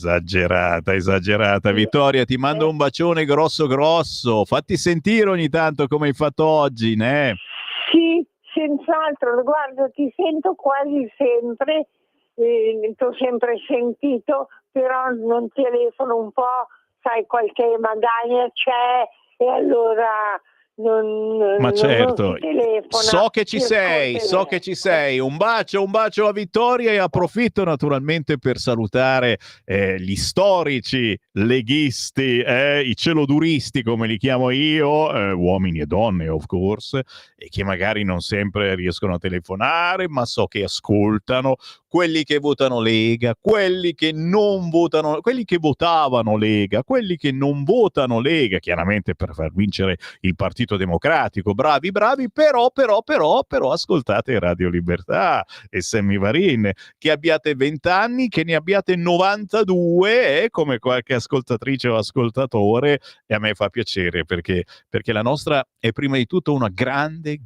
S2: Esagerata. Vittoria, ti mando un bacione grosso. Fatti sentire ogni tanto come hai fatto oggi, né?
S19: Sì, senz'altro. Guarda, ti sento quasi sempre, ti ho sempre sentito, però non telefono un po', sai, qualche magagna c'è, e allora
S2: Ma certo,
S19: non si telefona.
S2: so che ci sei. Un bacio a Vittoria, e approfitto naturalmente per salutare gli storici leghisti, i celoduristi come li chiamo io, uomini e donne of course, e che magari non sempre riescono a telefonare, ma so che ascoltano, quelli che votano Lega, quelli che non votano, quelli che votavano Lega, quelli che non votano Lega, chiaramente per far vincere il Partito Democratico. Bravi, però ascoltate Radio Libertà e Sammy Varin. Che abbiate 20 anni, che ne abbiate 92, come qualche ascoltatrice o ascoltatore, e a me fa piacere perché la nostra è prima di tutto una grande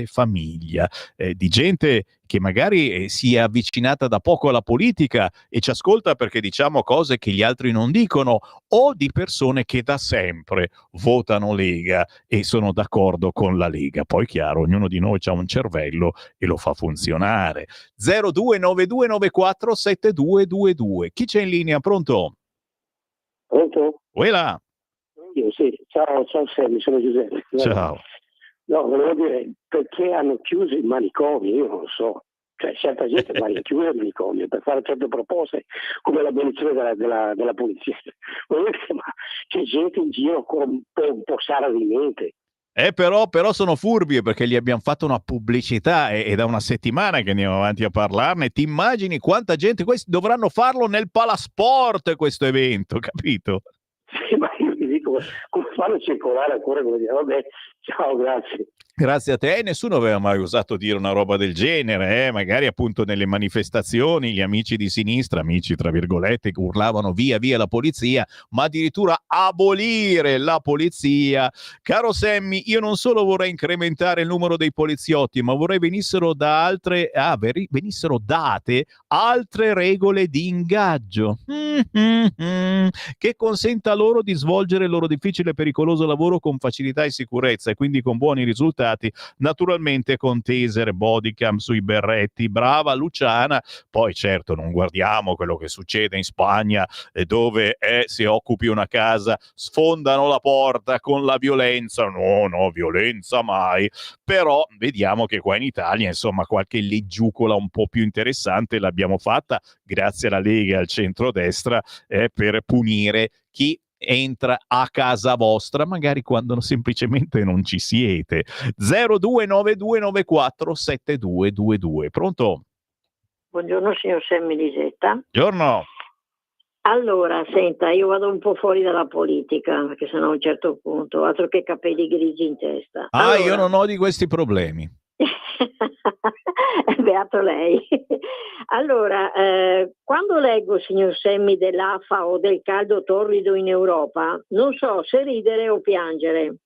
S2: famiglia di gente che magari si è avvicinata da poco alla politica e ci ascolta perché diciamo cose che gli altri non dicono, o di persone che da sempre votano Lega e sono d'accordo con la Lega. Poi chiaro, ognuno di noi ha un cervello e lo fa funzionare. 0292947222. Chi c'è in linea? Pronto?
S20: Pronto?
S2: Uela.
S20: Io sì, ciao Sammy, sono Giuseppe.
S2: Ciao.
S20: No, volevo dire, perché hanno chiuso i manicomi, io non lo so. Cioè, certa gente va in chiuso il manicomio per fare certe proposte, come l'abolizione della polizia. Ma c'è gente in giro un po' sara di mente.
S2: Però sono furbi perché gli abbiamo fatto una pubblicità e da una settimana che andiamo avanti a parlarne. Ti immagini quanta gente? Questi dovranno farlo nel Palasport questo evento, capito?
S20: Sì, ma io mi dico, come fanno a circolare ancora? Come dire, vabbè, ciao, grazie.
S2: Grazie a te, nessuno aveva mai osato dire una roba del genere, magari appunto nelle manifestazioni gli amici di sinistra, amici tra virgolette, che urlavano via via la polizia, ma addirittura abolire la polizia. Caro Sammy, io non solo vorrei incrementare il numero dei poliziotti, ma vorrei venissero date altre regole di ingaggio che consenta loro di svolgere il loro difficile e pericoloso lavoro con facilità e sicurezza e quindi con buoni risultati, naturalmente con taser, bodycam sui berretti. Brava Luciana. Poi certo non guardiamo quello che succede in Spagna, dove se occupi una casa sfondano la porta con la violenza. No, violenza mai. Però vediamo che qua in Italia insomma qualche leggiucola un po' più interessante l'abbiamo fatta grazie alla Lega e al centrodestra per punire chi entra a casa vostra magari quando semplicemente non ci siete. 0292947222. Pronto?
S21: Buongiorno signor Sammy Lisetta.
S2: Buongiorno.
S21: Allora, senta, io vado un po' fuori dalla politica, perché sennò a un certo punto, altro che capelli grigi in testa. Allora,
S2: io non ho di questi problemi.
S21: Beato lei. Allora, quando leggo, signor Sammy, dell'AFA o del caldo torrido in Europa, non so se ridere o piangere.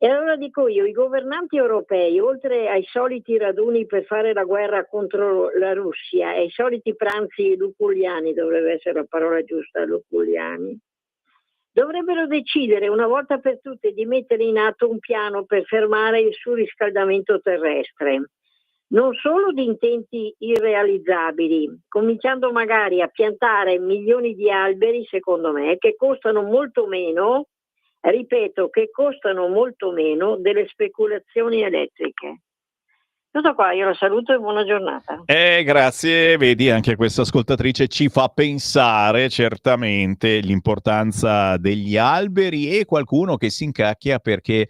S21: E allora dico io, i governanti europei, oltre ai soliti raduni per fare la guerra contro la Russia e ai soliti pranzi luculliani, dovrebbe essere la parola giusta, luculliani, dovrebbero decidere una volta per tutte di mettere in atto un piano per fermare il surriscaldamento terrestre, non solo di intenti irrealizzabili, cominciando magari a piantare milioni di alberi, secondo me, che costano molto meno, ripeto, che costano molto meno delle speculazioni elettriche. Tutto qua, io la saluto e buona giornata.
S2: Grazie, vedi anche questa ascoltatrice ci fa pensare certamente l'importanza degli alberi e qualcuno che si incacchia perché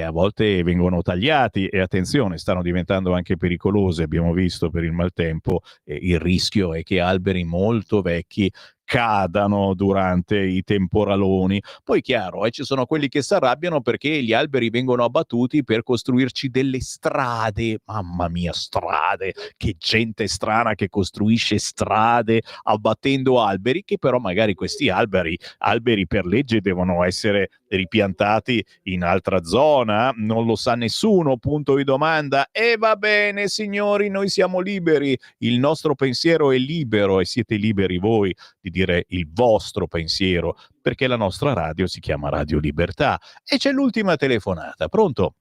S2: a volte vengono tagliati e attenzione, stanno diventando anche pericolose, abbiamo visto per il maltempo, il rischio è che alberi molto vecchi cadano durante i temporaloni. Poi chiaro, ci sono quelli che si arrabbiano perché gli alberi vengono abbattuti per costruirci delle strade. Mamma mia, strade! Che gente strana che costruisce strade abbattendo alberi, che però magari questi alberi per legge devono essere ripiantati in altra zona. Non lo sa nessuno, punto di domanda. E va bene signori, noi siamo liberi, il nostro pensiero è libero e siete liberi voi di dire il vostro pensiero, perché la nostra radio si chiama Radio Libertà. E c'è l'ultima telefonata. Pronto?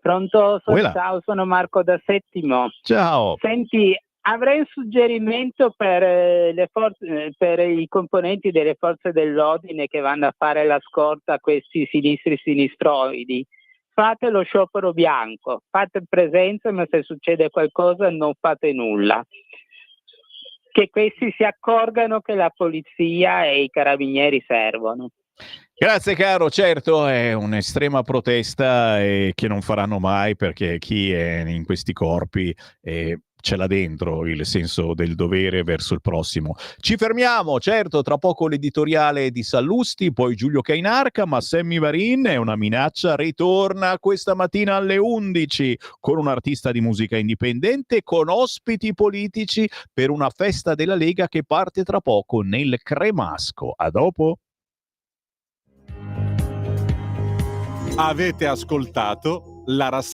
S22: Pronto? Ciao, sono Marco da Settimo.
S2: Ciao.
S22: Senti, avrei un suggerimento per per i componenti delle forze dell'ordine che vanno a fare la scorta a questi sinistri sinistroidi. Fate lo sciopero bianco, fate presenza, ma se succede qualcosa non fate nulla. Che questi si accorgano che la polizia e i carabinieri servono.
S2: Grazie caro, certo è un'estrema protesta che non faranno mai perché chi è in questi corpi ce l'ha dentro il senso del dovere verso il prossimo. Ci fermiamo, certo, tra poco l'editoriale di Sallusti, poi Giulio Cainarca, ma Sammy Varin è una minaccia, ritorna questa mattina alle 11 con un artista di musica indipendente, con ospiti politici per una festa della Lega che parte tra poco nel Cremasco. A dopo.
S1: Avete ascoltato la